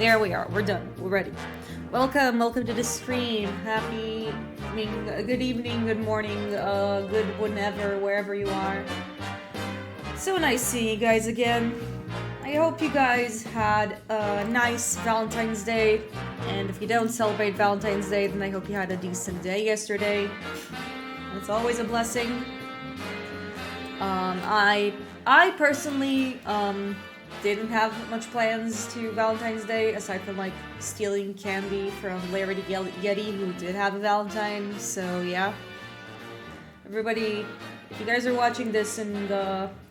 There we are. We're done. We're ready. Welcome to the stream. Happy evening, good evening, good morning, good whenever, wherever you are. So nice seeing you guys again. I hope you guys had a nice Valentine's Day. And if you don't celebrate Valentine's Day, then I hope you had a decent day yesterday. It's always a blessing. I personally didn't have much plans to Valentine's Day aside from like stealing candy from Larry the Yeti, who did have a Valentine. So yeah, everybody, if you guys are watching this in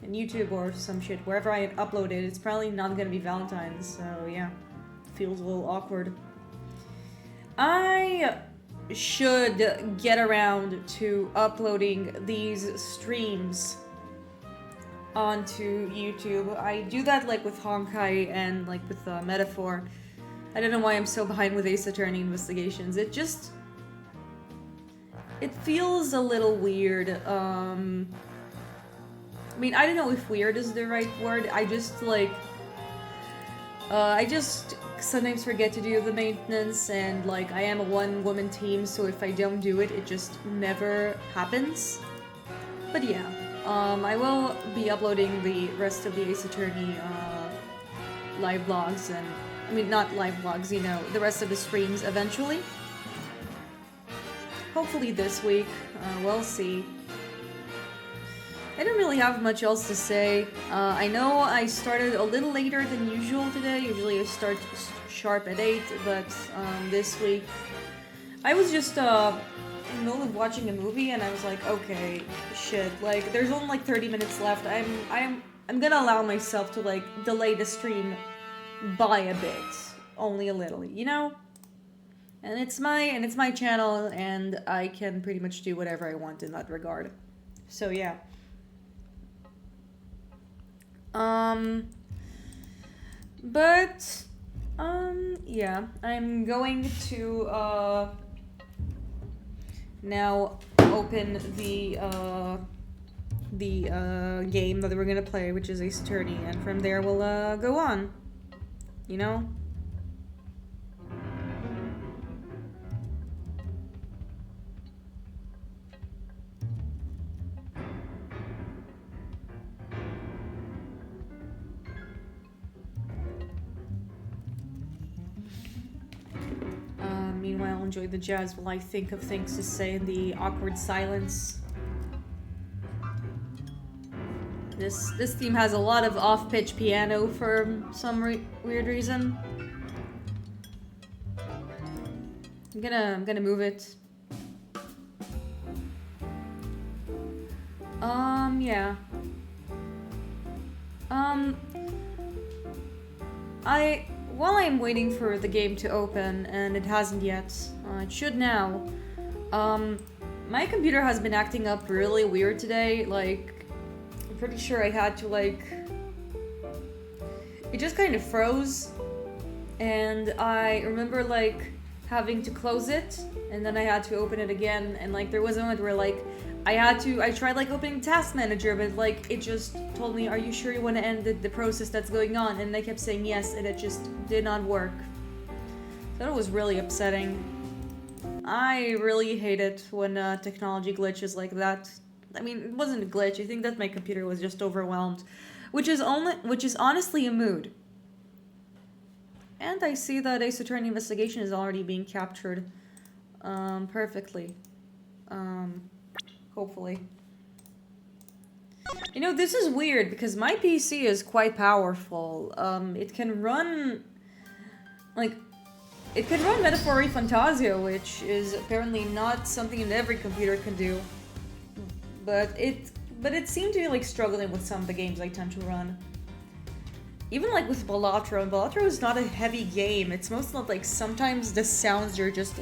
YouTube or some shit, wherever I upload it, it's probably not gonna be Valentine's. So yeah, feels a little awkward. I should get around to uploading these streams onto YouTube. I do that like with Honkai and like with Metaphor. I don't know why I'm so behind with Ace Attorney investigations. It feels a little weird. I mean, I don't know if weird is the right word. I just sometimes forget to do the maintenance, and like I am a one-woman team, so if I don't do it, it just never happens. But yeah. I will be uploading the rest of the Ace Attorney live vlogs, and I mean not live vlogs, you know, the rest of the streams eventually. Hopefully this week. We'll see. I don't really have much else to say. I know I started a little later than usual today. Usually I start sharp at 8, but this week I was just in the middle of watching a movie, and I was like, okay, shit, like there's only like 30 minutes left. I'm gonna allow myself to like delay the stream by a bit, only a little, you know? And it's my channel, and I can pretty much do whatever I want in that regard. So yeah. Yeah, I'm going to now open the game that we're gonna play, which is Ace Attorney, and from there we'll go on, you know? Meanwhile, enjoy the jazz while I think of things to say in the awkward silence. This theme has a lot of off-pitch piano for some weird reason. I'm gonna move it. Yeah. While I'm waiting for the game to open, and it hasn't yet, it should now, my computer has been acting up really weird today. Like, I'm pretty sure I had to like, it just kind of froze, and I remember like having to close it, and then I had to open it again, and like there was a moment where like I tried like opening Task Manager, but like it just told me, are you sure you want to end the process that's going on? And I kept saying yes, and it just did not work. So that was really upsetting. I really hate it when technology glitches like that. I mean, it wasn't a glitch. I think that my computer was just overwhelmed, which is honestly a mood. And I see that Ace Attorney investigation is already being captured perfectly. Hopefully. You know, this is weird because my PC is quite powerful. It can run Metaphor Fantasia, which is apparently not something that every computer can do. But it seemed to be like struggling with some of the games I tend to run. Even like with Balatro, and Balatro is not a heavy game. It's mostly like sometimes the sounds are just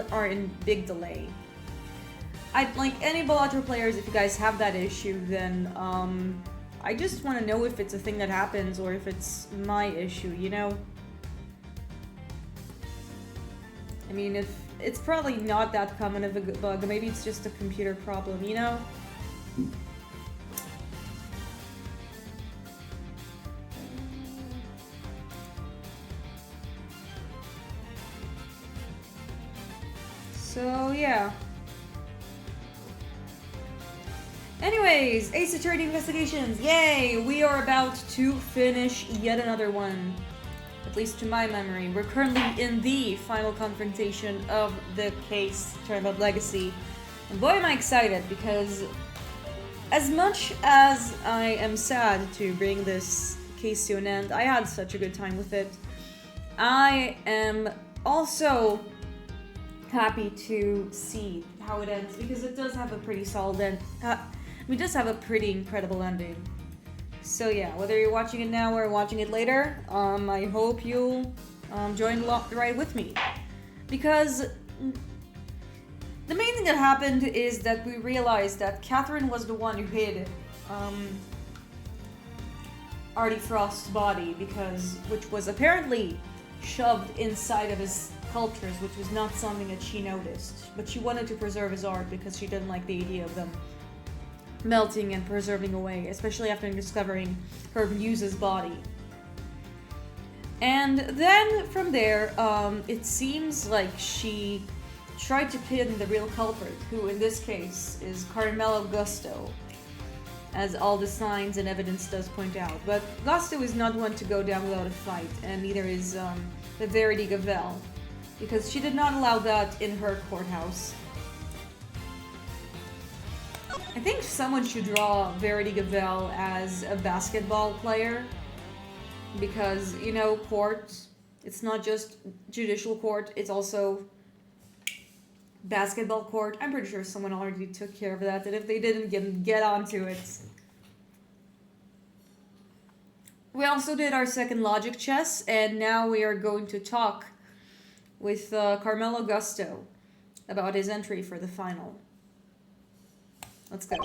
are in big delay. I'd like any Balatro players, if you guys have that issue, then I just want to know if it's a thing that happens or if it's my issue, you know? I mean, if it's probably not that common of a bug, maybe it's just a computer problem, you know? So, yeah. Anyways, Ace Attorney Investigations, yay! We are about to finish yet another one. At least to my memory. We're currently in the final confrontation of the case, Tournament Legacy. And boy am I excited, because as much as I am sad to bring this case to an end, I had such a good time with it. I am also happy to see how it ends, because it does have a pretty solid end. It does have a pretty incredible ending. So yeah, whether you're watching it now or watching it later, I hope you'll join the ride with me. Because the main thing that happened is that we realized that Catherine was the one who hid Artie Frost's body, which was apparently shoved inside of his sculptures, which was not something that she noticed. But she wanted to preserve his art because she didn't like the idea of them melting and preserving away, especially after discovering her muse's body. And then from there, it seems like she tried to pin the real culprit, who in this case is Carmelo Gusto, as all the signs and evidence does point out. But Gusto is not one to go down without a fight, and neither is the Verity Gavel, because she did not allow that in her courthouse. I think someone should draw Verity Gavel as a basketball player, because, you know, court, it's not just judicial court, it's also basketball court. I'm pretty sure someone already took care of that, and if they didn't, get onto it. We also did our second logic chess, and now we are going to talk with Carmelo Gusto about his entry for the final. Let's go.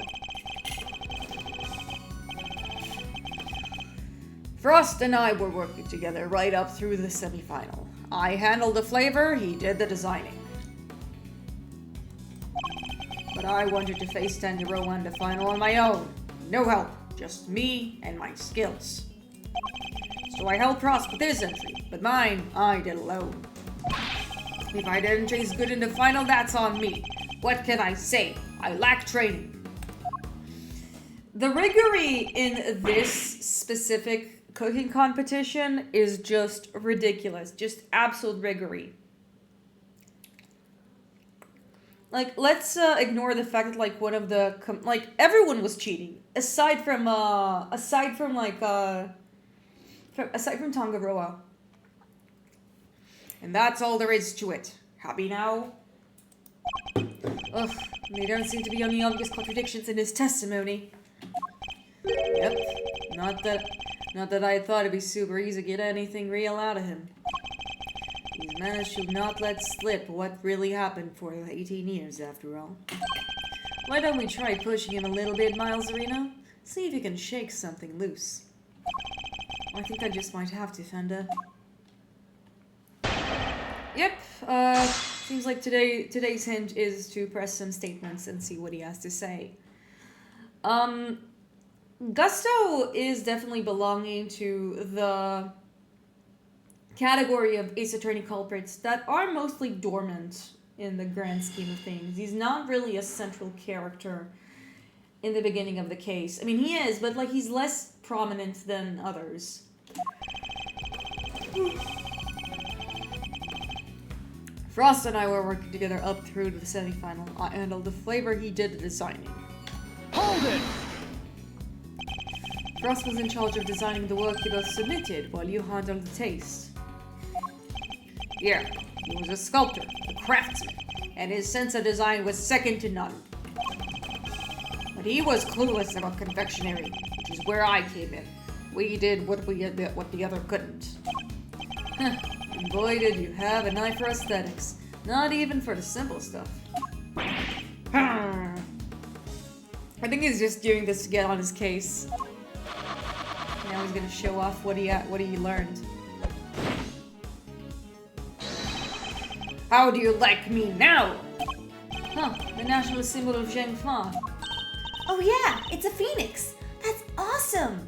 Frost and I were working together right up through the semifinal. I handled the flavor, he did the designing. But I wanted to face Tanjiro in the final on my own. No help, just me and my skills. So I helped Frost with his entry, but mine, I did alone. If I didn't chase good in the final, that's on me. What can I say? I lack training. The rigory in this specific cooking competition is just ridiculous. Just absolute rigory. Like, let's ignore the fact that, like, one of the... everyone was cheating. Aside from Tangaroa. And that's all there is to it. Happy now? Ugh, there don't seem to be any obvious contradictions in his testimony. Yep, not that I thought it'd be super easy to get anything real out of him. He's managed to not let slip what really happened for 18 years, after all. Why don't we try pushing him a little bit, Miles Arena? See if he can shake something loose. I think I just might have to, Fenda. Yep, seems like today's hint is to press some statements and see what he has to say. Gusto is definitely belonging to the category of Ace Attorney culprits that are mostly dormant in the grand scheme of things. He's not really a central character in the beginning of the case. I mean, he is, but like he's less prominent than others. Frost and I were working together up through to the semifinal. I handled the flavor, he did the designing. Hold it! Frost was in charge of designing the work you both submitted, while you handled the taste. Yeah, he was a sculptor, a craftsman, and his sense of design was second to none. But he was clueless about confectionery, which is where I came in. We did what the other couldn't. And boy did you have an eye for aesthetics. Not even for the simple stuff. I think he's just doing this to get on his case. Now he's gonna show off what he learned. How do you like me now? Huh, the national symbol of Zhengfa. Oh yeah, it's a phoenix. That's awesome.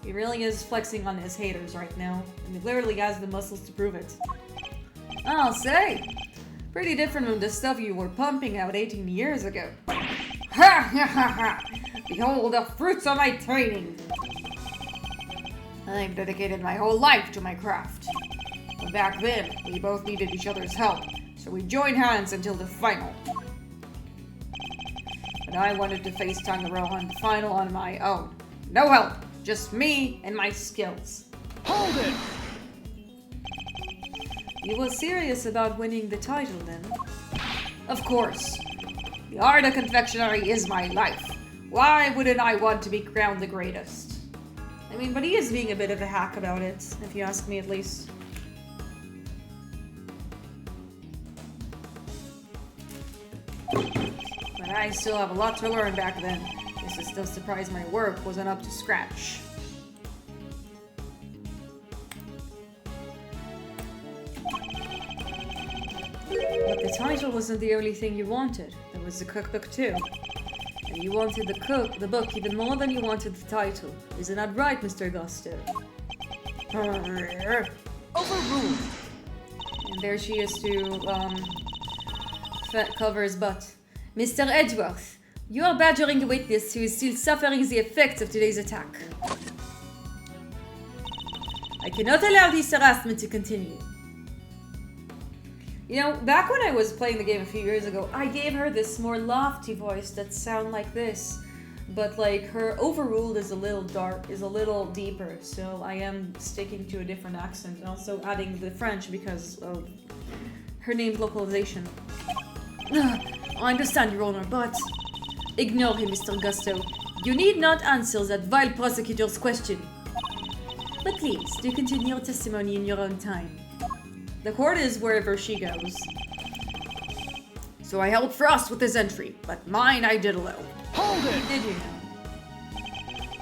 He really is flexing on his haters right now, and he clearly has the muscles to prove it. I'll say, pretty different from the stuff you were pumping out 18 years ago. Ha ha ha ha! Behold the fruits of my training! I've dedicated my whole life to my craft. But back then, we both needed each other's help, so we joined hands until the final. But I wanted to face Tanjiro on the final on my own. No help, just me and my skills. Hold it! You were serious about winning the title then? Of course. The art of confectionery is my life. Why wouldn't I want to be crowned the greatest? I mean, but he is being a bit of a hack about it, if you ask me at least. But I still have a lot to learn back then. This is still surprised my work wasn't up to scratch. But the title wasn't the only thing you wanted. There was the cookbook too. And you wanted the book even more than you wanted the title. Isn't that right, Mr. Gusto? Overruled. And there she is to, cover his butt. Mr. Edgeworth, you are badgering a witness who is still suffering the effects of today's attack. I cannot allow this harassment to continue. You know, back when I was playing the game a few years ago, I gave her this more lofty voice that sound like this. But like her overruled is a little deeper, so I am sticking to a different accent and also adding the French because of her name's localization. I understand, Your Honor, but ignore him, Mr. Gusto. You need not answer that vile prosecutor's question. But please, do continue your testimony in your own time. The court is wherever she goes. So I helped Frost with his entry, but mine I did alone. Hold it! Did you know?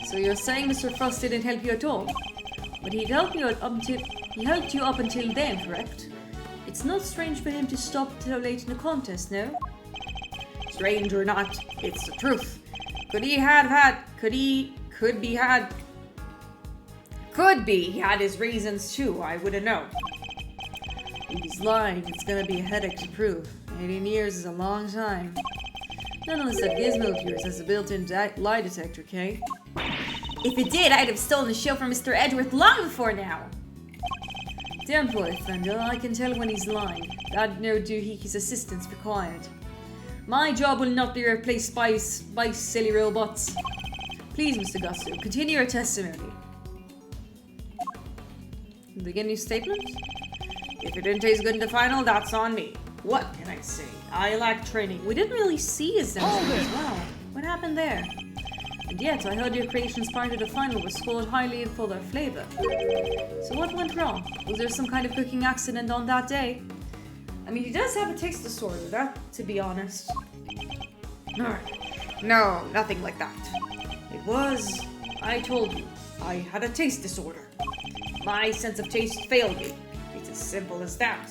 So you're saying Mr. Frost didn't help you at all? But he helped you up until then, correct? It's not strange for him to stop so late in the contest, no? Strange or not, it's the truth. Could be he had his reasons too, I wouldn't know. If he's lying, it's gonna be a headache to prove. 18 years is a long time. None unless that gizmo of yours has a built-in lie detector, okay? If it did, I'd have stolen the show from Mr. Edgeworth long before now. Don't worry, Thunder. I can tell when he's lying. That no doohickeys assistance required. My job will not be replaced by silly robots. Please, Mr. Gusto, continue your testimony. Begin your statement? If it didn't taste good in the final, that's on me. What can I say? I lack training. We didn't really see his entry as well. What happened there? And yet, I heard your creations prior to the final were scored highly and for their flavor. So what went wrong? Was there some kind of cooking accident on that day? I mean, he does have a taste disorder, that, to be honest. No, nothing like that. It was... I told you, I had a taste disorder. My sense of taste failed me. It's as simple as that.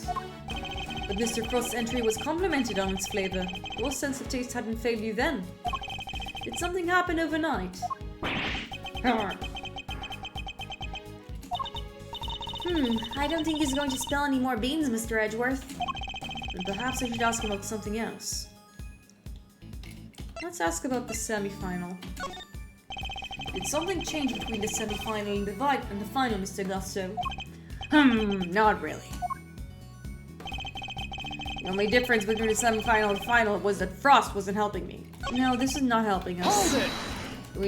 But Mr. Frost's entry was complimented on its flavor. Your sense of taste hadn't failed you then. Did something happen overnight? I don't think he's going to spill any more beans, Mr. Edgeworth. Then perhaps I should ask him about something else. Let's ask about the semi-final. Did something change between the semi-final and the final, Mr. Gusto? Not really. The only difference between the semi-final and the final was that Frost wasn't helping me. No, this is not helping us. Hold it! I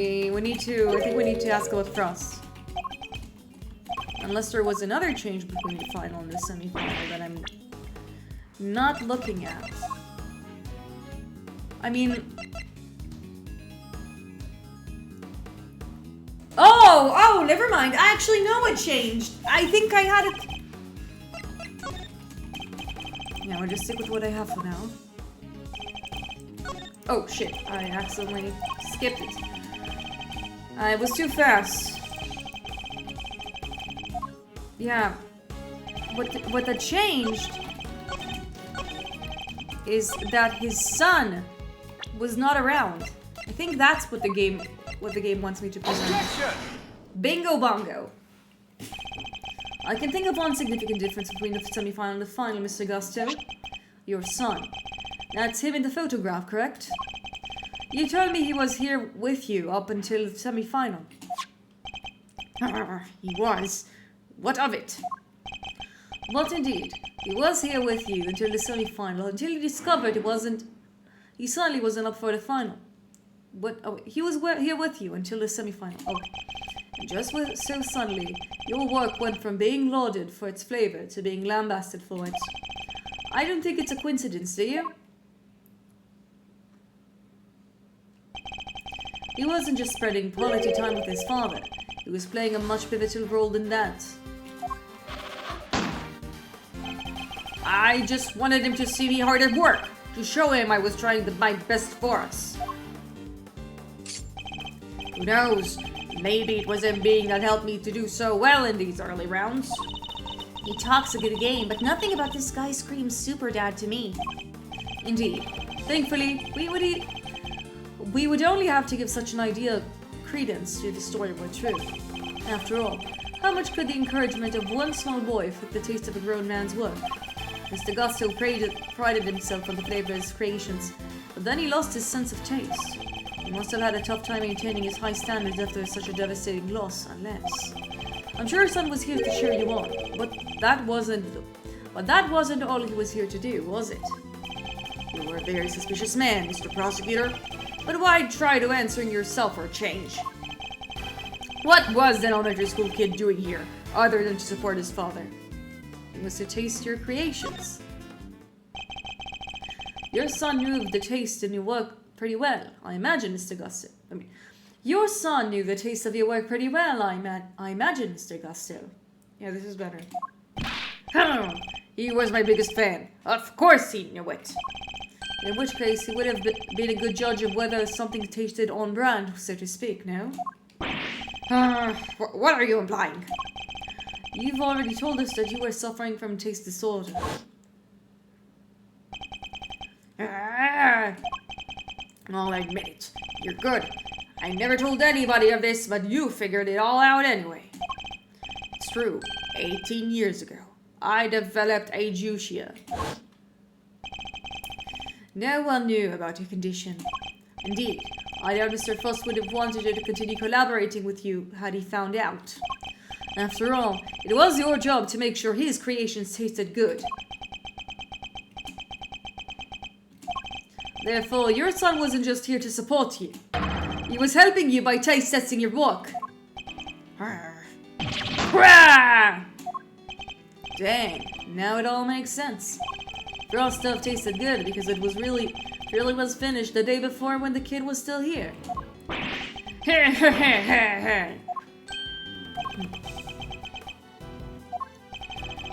think we need to ask about Frost. Unless there was another change between the final and the semi-final that I'm not looking at. I mean... Oh, never mind. I actually know what changed. I think I had it... Yeah, we'll just stick with what I have for now. Oh, shit. I accidentally skipped it. I was too fast. Yeah. What that changed is that his son was not around. I think that's what the game wants me to present. Objection! Bingo bongo. I can think of one significant difference between the semi-final and the final, Mr. Gusto. Your son. That's him in the photograph, correct? You told me he was here with you up until the semi-final. He was. What of it? What indeed. He was here with you until the semi-final, until he discovered he suddenly wasn't up for the final. But he was here with you until the semi-final. Oh. And just so suddenly, your work went from being lauded for its flavor to being lambasted for it. I don't think it's a coincidence, do you? He wasn't just spreading quality time with his father. He was playing a much pivotal role in that. I just wanted him to see me hard at work, to show him I was trying my best for us. Who knows? Maybe it was him being that helped me to do so well in these early rounds. He talks a good game, but nothing about this guy screams super dad to me. Indeed. Thankfully, we would only have to give such an idea credence to the story were true. After all, how much could the encouragement of one small boy affect the taste of a grown man's work? Mr. Gusto prided himself on the flavor of his creations, but then he lost his sense of taste. He must have had a tough time maintaining his high standards after such a devastating loss, unless... I'm sure his son was here to cheer you on, but that wasn't all he was here to do, was it? You were a very suspicious man, Mr. Prosecutor, but why try to answering yourself for a change? What was that elementary school kid doing here, other than to support his father? It was to taste your creations. Your son knew the taste in your work pretty well, I imagine, Mr. Gusto. Your son knew the taste of your work pretty well, I imagine, Mr. Gusto. Yeah, this is better. He was my biggest fan. Of course he knew it. In which case, he would have been a good judge of whether something tasted on brand, so to speak, no? What are you implying? You've already told us that you were suffering from taste disorder. I'll admit it. You're good. I never told anybody of this, but you figured it all out anyway. It's true. 18 years ago, I developed ageusia. No one knew about your condition. Indeed, I doubt Mr. Fuss would have wanted you to continue collaborating with you had he found out. After all, it was your job to make sure his creations tasted good. Therefore, your son wasn't just here to support you. He was helping you by taste testing your work. Dang, now it all makes sense. Your stuff tasted good because it really was finished the day before when the kid was still here.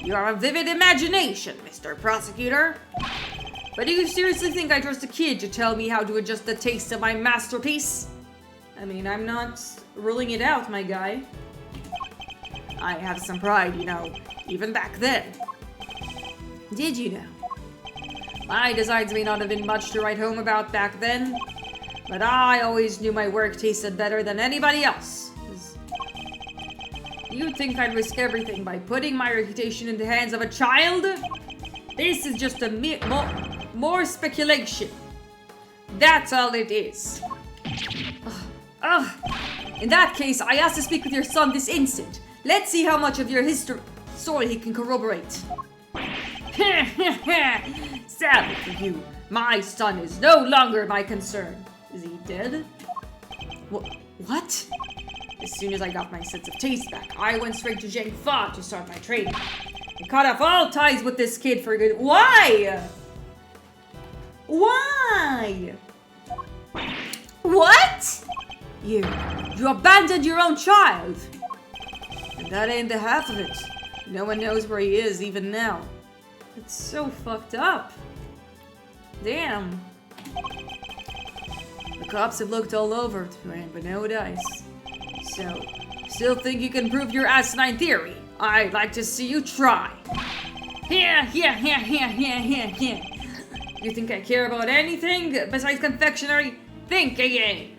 You are a vivid imagination, Mr. Prosecutor. But do you seriously think I trust a kid to tell me how to adjust the taste of my masterpiece? I mean, I'm not ruling it out, my guy. I have some pride, you know, even back then. Did you know? My designs may not have been much to write home about back then, but I always knew my work tasted better than anybody else. You think I'd risk everything by putting my reputation in the hands of a child? This is just a more speculation. That's all it is. In that case, I ask to speak with your son this instant. Let's see how much of your story he can corroborate. Sadly for you, my son is no longer my concern. Is he dead? What? As soon as I got my sense of taste back, I went straight to Zheng Fa to start my training. I cut off all ties with this kid for good. Why? Why? What? You abandoned your own child. And that ain't the half of it. No one knows where he is even now. It's so fucked up. Damn. The cops have looked all over for him, but no dice. So, still think you can prove your asinine theory? I'd like to see you try. Yeah. You think I care about anything besides confectionery? Think again.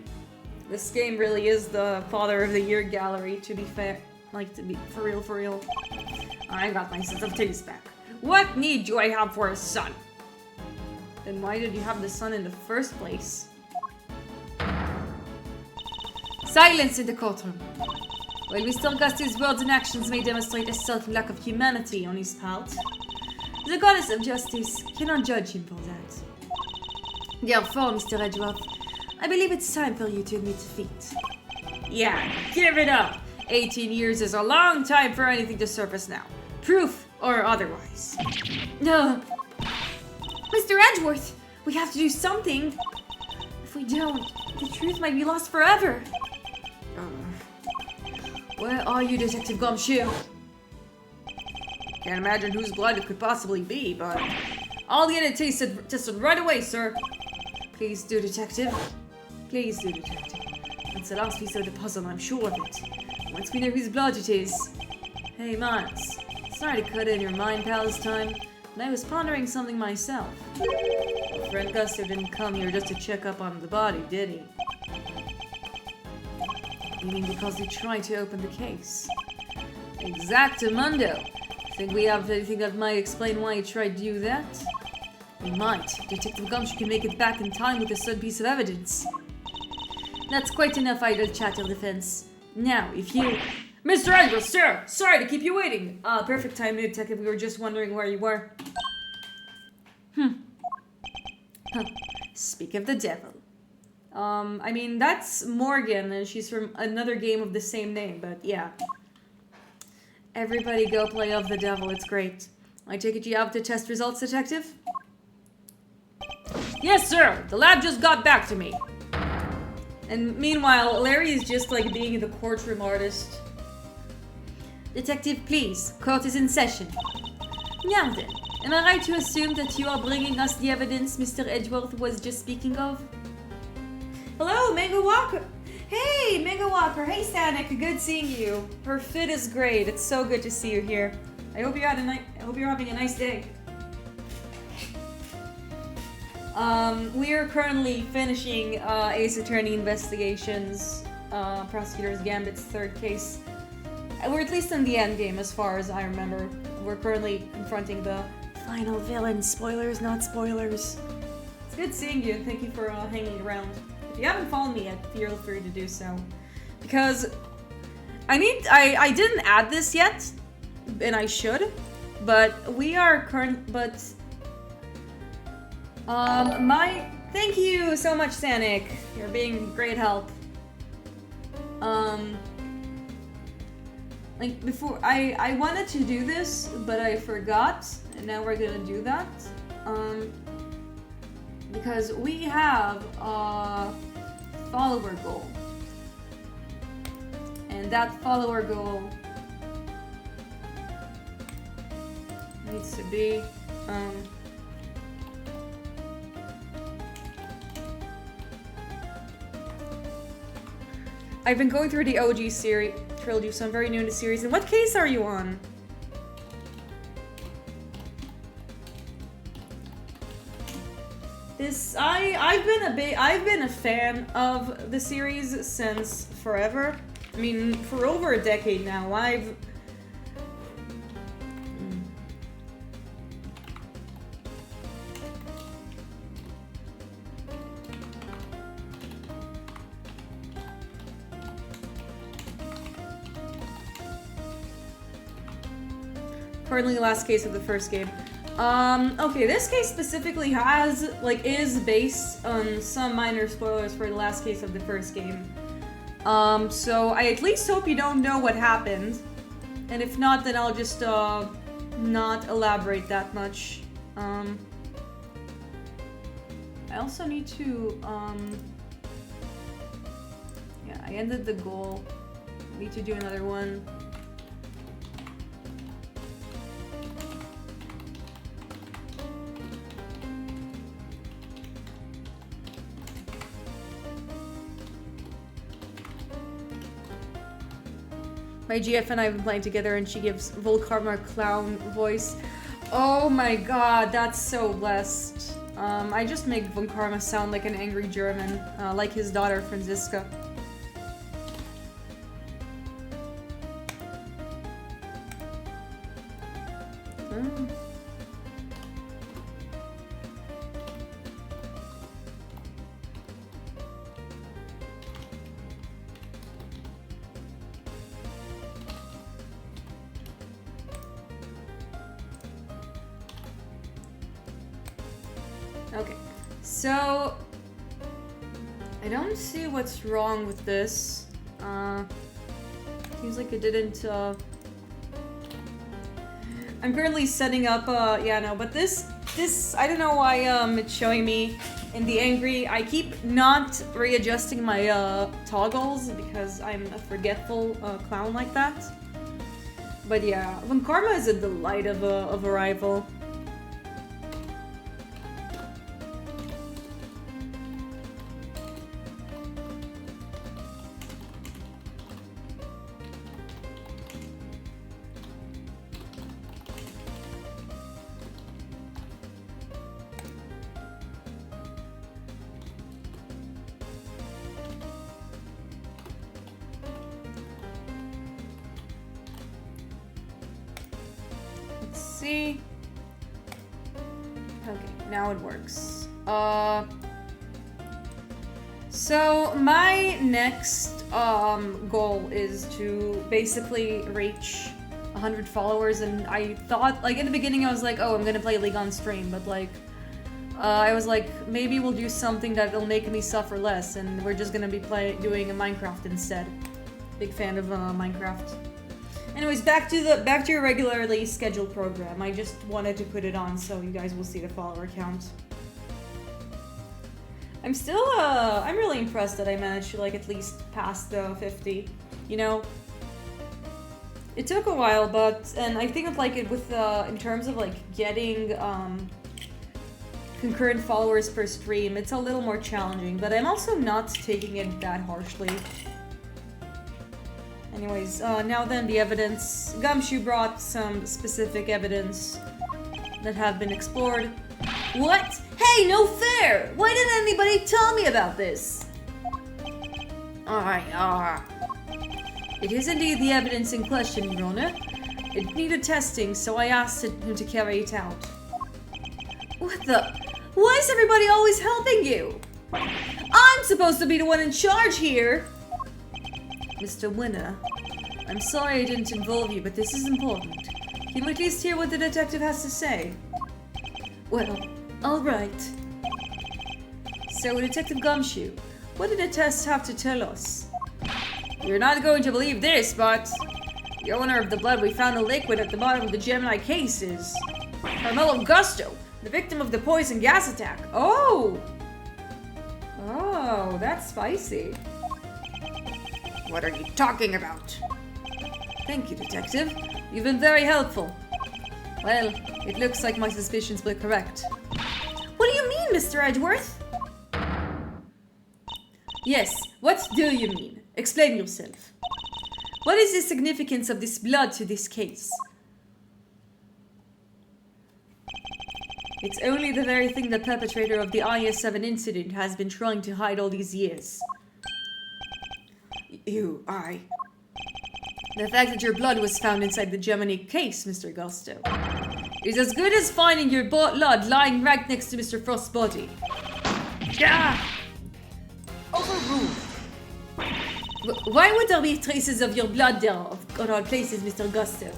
This game really is the Father of the Year gallery, to be fair. Like, to be for real. I got my sense of taste back. What need do I have for a son? Then why did you have the son in the first place? Silence in the courtroom. While Mr. Auguste's words and actions may demonstrate a certain lack of humanity on his part, the goddess of justice cannot judge him for that. Therefore, Mr. Edgeworth, I believe it's time for you to admit defeat. Yeah, give it up! 18 years is a long time for anything to surface now. Proof or otherwise. No. Mr. Edgeworth, we have to do something. If we don't, the truth might be lost forever. Where are you, Detective Gumshoe? Can't imagine whose blood it could possibly be, but I'll get it tested right away, sir. Please do, Detective. Please do, Detective. That's the last piece of the puzzle, I'm sure of it. Once we know whose blood it is. Hey, Miles. Sorry to cut in your mind pal this time, but I was pondering something myself. Friend Guster didn't come here just to check up on the body, did he? You mean because he tried to open the case? Exactamundo. Think we have anything that might explain why he tried to do that? We might. Detective Gumshoe can make it back in time with a certain piece of evidence. That's quite enough idle chatter, defense. Now, if you... Mr. Edgeworth, sir! Sorry to keep you waiting. Perfect time, Detective. We were just wondering where you were. Speak of the devil. I mean, that's Morgan, and she's from another game of the same name, but yeah. Everybody go play of the devil, it's great. I take it you have the test results, Detective? Yes, sir! The lab just got back to me. And meanwhile, Larry is just like being the courtroom artist. Detective, please. Court is in session. Now then, am I right to assume that you are bringing us the evidence Mr. Edgeworth was just speaking of? Hello, Mega Walker! Hey, Mega Walker! Hey, Stanek! Good seeing you. Her fit is great. It's so good to see you here. I hope you're having a nice day. We are currently finishing Ace Attorney Investigations, Prosecutor's Gambit's third case. We're at least in the end game, as far as I remember. We're currently confronting the final villain. Spoilers, not spoilers. It's good seeing you, and thank you for hanging around. If you haven't followed me yet, feel free to do so. Because I didn't add this yet, and I should, but we are thank you so much, Stanek. You're being great help. Like before, I wanted to do this, but I forgot, and now we're gonna do that. Because we have a follower goal. And that follower goal needs to be, I've been going through the OG trilogy, so I'm very new to the series. And what case are you on? I've been a fan of the series since forever. I mean, for over a decade now. Currently, last case of the first game. Okay, this case specifically is based on some minor spoilers for the last case of the first game. So I at least hope you don't know what happened. And if not, then I'll just, not elaborate that much. I also need to, yeah, I ended the goal. Need to do another one. My GF and I have been playing together, and she gives Volkarma clown voice. Oh my god, that's so blessed. I just make Volkarma sound like an angry German, like his daughter Franziska. Okay, so I don't see what's wrong with this. Seems like it didn't. I'm currently setting up. Yeah, no, but this I don't know why it's showing me in the angry. I keep not readjusting my toggles because I'm a forgetful clown like that. But yeah, when Karma is a delight of a rival. See. Okay, now it works. So my next goal is to basically reach 100 followers, and I thought, like, in the beginning I was like, oh, I'm gonna play League on stream, but like I was like, maybe we'll do something that'll make me suffer less, and we're just gonna be doing a Minecraft instead. Big fan of Minecraft. Anyways, back to your regularly scheduled program. I just wanted to put it on so you guys will see the follower count. I'm still I'm really impressed that I managed to like at least pass the 50. You know, it took a while, and I think like it with in terms of like getting concurrent followers per stream, it's a little more challenging. But I'm also not taking it that harshly. Anyways, now then, the evidence. Gumshoe brought some specific evidence that have been explored. What? Hey, no fair! Why didn't anybody tell me about this? It is indeed the evidence in question, Your Honor. It needed testing, so I asked him to carry it out. What the? Why is everybody always helping you? I'm supposed to be the one in charge here! Mr. Winner, I'm sorry I didn't involve you, but this is important. Can we at least hear what the detective has to say? Well, alright. So, Detective Gumshoe, what did the tests have to tell us? You're not going to believe this, but the owner of the blood we found in liquid at the bottom of the Gemini case is Carmelo Gusto, the victim of the poison gas attack. Oh! Oh, that's spicy. What are you talking about? Thank you, Detective. You've been very helpful. Well, it looks like my suspicions were correct. What do you mean, Mr. Edgeworth? Yes, what do you mean? Explain yourself. What is the significance of this blood to this case? It's only the very thing the perpetrator of the IS-7 incident has been trying to hide all these years. The fact that your blood was found inside the Gemini case, Mr. Gusto, is as good as finding your blood lying right next to Mr. Frost's body. Yeah! Overruled. Why would there be traces of your blood there on all places, Mr. Gusto?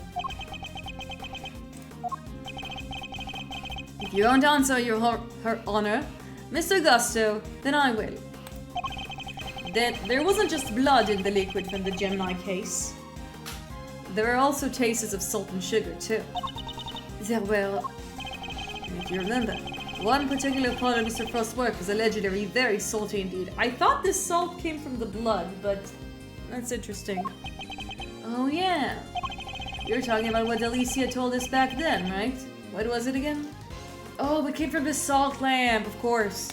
If you won't answer her honor, Mr. Gusto, then I will. There wasn't just blood in the liquid from the Gemini case. There were also traces of salt and sugar, too. There were, if you remember, one particular part of Mr. Frost's work was allegedly very salty indeed. I thought this salt came from the blood, but that's interesting. Oh yeah. You're talking about what Alicia told us back then, right? What was it again? Oh, it came from the salt lamp, of course.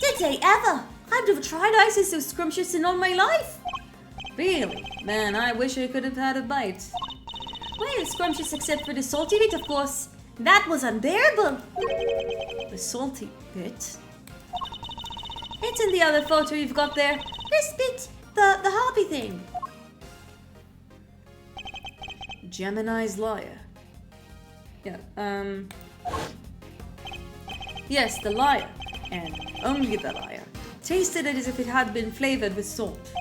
Did they ever? I've never tried ices so scrumptious in all my life. Really? Man, I wish I could have had a bite. Well, scrumptious except for the salty bit, of course. That was unbearable. The salty bit? It's in the other photo you've got there. This bit, the hobby thing. Gemini's liar. Yeah, yes, the liar. And only the liar. Tasted it as if it had been flavored with salt.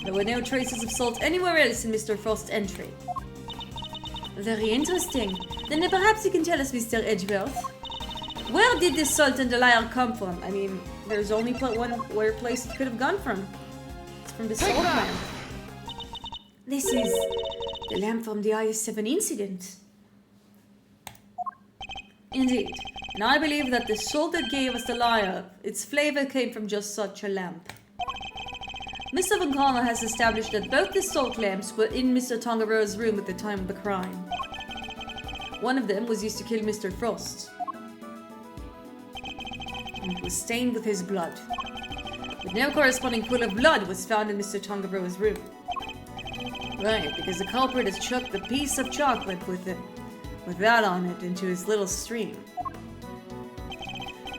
There were no traces of salt anywhere else in Mr. Frost's entry. Very interesting. Then perhaps you can tell us, Mr. Edgeworth. Where did this salt and the liar come from? I mean, there's only one place it could have gone from. It's from the salt lamp. This is the lamp from the IS-7 incident. Indeed. And I believe that the salt that gave us the liar, its flavor came from just such a lamp. Mr. Von Connor has established that both the salt lamps were in Mr. Tongaroa's room at the time of the crime. One of them was used to kill Mr. Frost. And it was stained with his blood. But no corresponding pool of blood was found in Mr. Tongaroa's room. Right, because the culprit has chucked the piece of chocolate with that on it, into his little stream.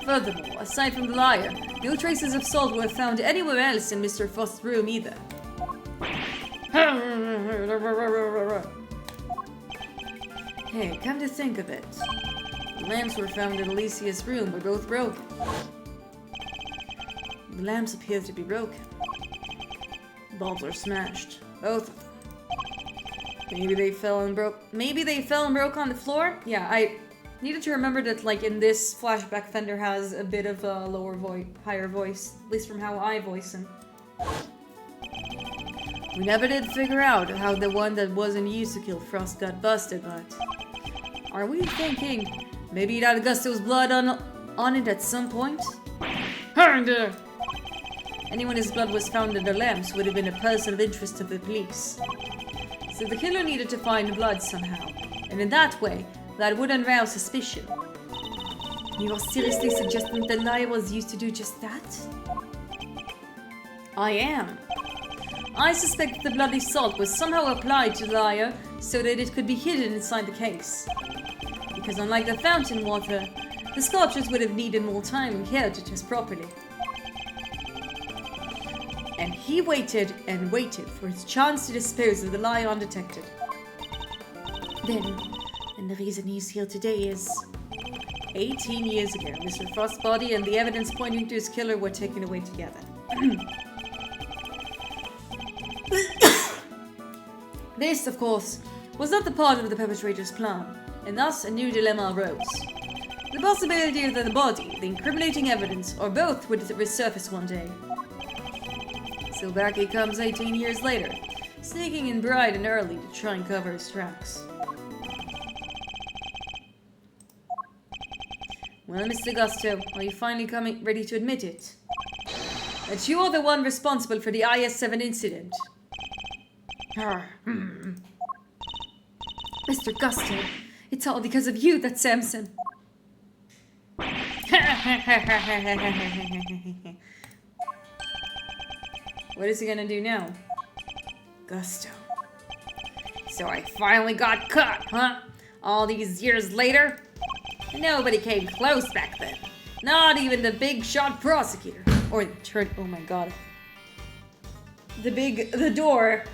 Furthermore, aside from the liar, no traces of salt were found anywhere else in Mr. Frost's room either. Hey, come to think of it, the lamps were found in Alicia's room were both broken. The lamps appear to be broken. Bulbs are smashed, both of them. Maybe they fell and broke on the floor? Yeah, I needed to remember that, like, in this flashback, Fender has a bit of a higher voice, at least from how I voice him. We never did figure out how the one that wasn't used to kill Frost got busted, but are we thinking maybe it had Augusto's blood on it at some point? Anyone whose blood was found in the lamps would have been a person of interest to the police. So the killer needed to find blood somehow, and in that way, that would arouse suspicion. You are seriously suggesting the liar was used to do just that? I am. I suspect the bloody salt was somehow applied to the liar so that it could be hidden inside the case. Because unlike the fountain water, the sculptures would have needed more time and care to test properly. And he waited and waited for his chance to dispose of the liar undetected. And the reason he's here today is 18 years ago, Mr. Frost's body and the evidence pointing to his killer were taken away together. This, of course, was not the part of the perpetrator's plan, and thus a new dilemma arose. The possibility that the body, the incriminating evidence, or both would resurface one day. So back he comes 18 years later, sneaking in bright and early to try and cover his tracks. Well, Mr. Gusto, are you finally ready to admit it? That you are the one responsible for the IS-7 incident? Mr. Gusto, it's all because of you that Samson. What is he gonna do now? Gusto. So I finally got caught, huh? All these years later? Nobody came close back then. Not even the big shot prosecutor. Or oh my god. The door.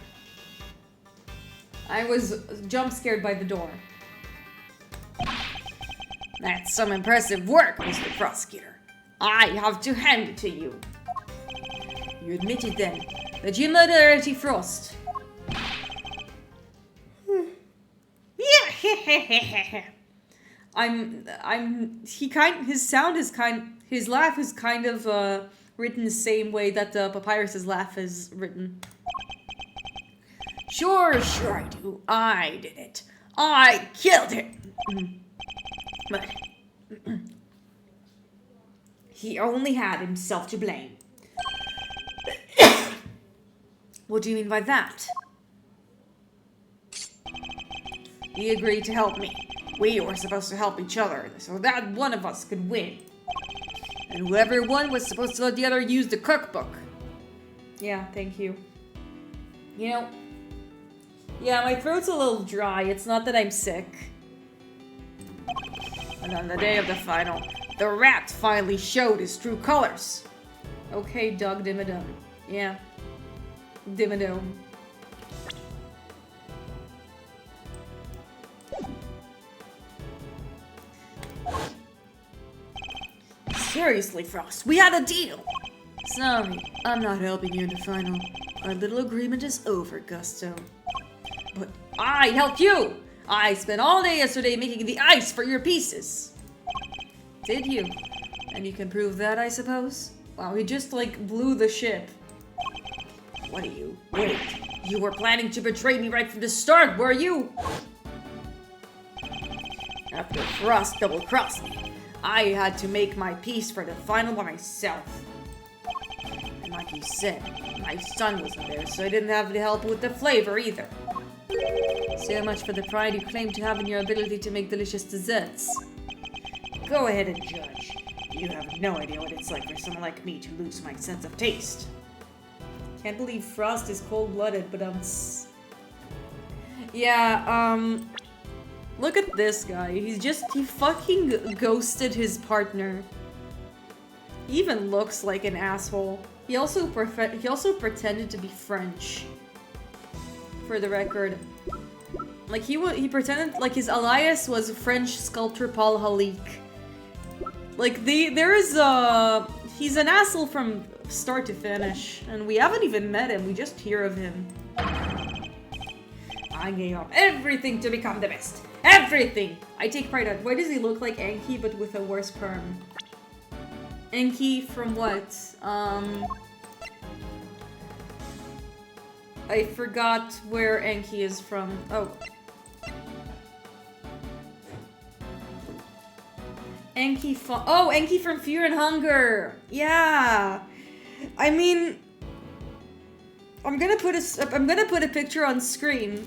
I was jump scared by the door. That's some impressive work, Mr. Prosecutor. I have to hand it to you. You admitted then that you murdered Artie Frost. Yeah. His laugh is kind of written the same way that Papyrus's laugh is written. Sure I do. I did it. I killed him. But he only had himself to blame. What do you mean by that? He agreed to help me. We were supposed to help each other, so that one of us could win. And whoever won was supposed to let the other use the cookbook. Yeah, thank you. You know, yeah, my throat's a little dry. It's not that I'm sick. And on the day of the final, the rat finally showed his true colors. Okay, Doug Dimmadome. Yeah. Dimmadome. Seriously, Frost, we had a deal! Sorry, I'm not helping you in the final. Our little agreement is over, Gusto. But I helped you! I spent all day yesterday making the ice for your pieces. Did you? And you can prove that, I suppose? Wow, he just, like, blew the ship. What are you? Wait, you were planning to betray me right from the start, were you? After Frost double-crossed me, I had to make my piece for the final by myself. And like you said, my son wasn't there, so I didn't have to help with the flavor either. So much for the pride you claim to have in your ability to make delicious desserts. Go ahead and judge. You have no idea what it's like for someone like me to lose my sense of taste. Can't believe Frost is cold-blooded, but yeah, look at this guy. He fucking ghosted his partner. He even looks like an asshole. He also pretended to be French. For the record. Like, he pretended, like, his alias was French sculptor Paul Halik. Like, he's an asshole from start to finish, and we haven't even met him, we just hear of him. I gave up everything to become the best. Everything! I take pride in. Why does he look like Enki, but with a worse perm? Enki from what? I forgot where Enki is from. Oh. Enki from Fear and Hunger! Yeah! I mean... I'm gonna put a picture on screen.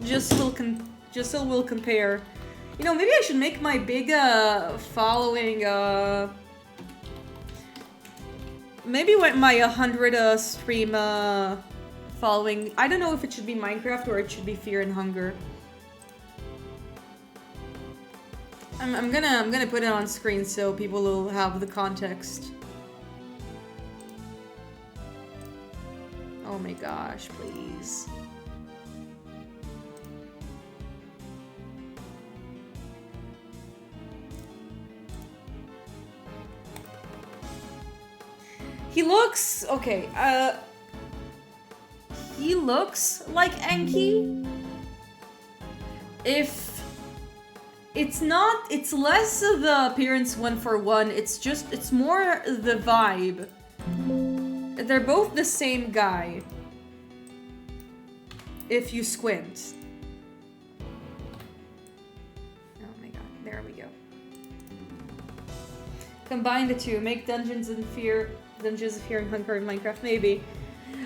Just so we'll compare. You know, maybe I should make my big, following, maybe my 100, stream, following. I don't know if it should be Minecraft or it should be Fear and Hunger. I'm gonna put it on screen so people will have the context. Oh my gosh, please. He looks... okay, he looks like Enki. If... it's not... it's less of the appearance 1-for-1, it's more the vibe. They're both the same guy. If you squint. Oh my god, there we go. Combine the two, make Dungeons of Fear and Hunger in Minecraft, maybe.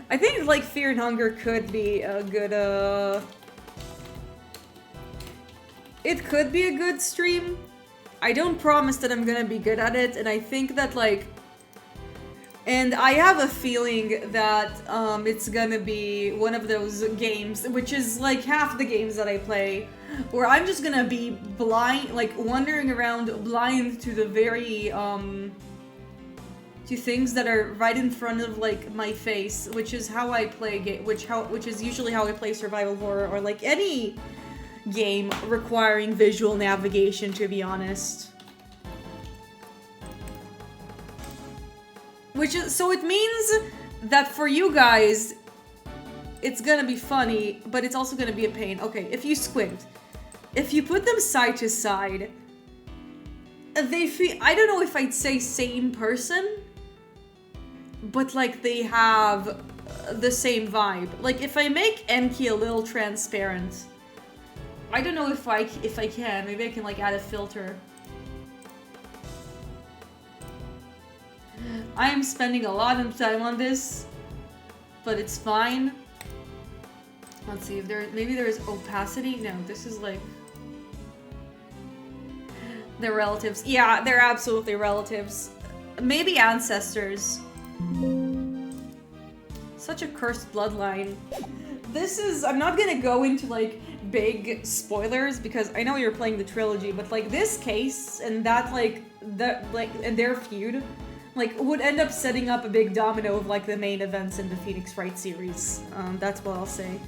I think, like, Fear and Hunger could be a good, it could be a good stream. I don't promise that I'm gonna be good at it, and I think that, like... and I have a feeling that, it's gonna be one of those games, which is, like, half the games that I play, where I'm just gonna be blind, like, wandering around blind to the very, to things that are right in front of, like, my face, which is how I play which is usually how I play survival horror, or, like, any game requiring visual navigation, to be honest. So it means that for you guys, it's gonna be funny, but it's also gonna be a pain. Okay, if you squint, if you put them side to side, they feel, I don't know if I'd say same person, but like they have the same vibe. Like if I make Enki a little transparent, I don't know if I can, maybe I can like add a filter. I am spending a lot of time on this, but it's fine. Let's see if maybe there's opacity. No, this is like... they're relatives. Yeah, they're absolutely relatives. Maybe ancestors. Such a cursed bloodline. This is... I'm not gonna go into like big spoilers because I know you're playing the trilogy, but like this case and that like and their feud like would end up setting up a big domino of like the main events in the Phoenix Wright series. That's what I'll say.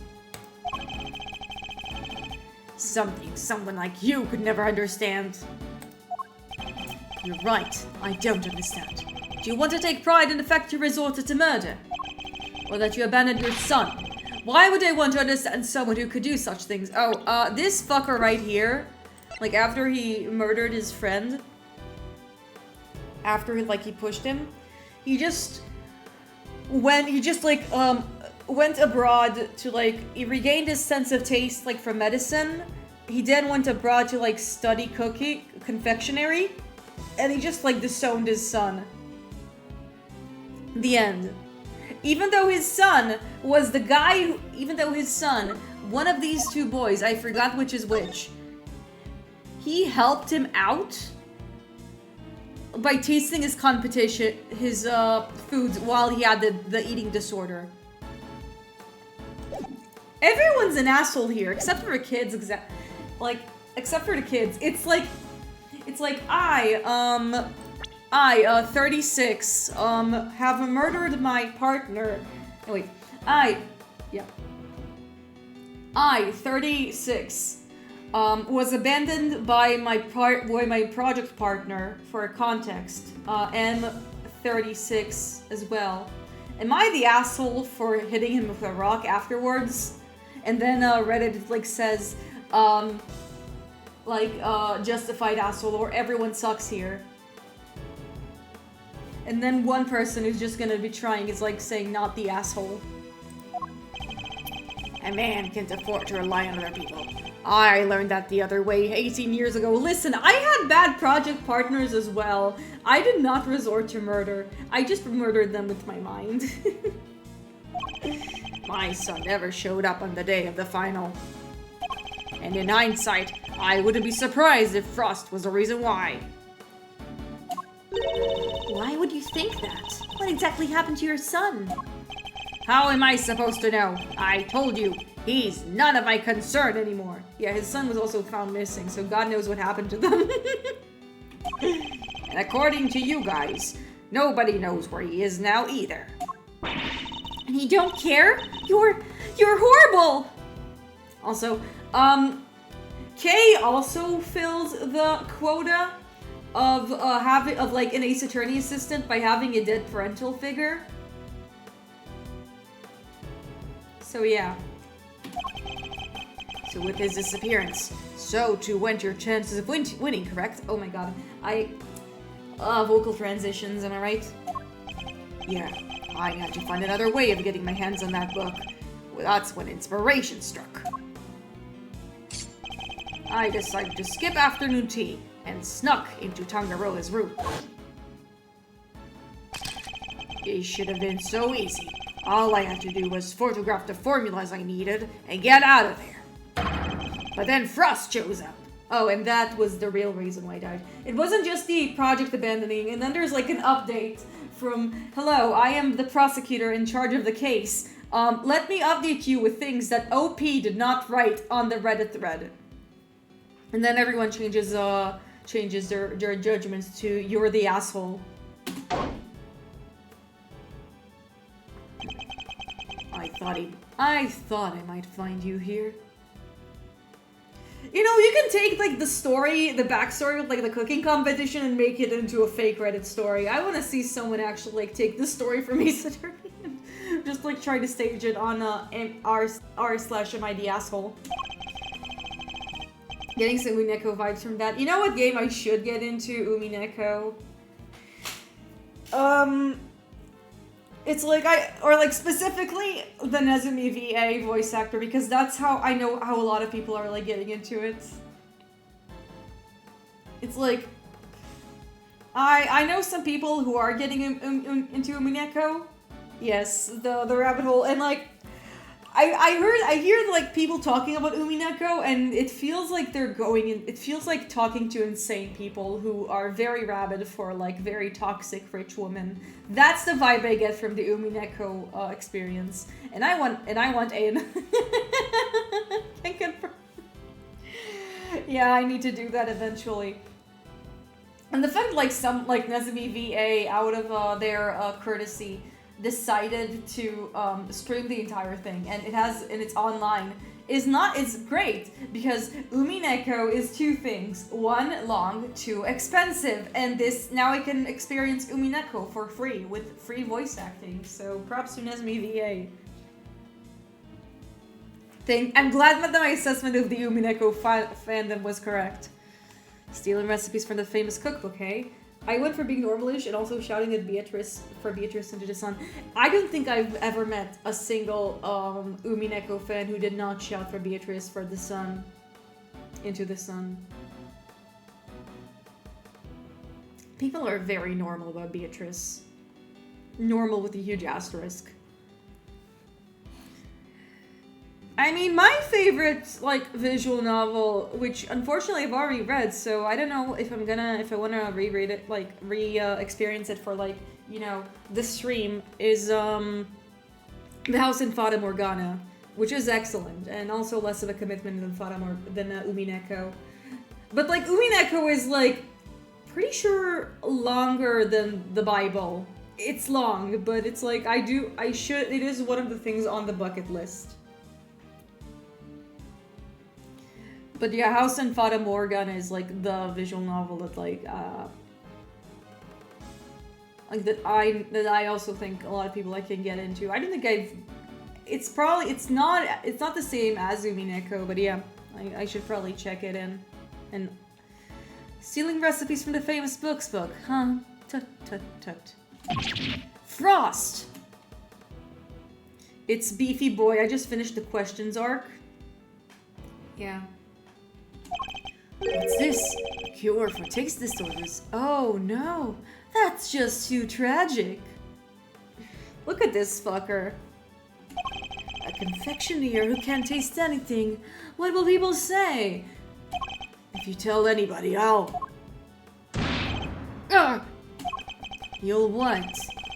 Something someone like you could never understand. You're right, I don't understand. Do you want to take pride in the fact you resorted to murder? Or that you abandoned your son? Why would I want to understand someone who could do such things? Oh, this fucker right here, like after he murdered his friend, after he pushed him, he just went abroad to he regained his sense of taste for medicine. He then went abroad to study confectionery, and he just disowned his son. The end. Even though his son was the guy who, one of these two boys, I forgot which is which, he helped him out by tasting his foods while he had the eating disorder. Everyone's an asshole here, except for the kids, except for the kids. It's like I, 36, have murdered my partner. No, wait. I, 36, was abandoned by my project partner, for context. M, 36 as well. Am I the asshole for hitting him with a rock afterwards? And then Reddit says, justified asshole, or everyone sucks here. And then one person who's just gonna be trying is saying not the asshole. A man can't afford to rely on other people. I learned that the other way 18 years ago. Listen, I had bad project partners as well. I did not resort to murder. I just murdered them with my mind. My son never showed up on the day of the final. And in hindsight, I wouldn't be surprised if Frost was the reason why. Why would you think that? What exactly happened to your son? How am I supposed to know? I told you, he's none of my concern anymore. Yeah, his son was also found missing, so God knows what happened to them. And according to you guys, nobody knows where he is now either. And you don't care? You're horrible! Also, Kay also fills the quota of an Ace Attorney assistant by having a dead parental figure. So yeah. So with his disappearance, so too went your chances of winning, correct? Oh my god. Vocal transitions, am I right? Yeah, I had to find another way of getting my hands on that book. Well, that's when inspiration struck. I decided to skip afternoon tea and snuck into Tangaroa's room. It should have been so easy. All I had to do was photograph the formulas I needed and get out of there. But then Frost shows up. Oh, and that was the real reason why I died. It wasn't just the project abandoning, and then there's an update from, hello, I am the prosecutor in charge of the case. Let me update you with things that OP did not write on the Reddit thread. And then everyone changes their judgments to, you're the asshole. I thought I might find you here. You know, you can take the story, the backstory of the cooking competition and make it into a fake Reddit story. I want to see someone actually take the story from Ace Attorney and just try to stage it on r/am I the asshole. Getting some Umineko vibes from that. You know what game I should get into? Umineko. It's specifically the Nezumi VA voice actor, because that's how I know how a lot of people are getting into it. It's I know some people who are getting into Umineko. Yes, the rabbit hole, and I hear people talking about Umineko, and it feels like they're going in. It feels like talking to insane people who are very rabid for very toxic rich women. That's the vibe I get from the Umineko experience, and I want Ayn. Can confirm. Yeah, I need to do that eventually. And the fact some Nezumi VA out of their courtesy decided to stream the entire thing, and it's online, is great, because Umineko is two things: one, long; two, expensive. And now I can experience Umineko for free with free voice acting. So props to Nezumi VA. I'm glad that my assessment of the Umineko fandom was correct. Stealing recipes from the famous cookbook, hey? I went for being normalish and also shouting at Beatrice into the sun. I don't think I've ever met a single Umineko fan who did not shout for Beatrice for the sun. Into the sun. People are very normal about Beatrice. Normal with a huge asterisk. I mean, my favorite, like, visual novel, which unfortunately I've already read, so I don't know if I want to reread it, like, experience it for, like, you know, the stream, is, The House in Fata Morgana, which is excellent, and also less of a commitment than Umineko. But, like, Umineko is, like, pretty sure longer than the Bible. It's long, but it's like, it is one of the things on the bucket list. But yeah, House in Fata Morgana is like the visual novel that that I also think a lot of people can get into. I don't think it's not the same as Umineko, but yeah, I should probably check it in. And stealing recipes from the famous books book, huh? Tut tut tut. Frost! It's Beefy Boy. I just finished the questions arc. Yeah. What's this? A cure for taste disorders. Oh no, that's just too tragic. Look at this fucker. A confectioner who can't taste anything. What will people say? If you tell anybody, I'll... Ugh. You'll what?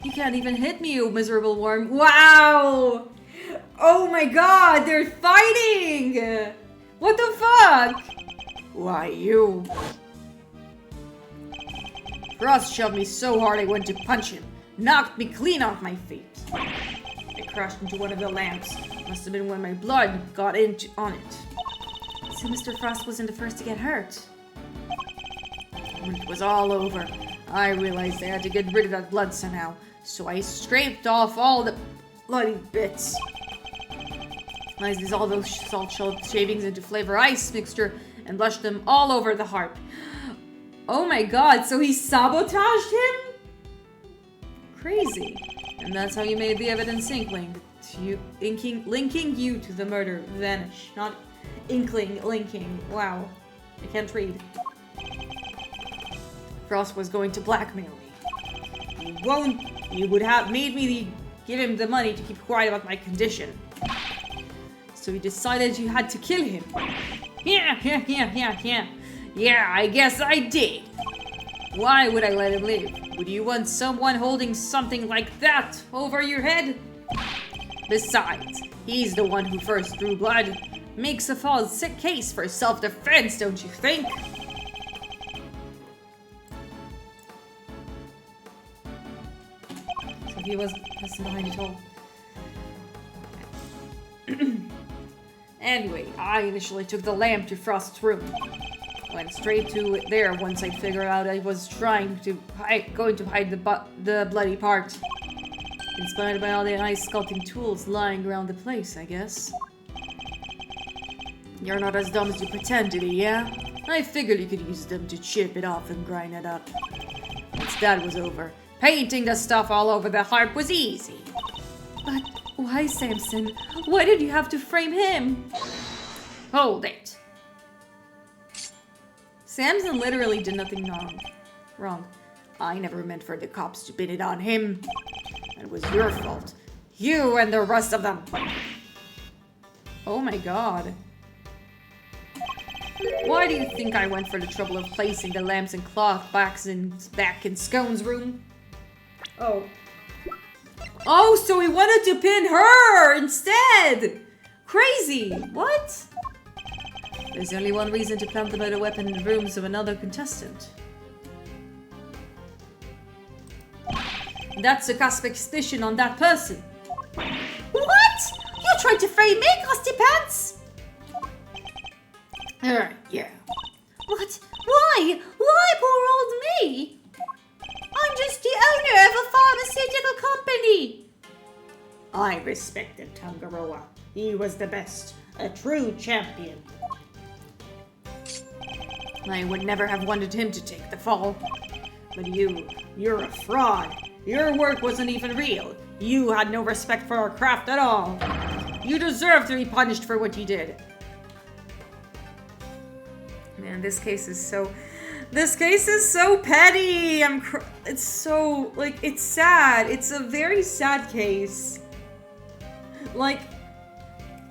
You can't even hit me, you miserable worm. Wow! Oh my god, they're fighting! What the fuck? Why, you... Frost shoved me so hard I went to punch him. Knocked me clean off my feet. I crashed into one of the lamps. Must have been when my blood got on it. So Mr. Frost wasn't the first to get hurt. When it was all over, I realized I had to get rid of that blood somehow. So I scraped off all the bloody bits. I used all those salt shavings into flavor ice mixture and blushed them all over the harp. Oh my god, so he sabotaged him? Crazy. And that's how you made the evidence linking you to the murder vanish. Not linking. Wow. I can't read. Frost was going to blackmail me. He would have made me give him the money to keep quiet about my condition. So he decided you had to kill him. Yeah, I guess I did. Why would I let him live? Would you want someone holding something like that over your head? Besides, he's the one who first drew blood. Makes a false case for self-defense, don't you think? So he was behind it all. Anyway, I initially took the lamp to Frost's room. Went straight to there once I figured out I was going to hide the bloody part. Inspired by all the ice sculpting tools lying around the place, I guess. You're not as dumb as you pretend to be, yeah? I figured you could use them to chip it off and grind it up. Once that was over, painting the stuff all over the harp was easy. But why, Samson? Why did you have to frame him? Hold it. Samson literally did nothing wrong. I never meant for the cops to pin it on him. It was your fault. You and the rest of them. Oh my god. Why do you think I went for the trouble of placing the lamps and cloth back in Scone's room? Oh, so he wanted to pin her instead! Crazy! What? There's only one reason to plant the murder weapon in the rooms of another contestant. That's to cast suspicion on that person. What? You tried to frame me, Crusty Pants? Yeah. What? Why? Why poor old me? I'm just the owner of a pharmaceutical company. I respected Tangaroa. He was the best. A true champion. I would never have wanted him to take the fall. But you're a fraud. Your work wasn't even real. You had no respect for our craft at all. You deserve to be punished for what you did. Man, this case is so petty. It's so, like, it's sad. It's a very sad case. Like,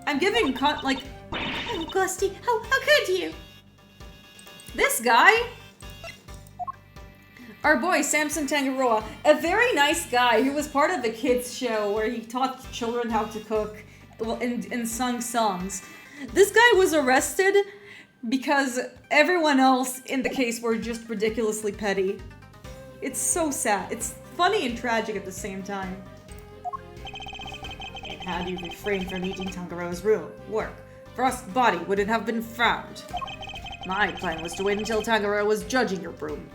I'm giving, Oh, Gusty, how could you? this guy, our boy Samson Tangaroa, a very nice guy who was part of the kids show where he taught children how to cook and sung songs. This guy was arrested because everyone else in the case were just ridiculously petty. It's so sad. It's funny and tragic at the same time. And had you refrained from eating Tangaroa's work, Frost's body wouldn't have been found. My plan was to wait until Tangaroa was judging your broom.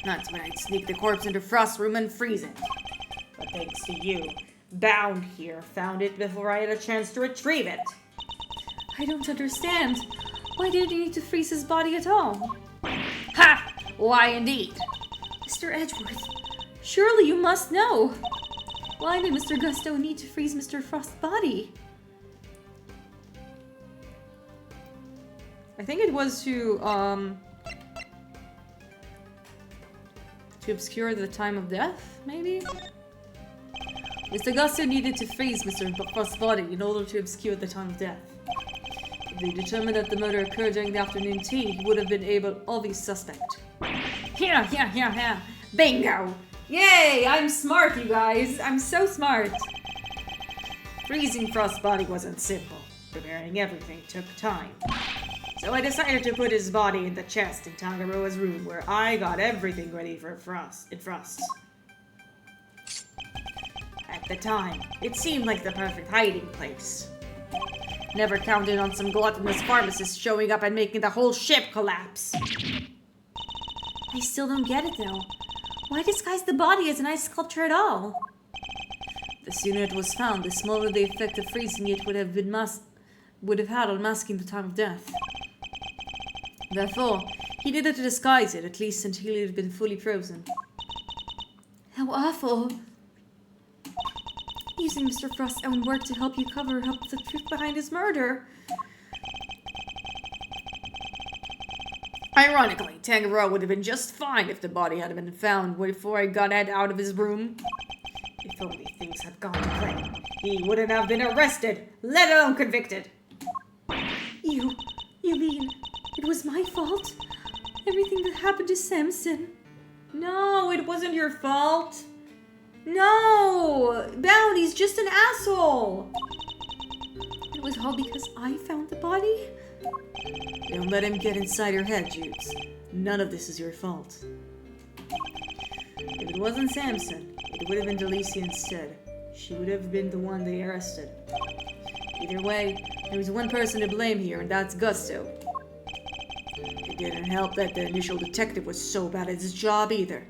That's when I'd sneak the corpse into Frost's room and freeze it. But thanks to you, Bound here found it before I had a chance to retrieve it. I don't understand. Why did you need to freeze his body at all? Ha! Why indeed? Mr. Edgeworth, surely you must know. Why did Mr. Gusto need to freeze Mr. Frost's body? I think it was to obscure the time of death, maybe? Mr. Gusto needed to freeze Mr. Frost's body in order to obscure the time of death. If they determined that the murder occurred during the afternoon tea, he would have been obvious suspect. Yeah. Bingo! Yay! I'm smart, you guys! I'm so smart! Freezing Frost's body wasn't simple. Preparing everything took time. So I decided to put his body in the chest in Tangaroa's room, where I got everything ready for Frost. At the time, it seemed like the perfect hiding place. Never counted on some gluttonous pharmacist showing up and making the whole ship collapse. I still don't get it though. Why disguise the body as an ice sculpture at all? The sooner it was found, the smaller the effect of freezing it would have had on masking the time of death. Therefore, he needed to disguise it, at least until it had been fully frozen. How awful. Using Mr. Frost's own work to help you cover up the truth behind his murder. Ironically, Tangaroa would have been just fine if the body had been found before I got Ed out of his room. If only things had gone to plan, he wouldn't have been arrested, let alone convicted. You mean it was my fault? Everything that happened to Samson? No, it wasn't your fault. No! Bound, he's just an asshole! It was all because I found the body? Don't let him get inside your head, Jutes. None of this is your fault. If it wasn't Samson, it would have been Delicia instead. She would have been the one they arrested. Either way, there was one person to blame here, and that's Gusto. It didn't help that the initial detective was so bad at his job either.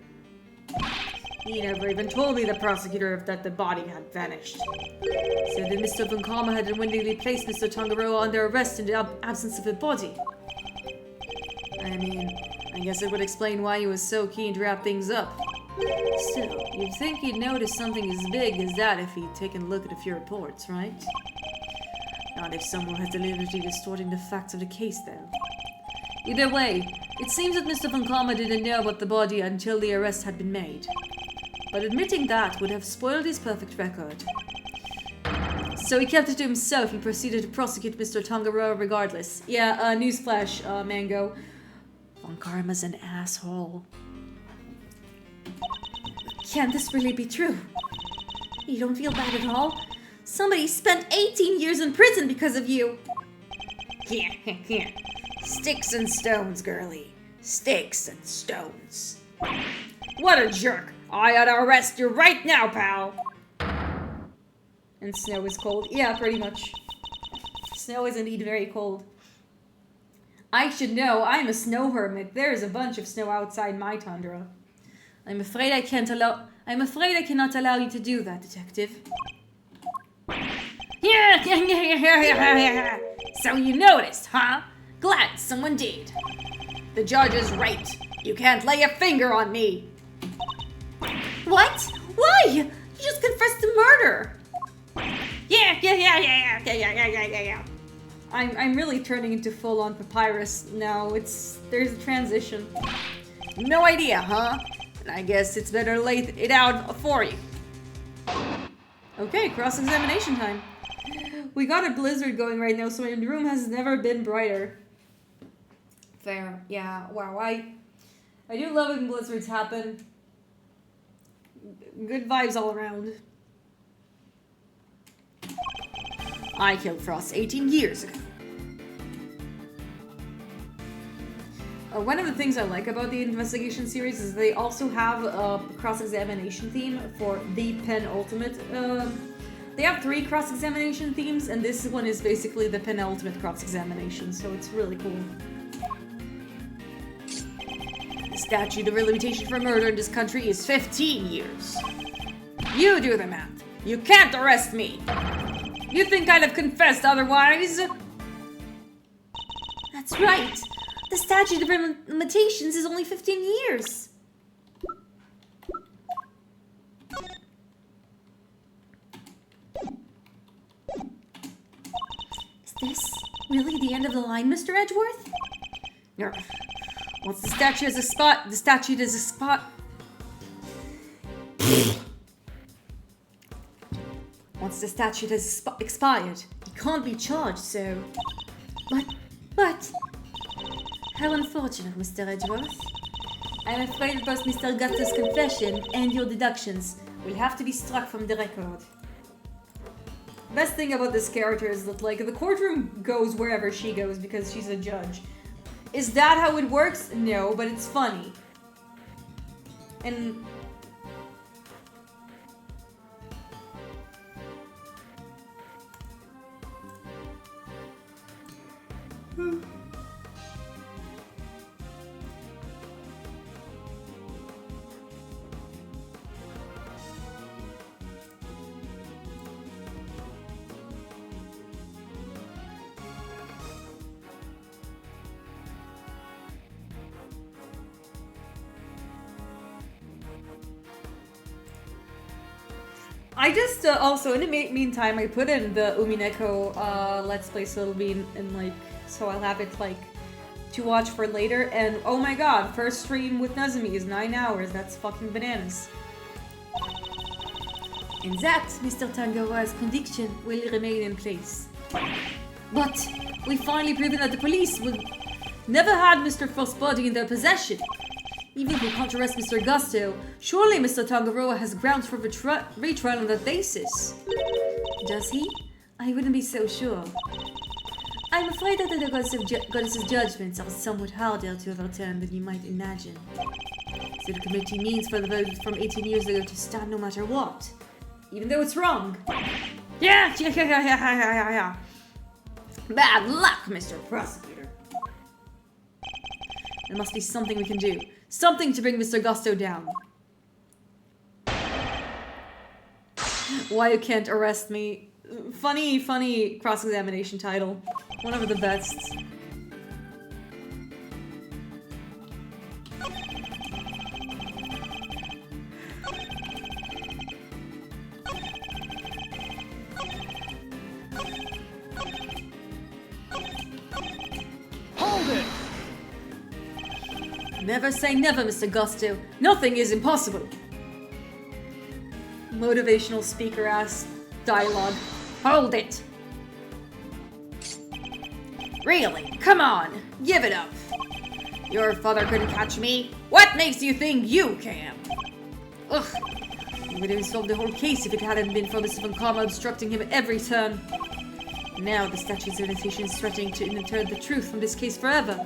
He never even told me, the prosecutor, that the body had vanished. Said that Mr. Von Karma had unwittingly placed Mr. Tangaroa under arrest in the absence of a body. I mean, I guess it would explain why he was so keen to wrap things up. Still, you'd think he'd notice something as big as that if he'd taken a look at a few reports, right? Not if someone had deliberately distorting the facts of the case, though. Either way, it seems that Mr. Von Karma didn't know about the body until the arrest had been made. But admitting that would have spoiled his perfect record. So he kept it to himself and proceeded to prosecute Mr. Tangaroa regardless. Yeah, newsflash, Mango. Von Karma's an asshole. Can this really be true? You don't feel bad at all? Somebody spent 18 years in prison because of you! Yeah. Sticks and stones, girlie. Sticks and stones. What a jerk! I ought to arrest you right now, pal! And snow is cold. Yeah, pretty much. Snow is indeed very cold. I should know, I'm a snow hermit. There is a bunch of snow outside my tundra. I'm afraid I cannot allow you to do that, detective. So you noticed, huh? Glad someone did. The judge is right. You can't lay a finger on me. What? Why? You just confessed to murder. Yeah. I'm really turning into full-on papyrus now. There's a transition. No idea, huh? I guess it's better lay it out for you. Okay, cross-examination time. We got a blizzard going right now, so my room has never been brighter. Fair. Yeah, wow, I do love when blizzards happen. Good vibes all around. I killed Frost 18 years ago. One of the things I like about the investigation series is they also have a cross-examination theme for the penultimate. They have 3 cross-examination themes, and this one is basically the penultimate cross-examination, so it's really cool. The statute of limitation for murder in this country is 15 years. You do the math. You can't arrest me. You think I'd have confessed otherwise? That's right. The statute of limitations is only 15 years. Is this really the end of the line, Mr. Edgeworth? No. Once the statute has a spot, the statute is a spot. Once the statute has expired, he can't be charged, so... But... How unfortunate, Mr. Edgeworth. I'm afraid both Mr. Guster's confession and your deductions will have to be struck from the record. Best thing about this character is that, like, the courtroom goes wherever she goes because she's a judge. Is that how it works? No, but it's funny. And... I just, also, in the meantime, I put in the Umineko, Let's Play, so it'll be in, like, so I'll have it, like, to watch for later, and, oh my god, first stream with Nazumi is 9 hours, that's fucking bananas. And that, Mr. Tangaroa's conviction will remain in place. But, we've finally proven that the police would never had Mr. Frost's body in their possession. Even if we can't arrest Mr. Gusto, surely Mr. Tangaroa has grounds for retrial on that basis. Does he? I wouldn't be so sure. I'm afraid that the goddess's judgments are somewhat harder to overturn than you might imagine. So the committee means for the vote from 18 years ago to stand no matter what. Even though it's wrong. Yeah. Bad luck, Mr. Prosecutor. There must be something we can do. Something to bring Mr. Gusto down. Why you can't arrest me? Funny cross-examination title. One of the best. Hold it! Never say never, Mr. Gusto. Nothing is impossible. Motivational speaker-ass dialogue. Hold it! Really? Come on! Give it up! Your father couldn't catch me. What makes you think you can? Ugh. We would have solved the whole case if it hadn't been for Mr. Von Karma obstructing him at every turn. Now the statute of limitations is threatening to deter the truth from this case forever.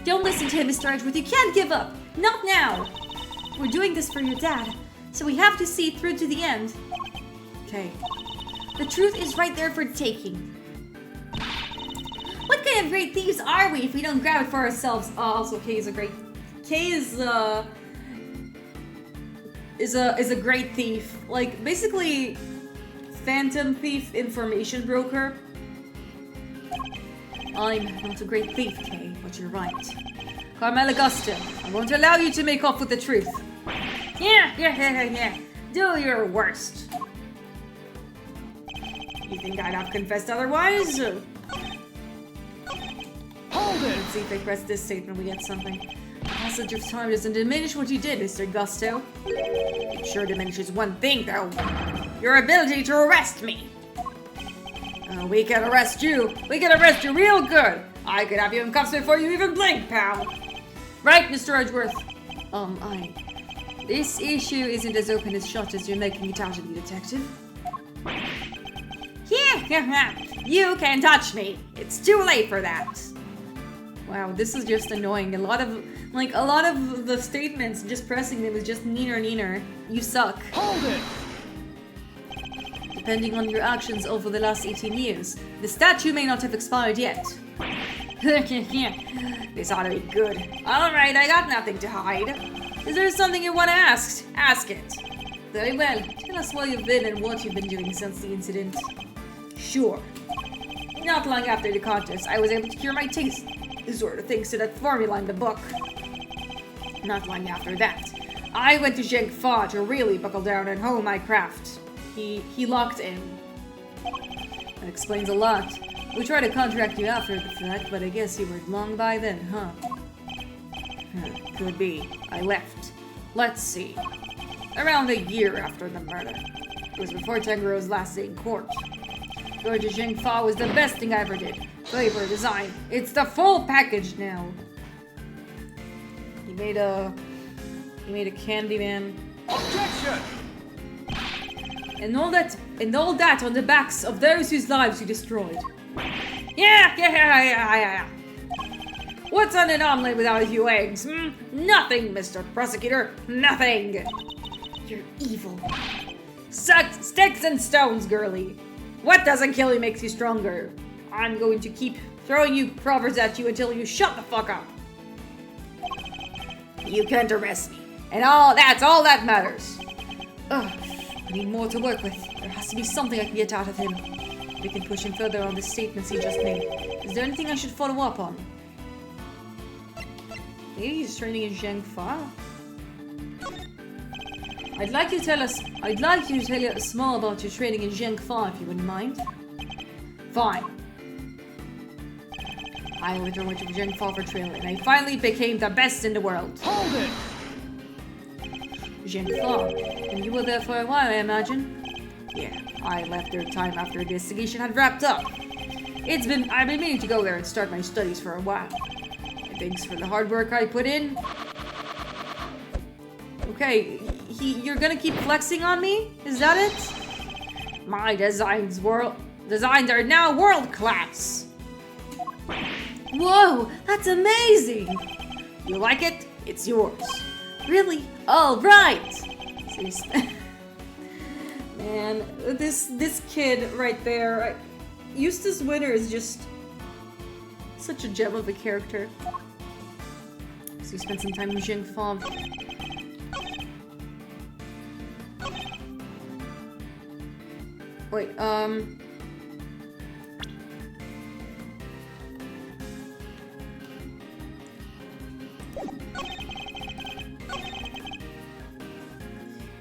Don't listen to him, Mr. Edgeworth. You can't give up. Not now. We're doing this for your dad, so we have to see it through to the end. Okay. The truth is right there for taking. What kind of great thieves are we if we don't grab it for ourselves? Also, Kay is a great... Kay is a great thief. Like, basically, Phantom thief information broker. I'm not a great thief, Kay, but you're right. Carmel Augusta, I won't allow you to make off with the truth. Yeah. Do your worst. You think I'd have confessed otherwise? Hold it! Let's see if I press this statement we get something. Passage of time doesn't diminish what you did, Mr. Gusto. It sure diminishes one thing, though. Your ability to arrest me. We can arrest you. We can arrest you real good. I could have you in cuffs before you even blink, pal. Right, Mr. Edgeworth. This issue isn't as open as shut as you're making it out to be, Detective. Yeah, you can't touch me. It's too late for that. Wow, this is just annoying. A lot of the statements, just pressing them is just neener. You suck. Hold it! Depending on your actions over the last 18 years, the statute may not have expired yet. This ought to be good. Alright, I got nothing to hide. Is there something you want to ask? Ask it. Very well. Tell us where you've been and what you've been doing since the incident. Sure. Not long after the contest, I was able to cure my taste disorder thanks to that formula in the book. Not long after that, I went to Zheng Fa to really buckle down and hone my craft. He locked in. That explains a lot. We tried to contract you after the fact, but I guess you were long by then, huh? Could be. I left. Let's see. Around a year after the murder. It was before Tangero's last day in court. Going to Zheng Fa was the best thing I ever did. Flavor, design. It's the full package now. He made a Candyman. Objection! And all that on the backs of those whose lives you destroyed. Yeah. What's on an omelet without a few eggs? Nothing, Mr. Prosecutor. Nothing. You're evil. Sticks and stones, girly. What doesn't kill you makes you stronger. I'm going to keep throwing you proverbs at you until you shut the fuck up. You can't arrest me. And that's all that matters. Ugh, I need more to work with. There has to be something I can get out of him. We can push him further on the statements he just made. Is there anything I should follow up on? Maybe he's training in Zheng Fa. I'd like you to tell us more about your training in Zheng Fa, if you wouldn't mind. Fine. I later went to Zheng Fa for training, and I finally became the best in the world. Hold it! Zheng Fa. And you were there for a while, I imagine? Yeah, I left there time after the investigation had wrapped up. I've been meaning to go there and start my studies for a while. Thanks for the hard work I put in. Okay, you're gonna keep flexing on me? Is that it? My designs are now world class. Whoa, that's amazing! You like it? It's yours. Really? All right. Man, this kid right there, Eustace Winter is just such a gem of a character. So you spent some time in Zheng Fa. Wait,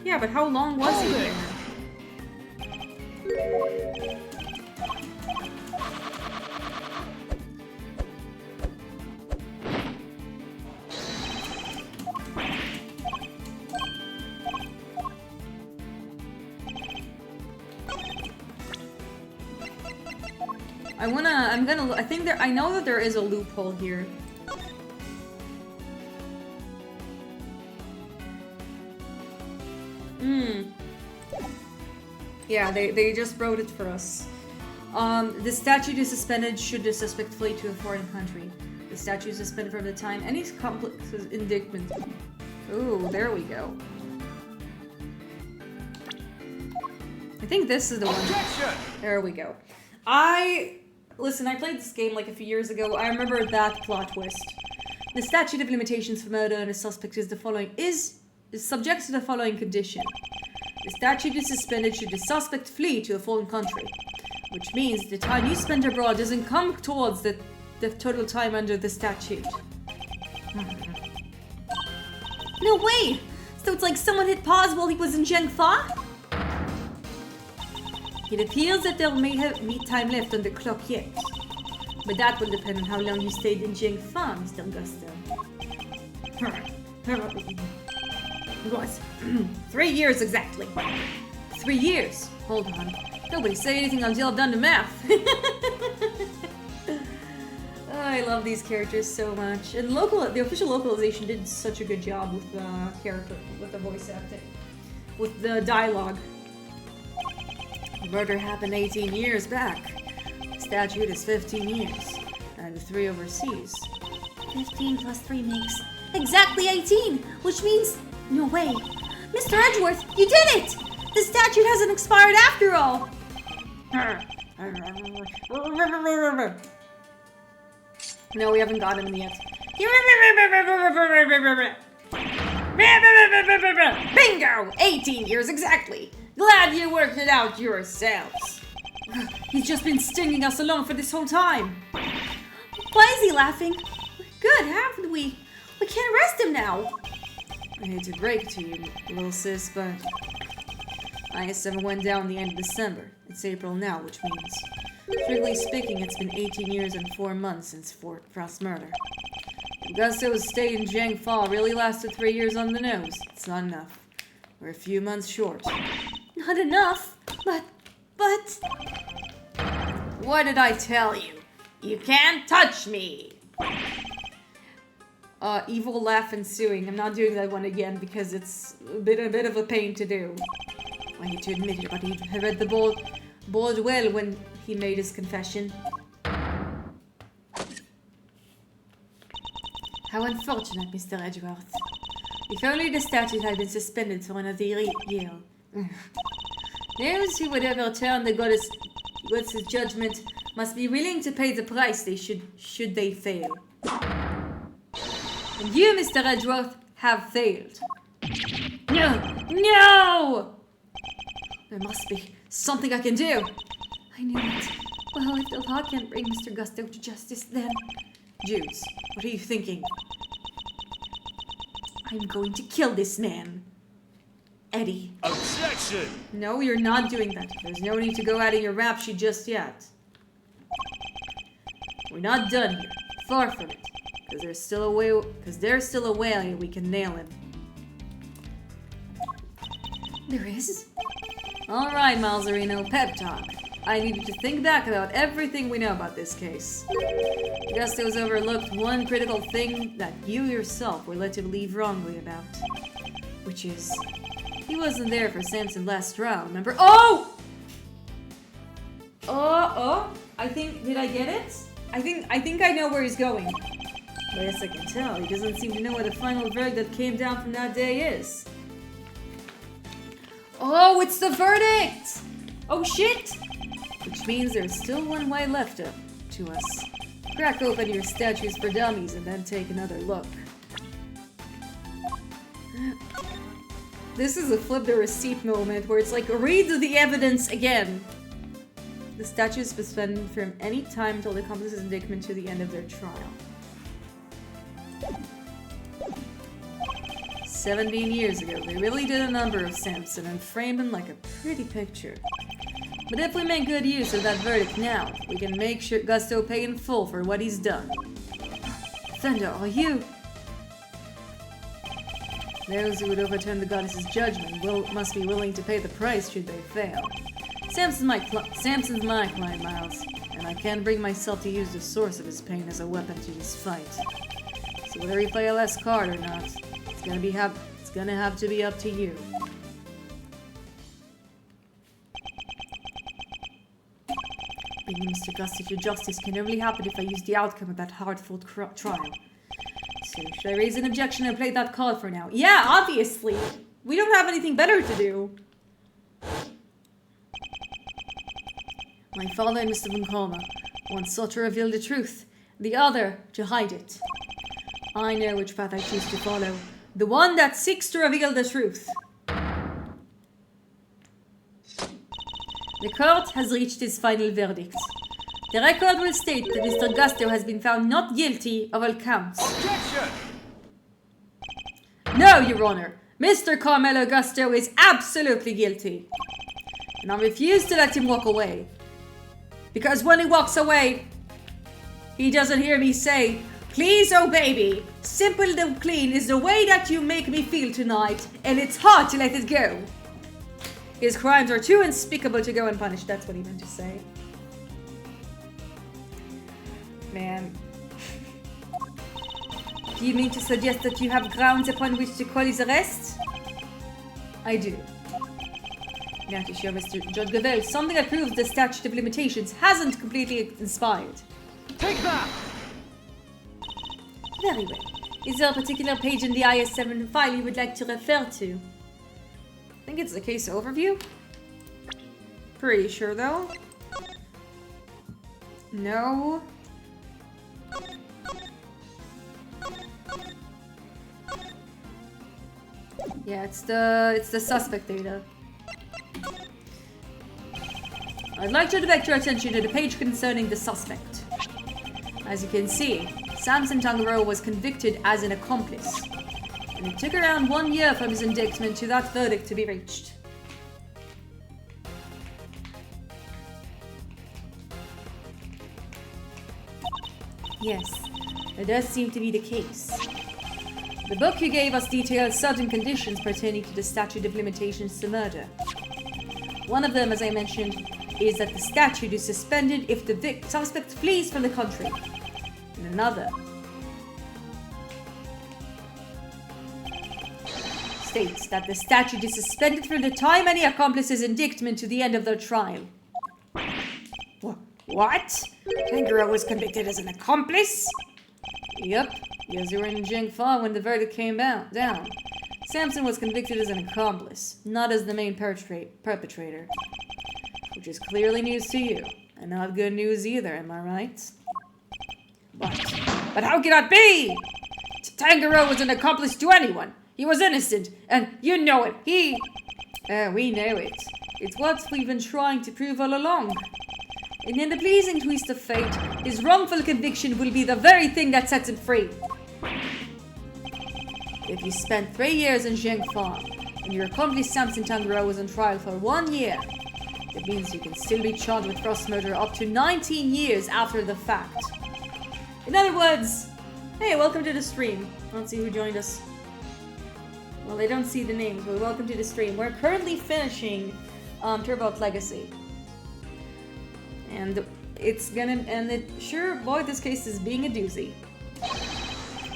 yeah, but how long was he there? I know that there is a loophole here. Yeah, they just wrote it for us. The statute is suspended should the suspect flee to a foreign country. The statute is suspended from the time any complex indictment. Ooh, there we go. I think this is the one. There we go. Listen, I played this game like a few years ago. I remember that plot twist. The statute of limitations for murder and a suspect is subject to the following condition. The statute is suspended should the suspect flee to a foreign country, which means the time you spend abroad doesn't come towards the total time under the statute. No way! So it's like someone hit pause while he was in Zhengfa? It appears that there may be time left on the clock yet, but that will depend on how long you stayed in Zhengfa, Mr. Gusto. What? 3 years exactly. 3 years? Hold on. Nobody say anything until I've done the math. Oh, I love these characters so much. And the official localization did such a good job with the with the voice acting, with the dialogue. The murder happened 18 years back. The statute is 15 years, and 3 overseas. 15 plus 3 makes exactly 18, which means... No way. Mr. Edgeworth, you did it! The statute hasn't expired after all! No, we haven't got him yet. Bingo! 18 years exactly. Glad you worked it out yourselves. He's just been stinging us along for this whole time. Why is he laughing? Good, haven't we? We can't arrest him now. I hate to break it to you, little sis, but IS-7 went down the end of December. It's April now, which means, strictly speaking, it's been 18 years and 4 months since Frost's murder. If Gusto's stay in Zhengfa really lasted 3 years on the nose, it's not enough. We're a few months short. Not enough, but... What did I tell you? You can't touch me! Evil laugh ensuing. I'm not doing that one again because it's a bit of a pain to do. I hate to admit it, but he read the board well when he made his confession. How unfortunate, Mr. Edgeworth. If only the statute had been suspended for another year. Those who would overturn the goddess's judgment must be willing to pay the price they should they fail. And you, Mr. Edgeworth, have failed. No! There must be something I can do. I knew it. Well, if the law can't bring Mr. Gusto to justice, then... Jews, what are you thinking? I'm going to kill this man. Eddie. Objection! No, you're not doing that. There's no need to go out of your rap sheet just yet. We're not done here. Far from it. Because there's still a way we can nail him. There is? Alright, Malzarino, pep talk. I need you to think back about everything we know about this case. Gusto's overlooked one critical thing that you yourself were led to believe wrongly about. Which is, he wasn't there for Samson's last round, remember? Oh! Did I get it? I think I know where he's going. But yes, I can tell. He doesn't seem to know what the final verdict that came down from that day is. Oh, it's the verdict! Oh shit! Which means there's still one way left to us. Crack open your statues for dummies and then take another look. This is a flip the receipt moment where it's like, read the evidence again. The statue is suspended from any time until the accomplice's indictment to the end of their trial. 17 years ago, they really did a number of Samson and framed him like a pretty picture. But if we make good use of that verdict now, we can make sure Gusto pay in full for what he's done. Thunder, are you? Those who would overturn the goddess's judgment must be willing to pay the price should they fail. Samson's my client, Miles, and I can't bring myself to use the source of his pain as a weapon to this fight. So whether you play a last card or not, it's gonna have to be up to you. Bringing Mr. Gusto to justice can only happen if I use the outcome of that hard-fought trial. So, should I raise an objection and play that card for now? Yeah, obviously! We don't have anything better to do. My father and Mr. Bunkoma, one sought to reveal the truth, the other to hide it. I know which path I choose to follow, the one that seeks to reveal the truth. The court has reached its final verdict. The record will state that Mr. Gusto has been found not guilty of all counts. Objection! No, Your Honor. Mr. Carmelo Gusto is absolutely guilty. And I refuse to let him walk away. Because when he walks away, he doesn't hear me say, "Please, oh baby, simple and clean is the way that you make me feel tonight, and it's hard to let it go." His crimes are too unspeakable to go unpunished. That's what he meant to say. Man. Do you mean to suggest that you have grounds upon which to call his arrest? I do. Now to show Mr. Judge Gavel something that proves the statute of limitations hasn't completely expired. Take that! Very well. Is there a particular page in the IS-7 file you would like to refer to? I think it's the case overview. Pretty sure though. No. Yeah, it's the suspect data. I'd like to direct your attention to the page concerning the suspect. As you can see, Samson Tangaroa was convicted as an accomplice, and it took around 1 year from his indictment to that verdict to be reached. Yes, that does seem to be the case. The book you gave us details certain conditions pertaining to the statute of limitations to murder. One of them, as I mentioned, is that the statute is suspended if the suspect flees from the country. And another states that the statute is suspended from the time any accomplice's indictment to the end of their trial. What? Tangaroa was convicted as an accomplice? Yep, because you were in Jingfa when the verdict came down. Samson was convicted as an accomplice, not as the main perpetrator. Which is clearly news to you, and not good news either, am I right? But how can that be? Tangaroa was an accomplice to anyone. He was innocent, and you know it. We know it. It's what we've been trying to prove all along. And in the pleasing twist of fate, his wrongful conviction will be the very thing that sets him free. If you spent 3 years in Jingfa, and your accomplice Samson Tangaroa was on trial for 1 year, it means you can still be charged with gross murder up to 19 years after the fact. In other words, hey, welcome to the stream. Let's see who joined us. Well, I don't see the names, but welcome to the stream. We're currently finishing Turbo's Legacy. And sure, boy, this case is being a doozy.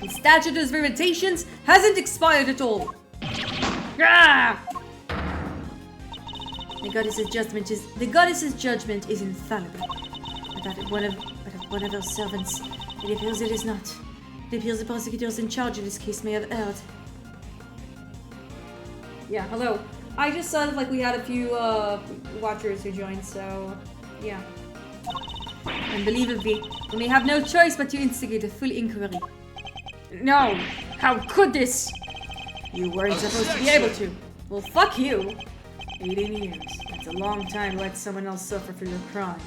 The statute of limitations hasn't expired at all. Ah! The goddess's judgment is infallible. But if one of her servants, it appears it is not. It appears the prosecutors in charge of this case may have erred. Yeah, hello. I just sounded like we had a few watchers who joined, so yeah. Unbelievably, we may have no choice but to instigate a full inquiry. No! How could this? You weren't supposed to be able to. Well, fuck you. 18 years. That's a long time to let someone else suffer for your crimes.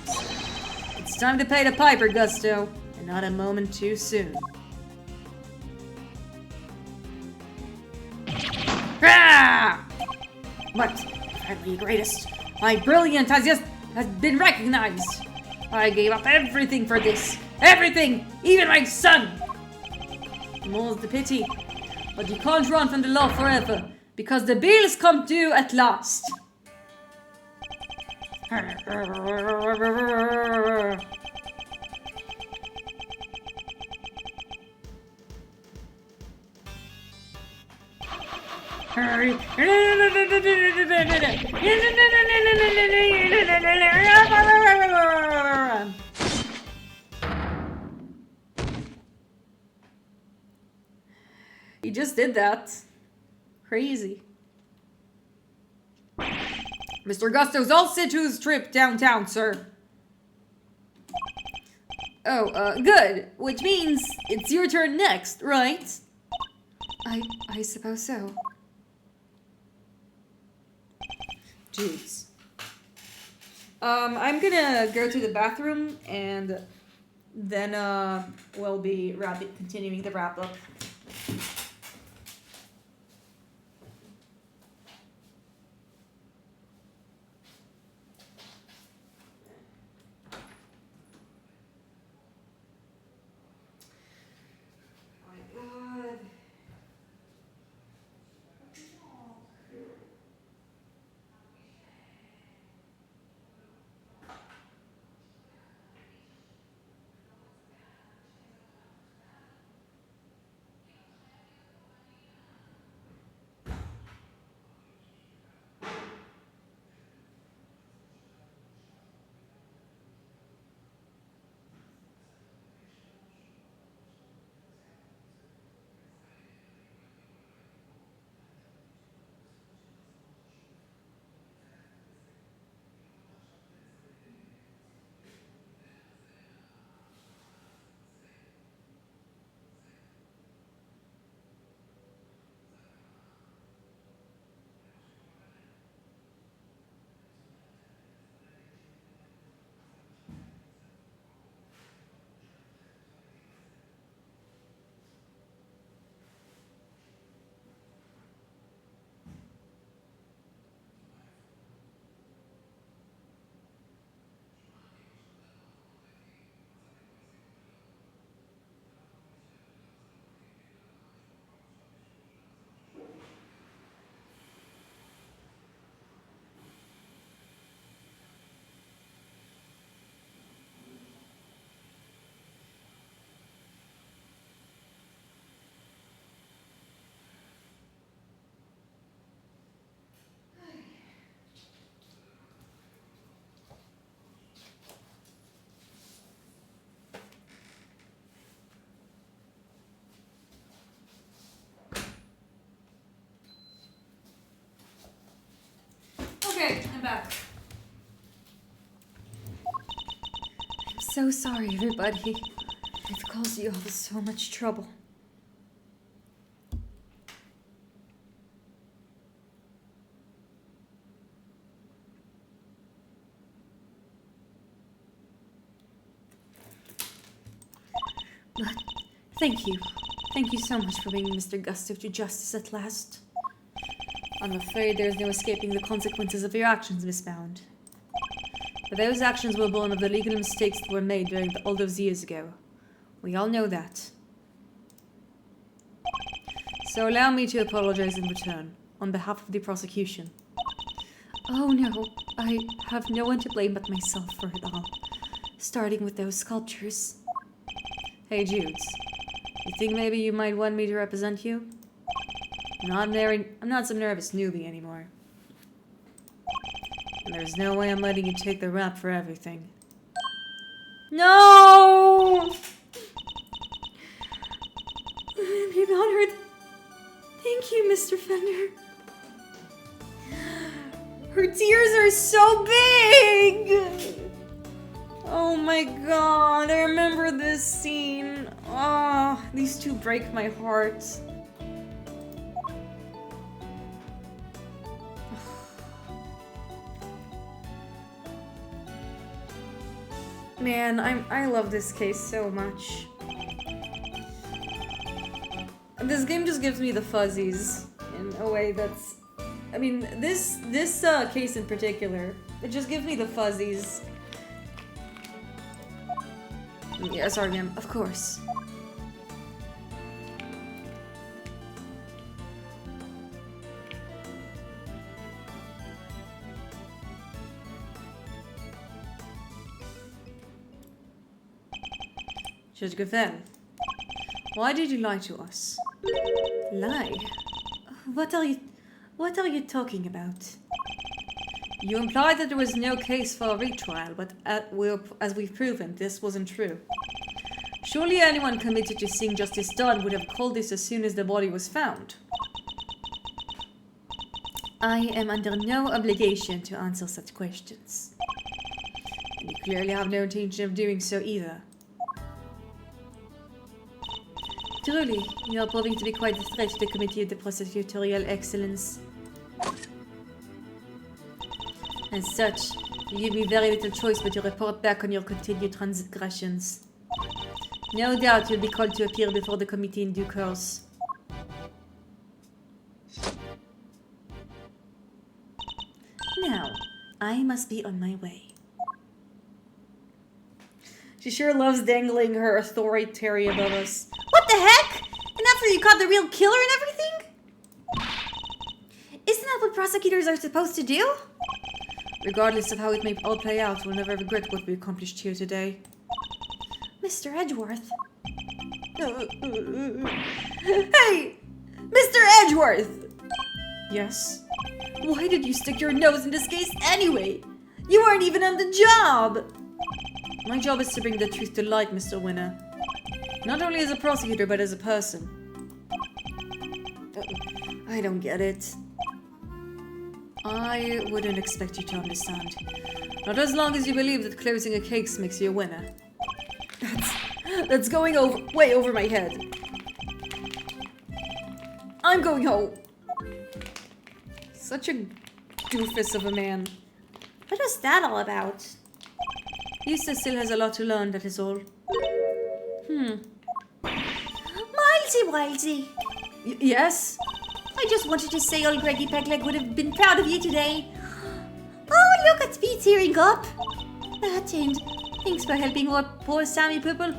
It's time to pay the piper, Gusto, and not a moment too soon. Ah! But, finally, greatest, my brilliance has been recognized. I gave up everything for this. Everything! Even my son! More's the pity. But you can't run from the law forever, because the bills come due at last. Hurry. He just did that. Crazy. Mr. Gusto's all set to his trip downtown, sir. Oh, good. Which means it's your turn next, right? I suppose so. Jeez. I'm gonna go to the bathroom and then we'll be continuing the wrap up. Okay, I'm back. I'm so sorry, everybody. I've caused you all so much trouble. But thank you. Thank you so much for bringing Mr. Gustav to justice at last. I'm afraid there's no escaping the consequences of your actions, Miss Bound. But those actions were born of the legal mistakes that were made during all those years ago. We all know that. So allow me to apologize in return, on behalf of the prosecution. Oh no, I have no one to blame but myself for it all. Starting with those sculptures. Hey Judes, you think maybe you might want me to represent you? I'm not some nervous newbie anymore. And there's no way I'm letting you take the rap for everything. No! I'm honored. Thank you, Mr. Fender. Her tears are so big! Oh my god, I remember this scene. Oh, these two break my heart. Man, I love this case so much. This game just gives me the fuzzies in a way that's... I mean, this case in particular, it just gives me the fuzzies. Yeah, sorry, ma'am. Of course. Judge Gavel, why did you lie to us? Lie? What are you talking about? You implied that there was no case for a retrial, but as we've proven, this wasn't true. Surely anyone committed to seeing justice done would have called this as soon as the body was found. I am under no obligation to answer such questions. And you clearly have no intention of doing so either. Truly, you are proving to be quite a threat to the Committee of the Prosecutorial Excellence. As such, You give me very little choice but to report back on your continued transgressions. No doubt you'll be called to appear before the committee in due course. Now, I must be on my way. She sure loves dangling her authority above us. What the heck? And after you caught the real killer and everything? Isn't that what prosecutors are supposed to do? Regardless of how it may all play out, we'll never regret what we accomplished here today. Mr. Edgeworth. Hey! Mr. Edgeworth! Yes? Why did you stick your nose in this case anyway? You weren't even on the job! My job is to bring the truth to light, Mr. Winner. Not only as a prosecutor, but as a person. I don't get it. I wouldn't expect you to understand. Not as long as you believe that closing a case makes you a winner. That's going way over my head. I'm going home. Such a doofus of a man. What was that all about? Lisa still has a lot to learn, that is all. Milesy Wilesy! Yes? I just wanted to say old Greggy Pegleg would have been proud of you today. Oh, look at me tearing up. That and thanks for helping our poor Sammy people.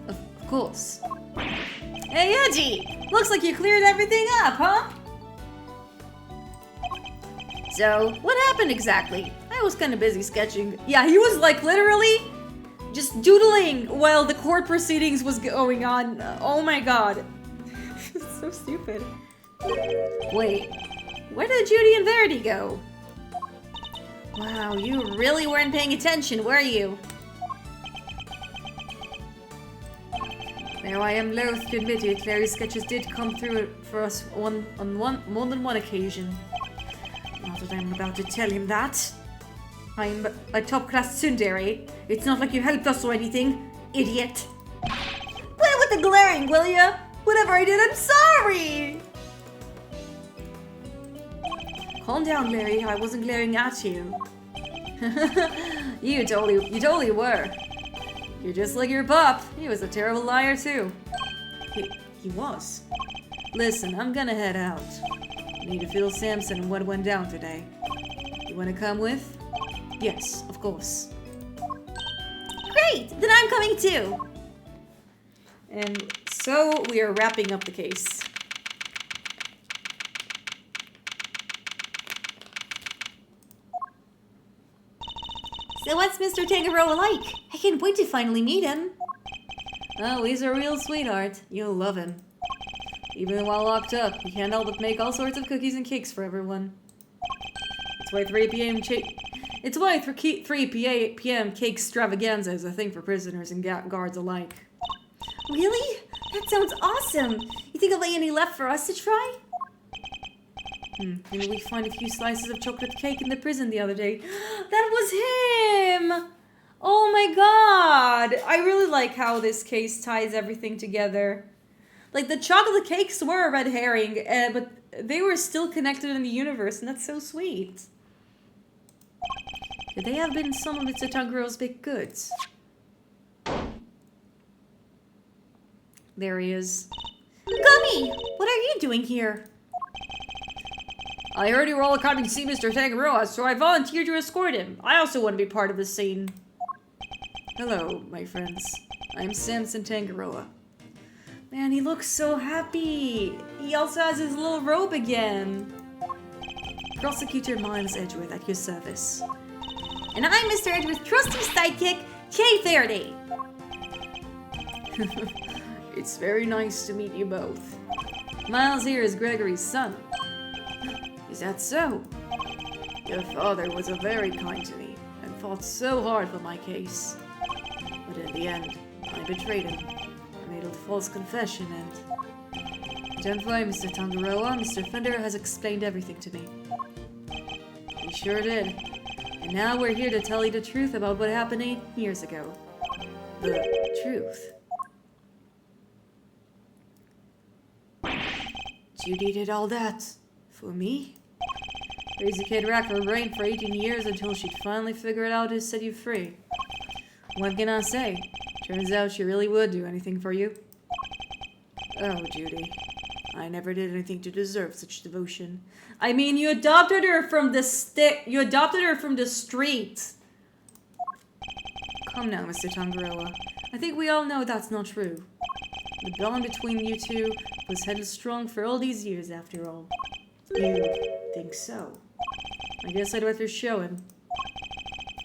Of course. Hey, Edgy! Looks like you cleared everything up, huh? So, what happened exactly? I was kind of busy sketching. Yeah, he was like literally just doodling while the court proceedings was going on. Oh my god. It's so stupid. Wait, where did Judy and Verity go? Wow, you really weren't paying attention, were you? Now I am loath to admit it, Larry's sketches did come through for us on more than one occasion. Not that I'm about to tell him that. I'm a top-class tsundere. It's not like you helped us or anything, idiot. Quit with the glaring, will ya? Whatever I did, I'm sorry! Calm down, Larry. I wasn't glaring at you. You totally were. You're just like your pop. He was a terrible liar too. He was. Listen, I'm gonna head out. I need to feel Samson and what went down today. You wanna come with? Yes, of course. Great! Then I'm coming too! And so we are wrapping up the case. So what's Mr. Tangaroa like? I can't wait to finally meet him. Oh, he's a real sweetheart. You'll love him. Even while locked up, he can't help but make all sorts of cookies and cakes for everyone. That's why 3 p.m. cake extravaganza is a thing for prisoners and guards alike. Really? That sounds awesome! You think I'll lay any left for us to try? Maybe we find a few slices of chocolate cake in the prison the other day. That was him! Oh my god! I really like how this case ties everything together. Like, the chocolate cakes were a red herring, but they were still connected in the universe, and that's so sweet. Could they have been some of Mr. Tangaroa's baked goods? There he is. Gummy! What are you doing here? I heard you were all coming to see Mr. Tangaroa, so I volunteered to escort him. I also want to be part of the scene. Hello, my friends. I'm Samson Tangaroa. Man, he looks so happy. He also has his little robe again. Prosecutor Miles Edgeworth at your service. And I'm Mr. Edgeworth's trusty sidekick, Jay Faraday. It's very nice to meet you both. Miles here is Gregory's son. Is that so? Your father was very kind to me and fought so hard for my case. But in the end, I betrayed him. I made a false confession and... Don't worry, Mr. Tangaroa. Mr. Fender has explained everything to me. He sure did. And now we're here to tell you the truth about what happened 8 years ago. The truth. Judy did all that. For me? Crazy kid racked her brain for 18 years until she'd finally figure it out to set you free. What can I say? Turns out she really would do anything for you. Oh, Judy. I never did anything to deserve such devotion. I mean, you adopted her from the You adopted her from the street. Come now, Mr. Tangaroa. I think we all know that's not true. The bond between you two was held strong for all these years, after all. You think so? I guess I'd better show him.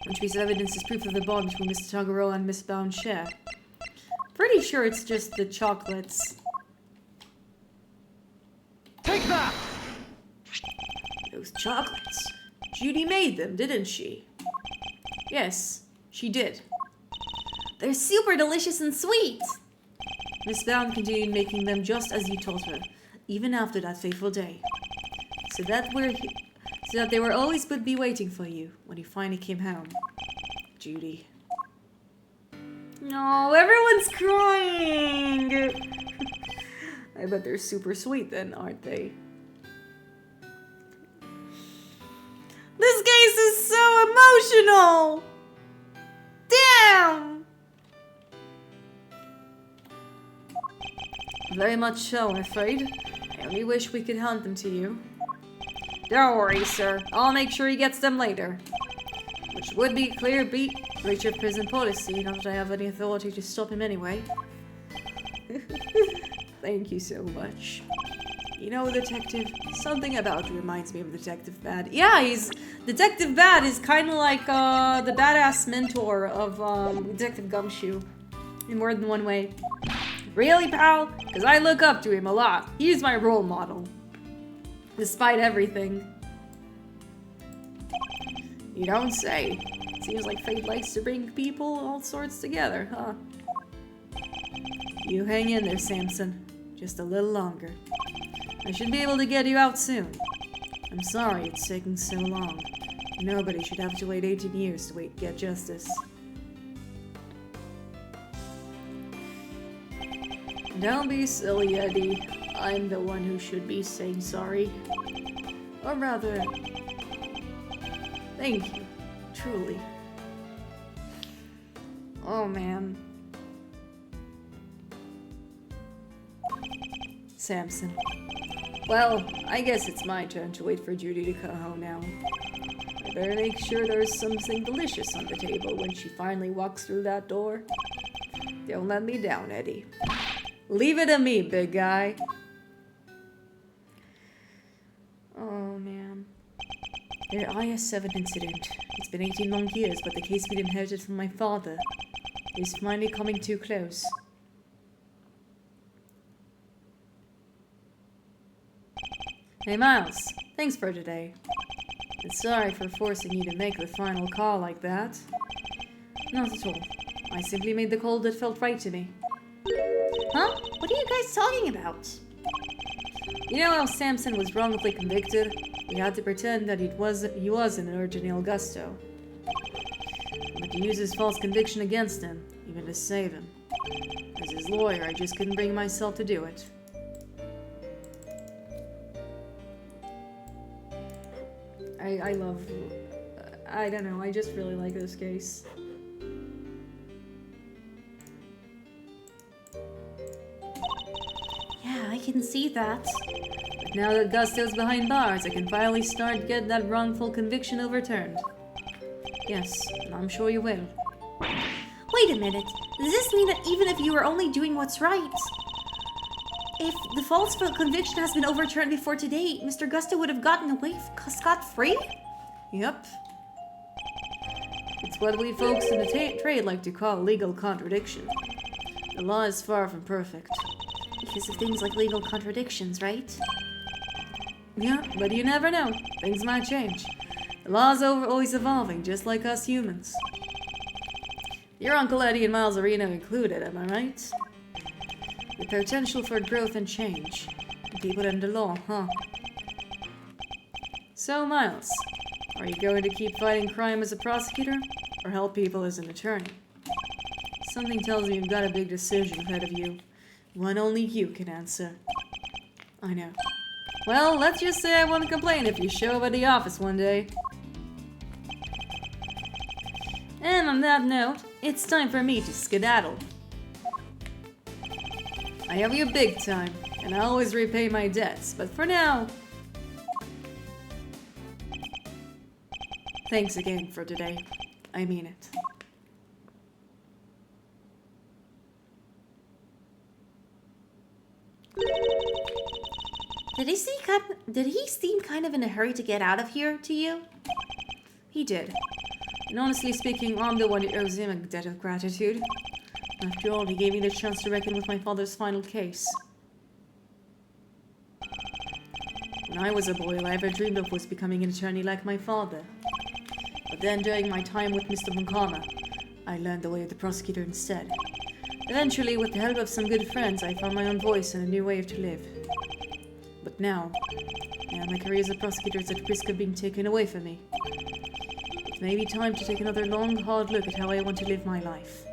Which piece of evidence is proof of the bond between Mr. Tangaroa and Miss Boundshare? Pretty sure it's just the chocolates. Take that! Those chocolates. Judy made them, didn't she? Yes, she did. They're super delicious and sweet! Miss Bound continued making them just as you taught her, even after that fateful day. So that they were always would be waiting for you when you finally came home. Judy. No, everyone's crying! I bet they're super sweet then, aren't they? This case is so emotional! Damn! Very much so, I'm afraid. I only wish we could hand them to you. Don't worry, sir. I'll make sure he gets them later. Which would be a clear breach of prison policy, not that I have any authority to stop him anyway. Thank you so much. You know, Detective, something about you reminds me of Detective Bad. Yeah, Detective Bad is kind of like the badass mentor of Detective Gumshoe in more than one way. Really, pal? Because I look up to him a lot. He's my role model. Despite everything. You don't say. Seems like fate likes to bring people all sorts together, huh? You hang in there, Samson. Just a little longer. I should be able to get you out soon. I'm sorry it's taking so long. Nobody should have to wait 18 years to get justice. Don't be silly, Eddie. I'm the one who should be saying sorry. Or rather, thank you. Truly. Oh, man. Samson. Well, I guess it's my turn to wait for Judy to come home now. I better make sure there's something delicious on the table when she finally walks through that door. Don't let me down, Eddie. Leave it to me, big guy. Oh, man. The IS-7 incident. It's been 18 long years, but the case we inherited from my father is finally coming too close. Hey, Miles. Thanks for today. And sorry for forcing you to make the final call like that. Not at all. I simply made the call that felt right to me. Huh? What are you guys talking about? You know how Samson was wrongfully convicted? We had to pretend that he was an original Augusto. But to use his false conviction against him, even to save him. As his lawyer, I just couldn't bring myself to do it. I love... I don't know, I just really like this case. Yeah, I can see that. But now that Gusto's behind bars, I can finally start to get that wrongful conviction overturned. Yes, and I'm sure you will. Wait a minute. Does this mean that even if you were only doing what's right, if the false conviction has been overturned before today, Mr. Gusto would have gotten away scot-free? Yep. It's what we folks in the trade like to call legal contradiction. The law is far from perfect. Because of things like legal contradictions, right? Yeah, but you never know. Things might change. The law's always evolving, just like us humans. Your Uncle Eddie and Miles Arena included, am I right? The potential for growth and change. To people in the law, huh? So, Miles, are you going to keep fighting crime as a prosecutor, or help people as an attorney? Something tells me you've got a big decision ahead of you. One only you can answer. I know. Well, let's just say I won't complain if you show up at the office one day. And on that note, it's time for me to skedaddle. I owe you big time, and I always repay my debts, but for now... Thanks again for today. I mean it. Did he seem kind of in a hurry to get out of here to you? He did. And honestly speaking, I'm the one who owes him a debt of gratitude. After all, he gave me the chance to reckon with my father's final case. When I was a boy, all I ever dreamed of was becoming an attorney like my father. But then, during my time with Mr. Munkama, I learned the way of the prosecutor instead. Eventually, with the help of some good friends, I found my own voice and a new way to live. But now, my career as a prosecutor is at risk of being taken away from me. It may be time to take another long, hard look at how I want to live my life,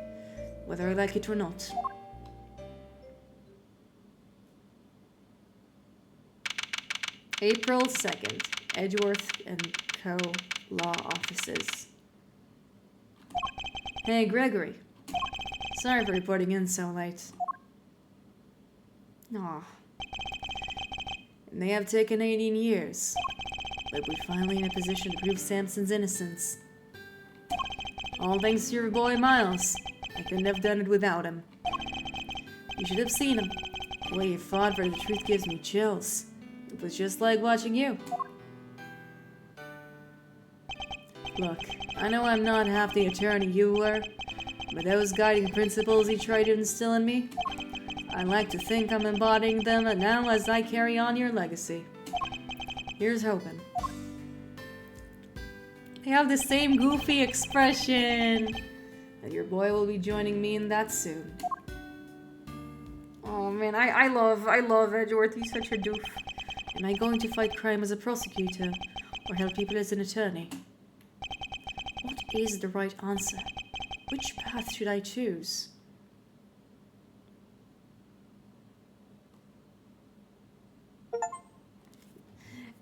whether I like it or not. April 2nd, Edgeworth and Co. Law Offices. Hey, Gregory. Sorry for reporting in so late. Aw. It may have taken 18 years, but we're finally in a position to prove Samson's innocence. All thanks to your boy Miles. I couldn't have done it without him. You should have seen him. The way he fought for the truth gives me chills. It was just like watching you. Look, I know I'm not half the attorney you were, but those guiding principles you tried to instill in me, I like to think I'm embodying them now as I carry on your legacy. Here's hoping. They have the same goofy expression. And your boy will be joining me in that soon. Oh man, I love Edgeworth. He's such a doof. Am I going to fight crime as a prosecutor or help people as an attorney? What is the right answer? Which path should I choose?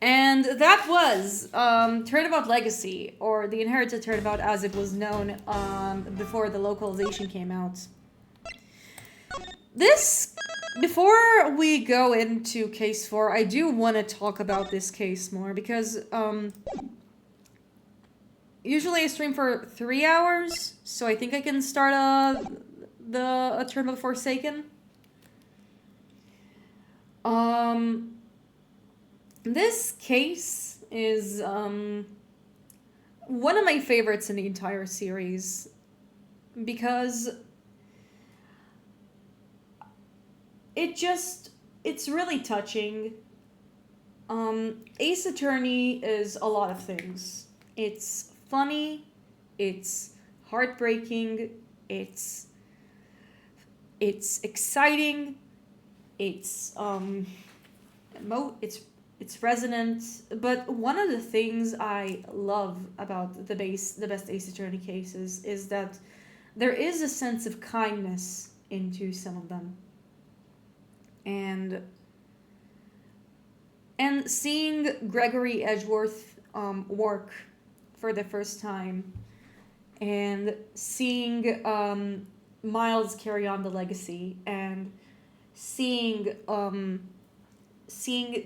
And that was Turnabout Legacy, or the Inherited Turnabout as it was known before the localization came out. Before we go into Case 4, I do want to talk about this case more, because usually I stream for 3 hours, so I think I can start a Turnabout Forsaken. This case is one of my favorites in the entire series because it's really touching. Ace Attorney is a lot of things. It's funny, it's heartbreaking, it's exciting, it's resonant, but one of the things I love about the best Ace Attorney cases is that there is a sense of kindness into some of them. And seeing Gregory Edgeworth work for the first time, and seeing Miles carry on the legacy, and seeing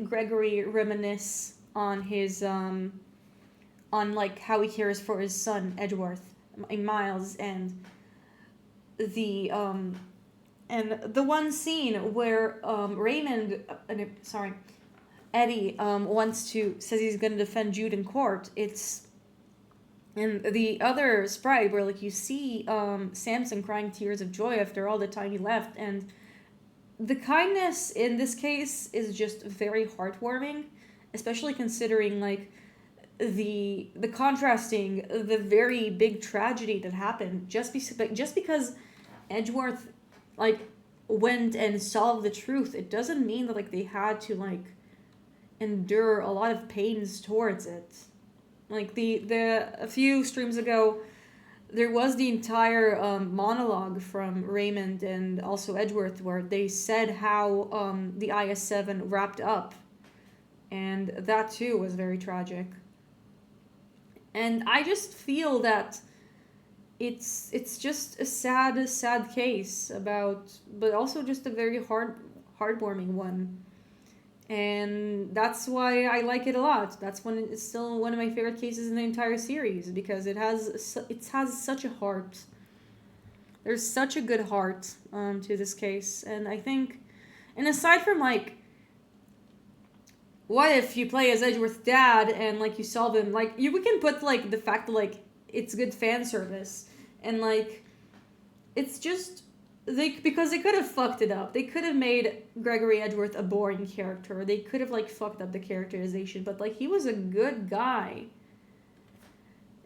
Gregory reminisce on his on like how he cares for his son Edgeworth, Miles, and the one scene where Eddie says he's gonna defend Jude in court. And the other sprite where like you see Samson crying tears of joy after all the time he left, and the kindness in this case is just very heartwarming, especially considering like the contrasting the very big tragedy that happened just because Edgeworth like went and solved the truth. It doesn't mean that like they had to like endure a lot of pains towards it. Like a few streams ago, there was the entire monologue from Raymond and also Edgeworth where they said how the IS-7 wrapped up And that too was very tragic. And I just feel that it's just a sad case about, but also just a very heartwarming one. And that's why I like it a lot. That's when it's still one of my favorite cases in the entire series, because it has such a heart. There's such a good heart to this case, and I think, and aside from like, what if you play as Edgeworth's dad and like you solve him, like we can put like the fact that like it's good fan service, and like it's just because they could have fucked it up. They could have made Gregory Edgeworth a boring character. They could have like fucked up the characterization, but like he was a good guy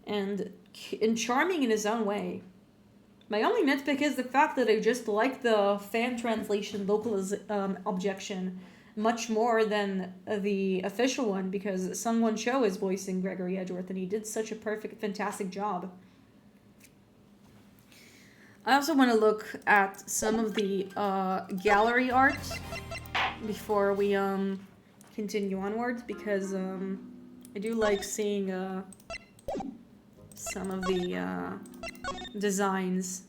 and charming in his own way. My only nitpick is the fact that I just like the fan translation objection much more than the official one, because Sung-Won Cho is voicing Gregory Edgeworth and he did such a fantastic job. I also want to look at some of the gallery art before we continue onwards, because I do like seeing some of the designs.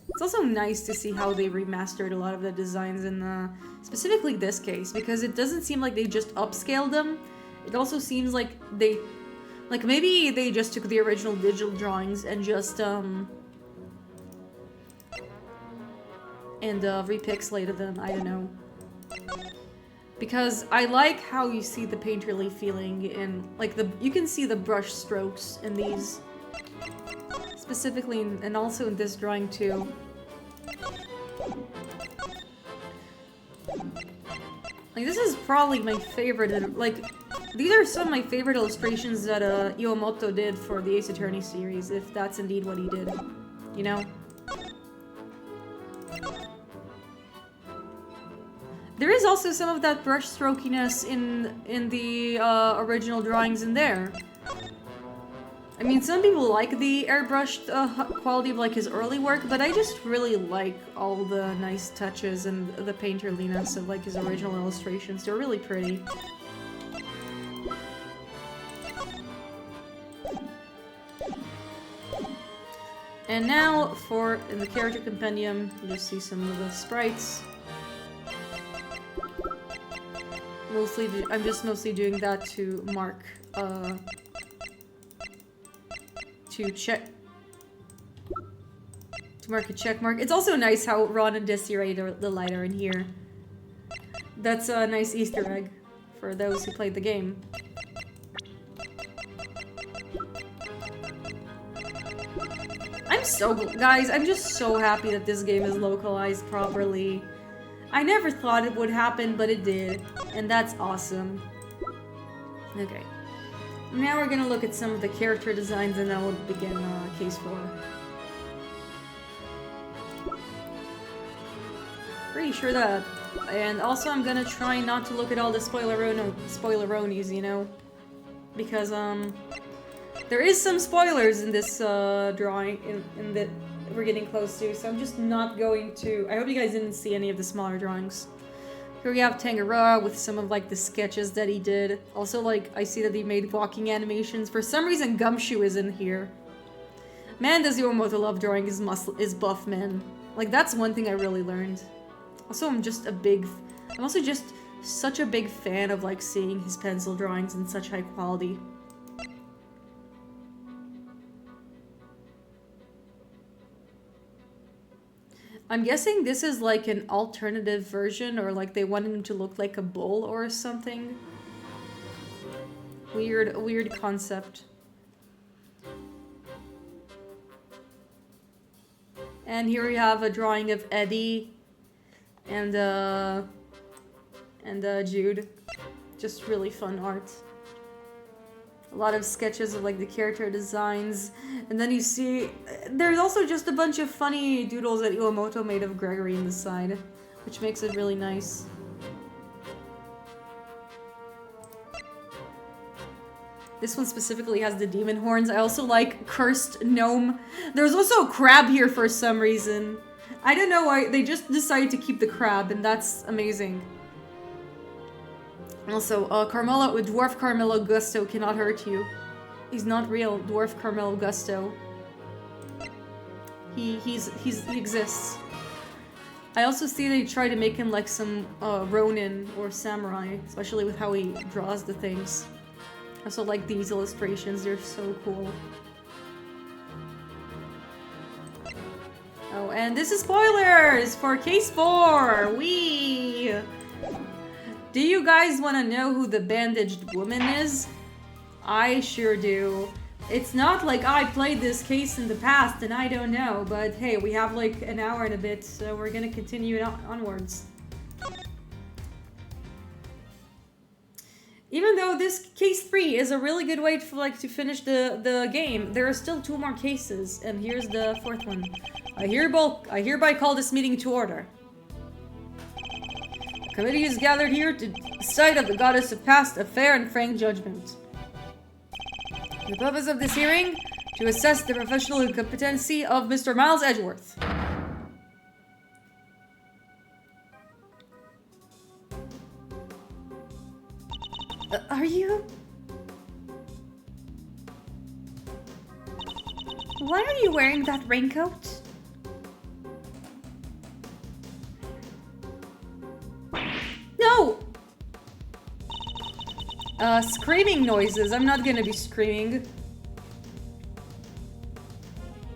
It's also nice to see how they remastered a lot of the designs in specifically this case, because it doesn't seem like they just upscaled them. It also seems like they, like maybe they just took the original digital drawings and just repixelated them. I don't know. Because I like how you see the painterly feeling in, like, you can see the brush strokes in these. Specifically, and also in this drawing too. Like, this is probably my favorite, like, these are some of my favorite illustrations that Iwamoto did for the Ace Attorney series, if that's indeed what he did. You know? There is also some of that brush strokiness in the original drawings in there. I mean, some people like the airbrushed quality of like his early work, but I just really like all the nice touches and the painterliness of like his original illustrations. They're really pretty. And now in the character compendium, you just see some of the sprites. I'm just mostly doing that to mark, to mark a check mark. It's also nice how Ron and Desiree, the light, are in here. That's a nice Easter egg for those who played the game. Guys, I'm just so happy that this game is localized properly. I never thought it would happen, but it did. And that's awesome. Okay. Now we're gonna look at some of the character designs and then we'll begin case 4. Pretty sure that. And also I'm gonna try not to look at all the spoileronies, you know? Because, there is some spoilers in this drawing in that we're getting close to, so I'm just not going to. I hope you guys didn't see any of the smaller drawings. Here we have Tangaroa with some of like the sketches that he did. Also, like, I see that he made walking animations. For some reason, Gumshoe is in here. Man, does Iwamoto love drawing his buff men. Like, that's one thing I really learned. Also, I'm also just such a big fan of like seeing his pencil drawings in such high quality. I'm guessing this is like an alternative version, or like they wanted him to look like a bull or something. Weird concept. And here we have a drawing of Eddie and Jude. Just really fun art. A lot of sketches of like the character designs, and then you see there's also just a bunch of funny doodles that Iwamoto made of Gregory in the side, which makes it really nice. This one specifically has the demon horns. I also like cursed gnome. There's also a crab here for some reason. I don't know why, they just decided to keep the crab, and that's amazing. Also, Dwarf Carmelo Gusto cannot hurt you. He's not real, Dwarf Carmelo Gusto. He exists. I also see they try to make him like some Ronin or samurai, especially with how he draws the things. I also like these illustrations, they're so cool. Oh, and this is spoilers for Case 4! Wee! Do you guys want to know who the bandaged woman is? I sure do. It's not like I played this case in the past and I don't know, but hey, we have like an hour and a bit, so we're gonna continue it onwards. Even though this case 3 is a really good way to finish the game, there are still 2 more cases, and here's the 4th one. I hereby call this meeting to order. The committee is gathered here to decide if the goddess have passed a fair and frank judgment. The purpose of this hearing, to assess the professional competency of Mr. Miles Edgeworth. Are you? Why are you wearing that raincoat? No! Screaming noises. I'm not gonna be screaming.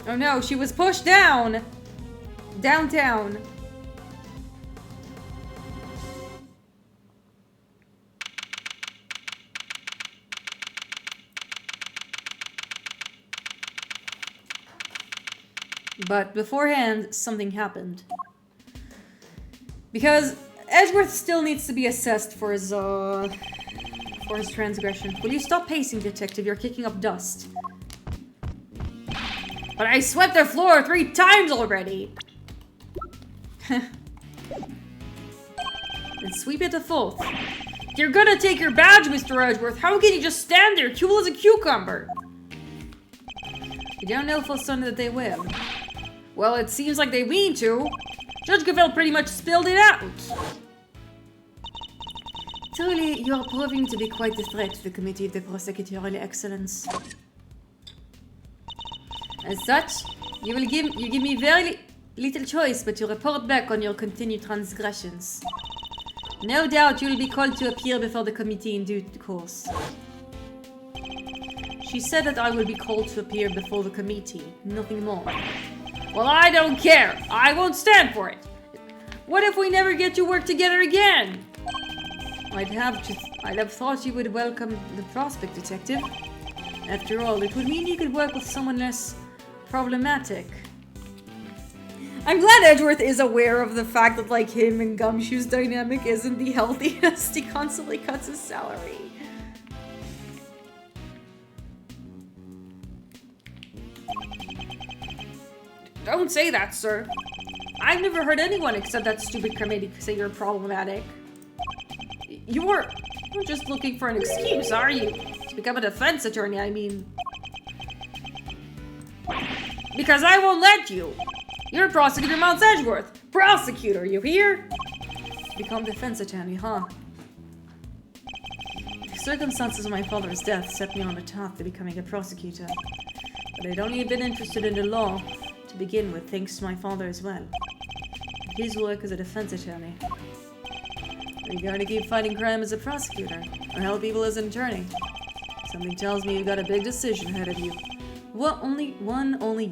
Oh no, she was pushed down! Downtown. But beforehand, something happened. Because Edgeworth still needs to be assessed for his transgression. Will you stop pacing, detective? You're kicking up dust. But I swept the floor 3 times already! And sweep it a 4th. You're gonna take your badge, Mr. Edgeworth. How can you just stand there, cool as a cucumber? You don't know for certain that they will. Well, it seems like they mean to. Judge Gavelle pretty much spilled it out. Truly, you are proving to be quite a threat to the Committee of the Prosecutorial Excellence. As such, you give me very little choice but to report back on your continued transgressions. No doubt you will be called to appear before the committee in due course. She said that I will be called to appear before the committee, nothing more. Well, I don't care. I won't stand for it. What if we never get to work together again? I'd have thought you would welcome the prospect, detective. After all, it would mean you could work with someone less problematic. I'm glad Edgeworth is aware of the fact that, like, him and Gumshoe's dynamic isn't the healthiest. He constantly cuts his salary. Don't say that, sir. I've never heard anyone except that stupid committee say you're problematic. You're just looking for an excuse, are you? To become a defense attorney, I mean. Because I won't let you. You're Prosecutor Miles Edgeworth. Prosecutor, you hear? To become defense attorney, huh? The circumstances of my father's death set me on the path to becoming a prosecutor. But I'd only been interested in the law to begin with, thanks to my father as well. His work as a defense attorney. Are you going to keep fighting crime as a prosecutor, or help people as an attorney? Something tells me you've got a big decision ahead of you. Well, only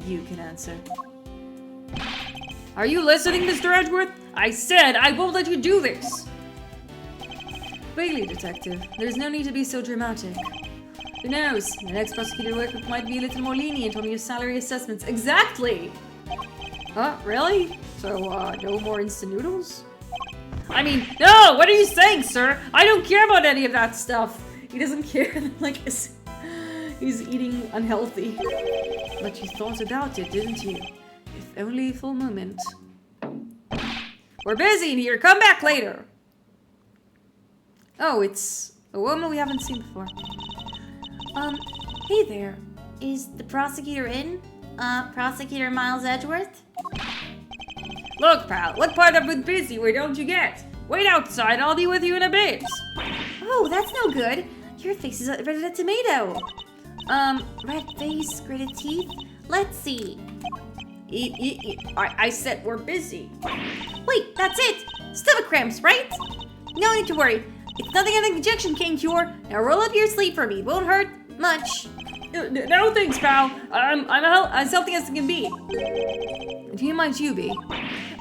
you can answer. Are you listening, Mr. Edgeworth? I said I won't let you do this! Really, detective, there's no need to be so dramatic. Who knows? The next prosecutor work might be a little more lenient on your salary assessments. Exactly! Huh? Really? So, no more instant noodles? I mean, no! What are you saying, sir? I don't care about any of that stuff! He doesn't care that, like, he's eating unhealthy. But you thought about it, didn't you? If only for a moment. We're busy in here! Come back later! Oh, it's a woman we haven't seen before. Hey there. Is the prosecutor in? Prosecutor Miles Edgeworth? Look, pal, what part of it busy where don't you get? Wait outside, I'll be with you in a bit. Oh, that's no good. Your face is red as a tomato. Red face, gritted teeth. Let's see. I said we're busy. Wait, that's it. Stomach cramps, right? No need to worry. It's nothing an injection can't cure. Now roll up your sleeve for me. Won't hurt much. No thanks, pal. I'm as healthy as it can be. Who might you be?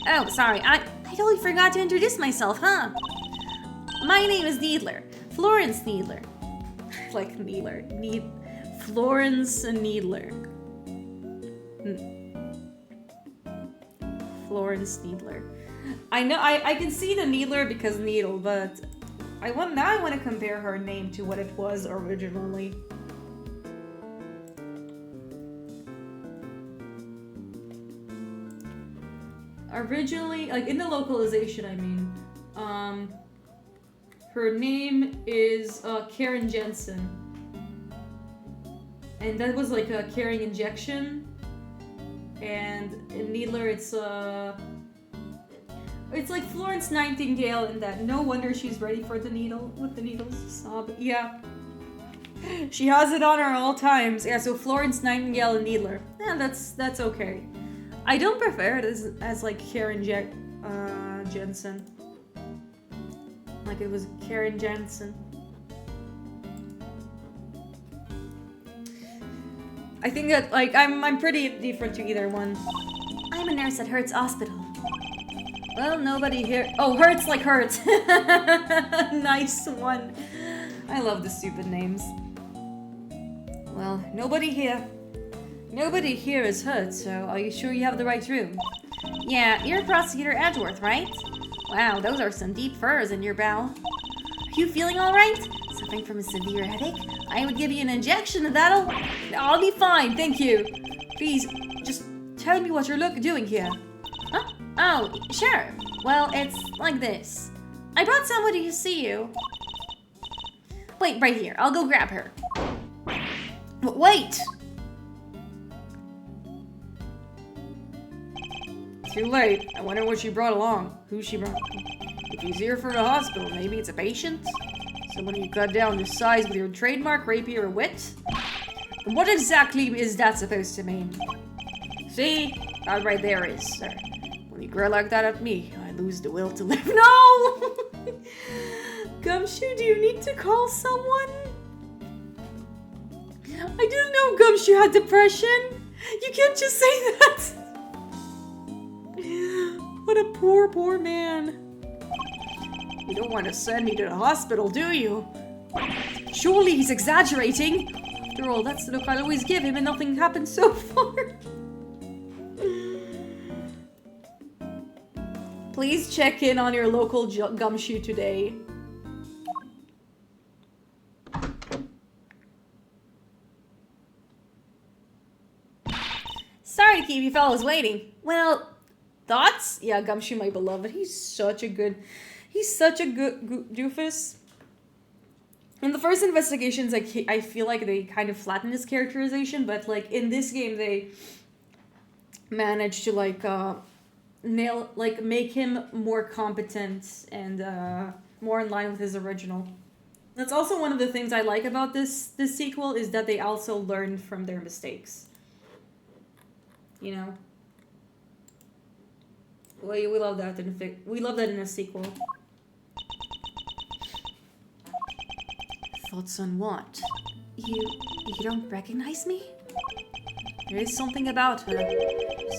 Oh, sorry. I totally forgot to introduce myself, huh? My name is Needler. Florence Needler. Like Needler. Florence Needler. Florence Needler. I know I can see the Needler because needle, but I want to compare her name to what it was originally. Originally, like in the localization, I mean, her name is Karen Jensen, and that was like a carrying injection. And in Needler, it's like Florence Nightingale in that. No wonder she's ready for the needle with the needles. Sob. Yeah, she has it on her all times. Yeah, so Florence Nightingale and Needler. Yeah, that's okay. I don't prefer it as like Karen Jensen. Like it was Karen Jensen. I think that like I'm pretty different to either one. I'm a nurse at Hertz Hospital. Well, nobody here. Oh, Hertz like Hertz. Nice one. I love the stupid names. Well, nobody here. Nobody here is hurt, so are you sure you have the right room? Yeah, you're Prosecutor Edgeworth, right? Wow, those are some deep furs in your bow. Are you feeling all right? Suffering from a severe headache? I would give you an injection and that'll... I'll be fine, thank you. Please, just tell me what you're doing here. Huh? Oh, sure. Well, it's like this. I brought somebody to see you. Wait, right here. I'll go grab her. Wait! Too late. I wonder what she brought along. Who she brought. If he's here for the hospital, maybe it's a patient? Someone you cut down to size with your trademark rapier or wit? And what exactly is that supposed to mean? See? That right there is, sir. When you grow like that at me, I lose the will to live. No! Gumshoe, do you need to call someone? I didn't know Gumshoe had depression. You can't just say that. What a poor, poor man. You don't want to send me to the hospital, do you? Surely he's exaggerating. After all, that's the look I always give him and nothing happened so far. Please check in on your local Gumshoe today. Sorry to keep you fellas waiting. Well, thoughts? Yeah, Gumshoe, my beloved. He's such a good doofus. In the first investigations, I feel like they kind of flattened his characterization, but like in this game, they managed to make him more competent and more in line with his original. That's also one of the things I like about this sequel is that they also learned from their mistakes. You know, we love that in a sequel. Thoughts on what? You don't recognize me? There is something about her,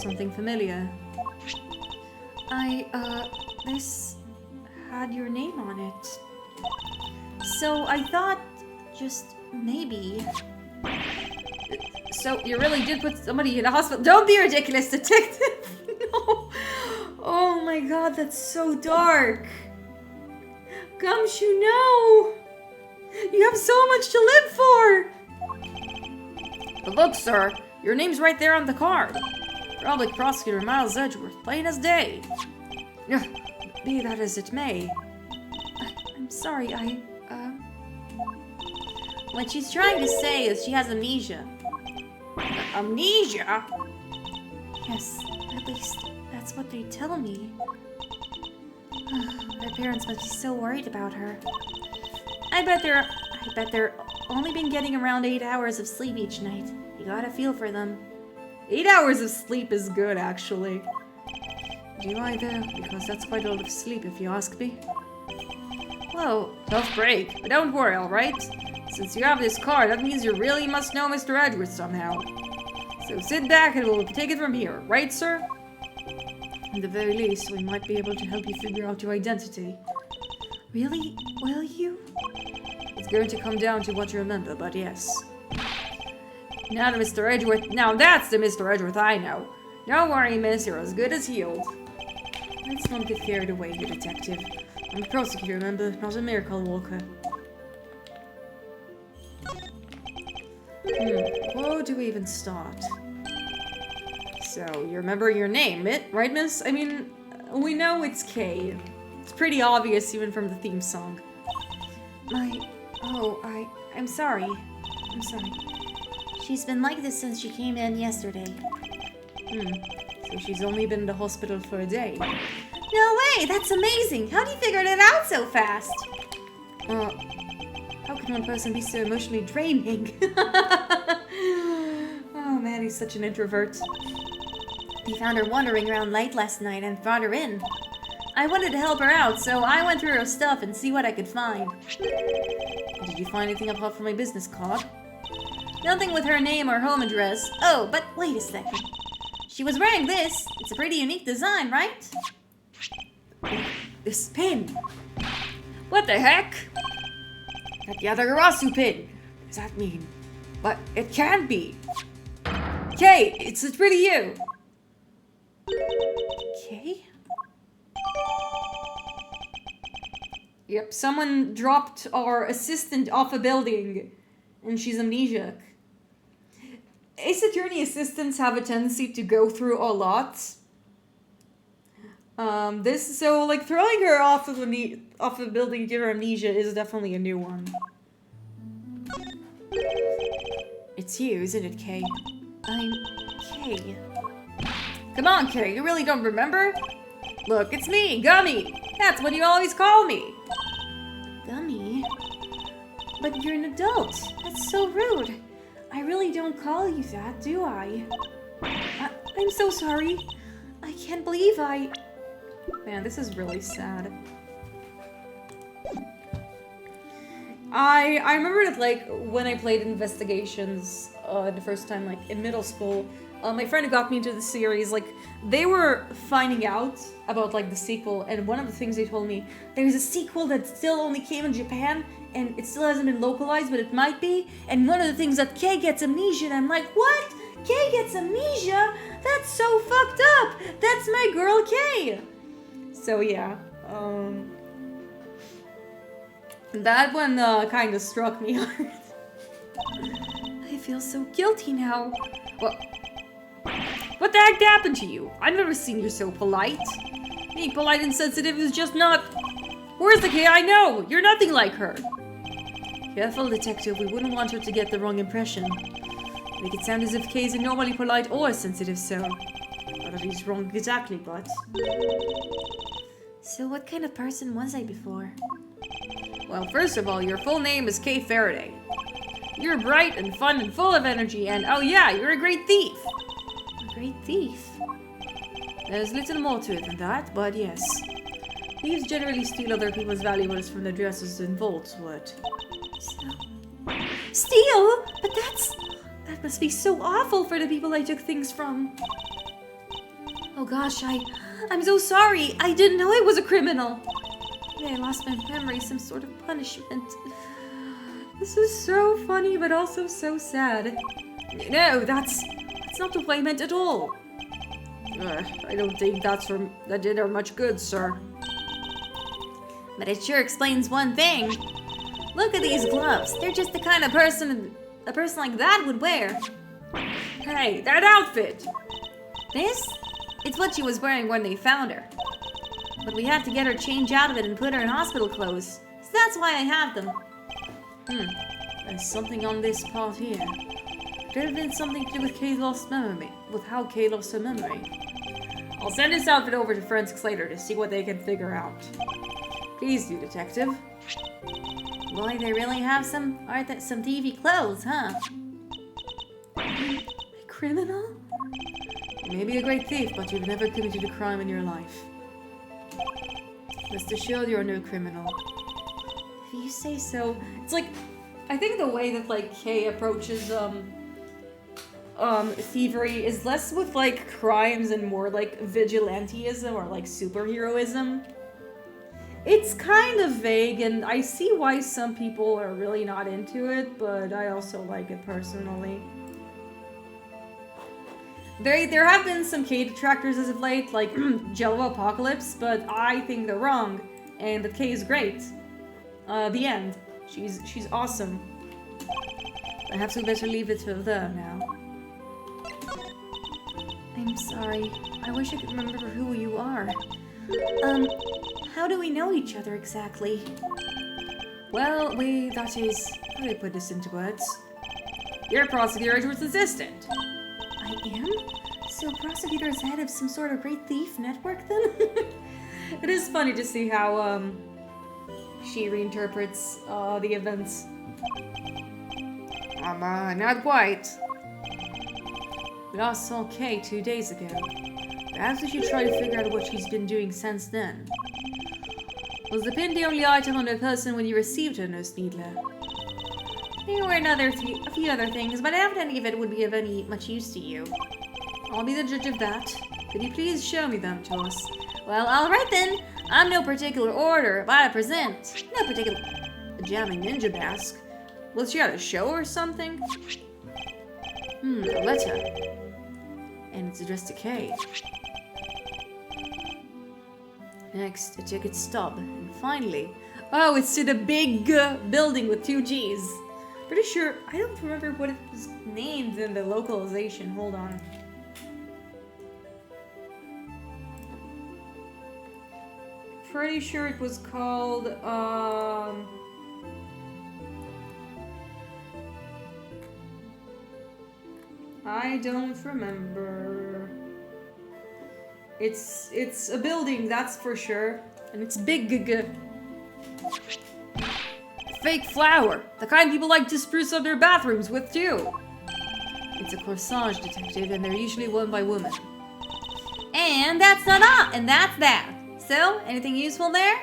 something familiar. This had your name on it. So I thought, just maybe. So you really did put somebody in a hospital? Don't be ridiculous, detective! No! Oh my god, that's so dark! Gumshoe, no! You have so much to live for! But look, sir, your name's right there on the card. Public Prosecutor Miles Edgeworth, plain as day. Be that as it may. I'm sorry, What she's trying to say is she has amnesia. Amnesia? Yes, at least that's what they tell me. Her parents must be so worried about her. I bet they're only been getting around 8 hours of sleep each night. You gotta feel for them. 8 hours of sleep is good, actually. Do I though? Because that's quite a lot of sleep, if you ask me. Whoa, tough break. But don't worry, alright? Since you have this card, that means you really must know Mr. Edwards somehow. So sit back and we'll take it from here, right, sir? At the very least, we might be able to help you figure out your identity. Really? Will you? It's going to come down to what you remember, but yes. Now that's the Mr. Edgeworth I know. Don't worry, miss, you're as good as healed. Let's not get carried away, you detective. I'm a prosecutor, remember, not a miracle worker. Where do we even start? So, you remember your name, right, miss? I mean, we know it's Kay. It's pretty obvious even from the theme song. I'm sorry. She's been like this since she came in yesterday. So she's only been in the hospital for a day. No way! That's amazing! How do you figure it out so fast? How can one person be so emotionally draining? Oh man, he's such an introvert. We found her wandering around late last night and brought her in. I wanted to help her out, so I went through her stuff and see what I could find. Did you find anything apart from my business card? Nothing with her name or home address. Oh, but wait a second. She was wearing this. It's a pretty unique design, right? This pin! What the heck? That Yadagarasu pin! What does that mean? But it can't be! Kay, it's really you! Okay. Yep, someone dropped our assistant off a building, and she's amnesiac. Ace Attorney assistants have a tendency to go through a lot. Throwing her off of a building due to amnesia is definitely a new one. It's you, isn't it, Kay? I'm Kay. Come on, Kay, you really don't remember? Look, it's me, Gummy! That's what you always call me! Gummy? But you're an adult. That's so rude. I really don't call you that, do I? I'm so sorry. I can't believe I... Man, this is really sad. I remember that, like, when I played Investigations the first time, like, in middle school, my friend who got me into the series, like, they were finding out about, like, the sequel, and one of the things they told me, there's a sequel that still only came in Japan, and it still hasn't been localized, but it might be, and one of the things that Kay gets amnesia, and I'm like, what? Kay gets amnesia? That's so fucked up! That's my girl Kay! So yeah, that one kind of struck me hard. I feel so guilty now. What the heck happened to you? I've never seen you so polite. Being polite and sensitive is just not... Where's the Kay I know? You're nothing like her. Careful, detective. We wouldn't want her to get the wrong impression. Make it sound as if Kay's normally polite or sensitive, so... Not that he's wrong exactly, but... So what kind of person was I before? Well, first of all, your full name is Kay Faraday. You're bright and fun and full of energy, and oh yeah, you're a great thief. A great thief? There's little more to it than that, but yes. Thieves generally steal other people's valuables from their dresses and vaults, what? Steal? But that must be so awful for the people I took things from. Oh gosh, I'm so sorry. I didn't know I was a criminal. Maybe I lost my memory, some sort of punishment. This is so funny, but also so sad. No, that's not the way I meant at all. I don't think that did her much good, sir. But it sure explains one thing. Look at these gloves. They're just the kind of person a person like that would wear. Hey, that outfit! This? It's what she was wearing when they found her. But we had to get her changed out of it and put her in hospital clothes. So that's why I have them. There's something on this part here. Could have been something to do with Kay's lost memory. With how Kay lost her memory. I'll send this outfit over to forensics later to see what they can figure out. Please do, detective. Boy, they really have some thievy clothes, huh? A criminal? You may be a great thief, but you've never committed a crime in your life. Rest assured you're no criminal. If you say so. So, it's like, I think the way that, like, Kay approaches, thievery is less with, like, crimes and more, like, vigilanteism or, like, superheroism. It's kind of vague, and I see why some people are really not into it, but I also like it personally. There have been some Kay detractors as of late, like Jello Apocalypse, but I think they're wrong, and that Kay is great. The end. She's awesome. Perhaps we better leave it to them now. I'm sorry. I wish I could remember who you are. How do we know each other exactly? Well, that is, how do I put this into words? You're Prosecutor Edward's assistant. I am? So Prosecutor is head of some sort of great thief network then? It is funny to see how, she reinterprets, the events. Not quite. We last saw Kay 2 days ago. Perhaps we should try to figure out what she's been doing since then. Was the pin the only item on her person when you received her, Nurse Needler? There were a few other things, but I doubt any of it would be of any much use to you. I'll be the judge of that. Could you please show me them to us? Well, alright then. I'm no particular order, but I present. No particular... A jamming ninja mask? Was she at a show or something? A letter. And it's addressed to Kay. Next, a ticket stub. And finally... Oh, it's to the big building with 2 G's. Pretty sure... I don't remember what it was named in the localization. Hold on. Pretty sure it was called, I don't remember. It's a building, that's for sure. And it's big. Fake flower. The kind people like to spruce up their bathrooms with too. It's a corsage detective and they're usually worn by women. And that's not all, and that's that. So, anything useful there?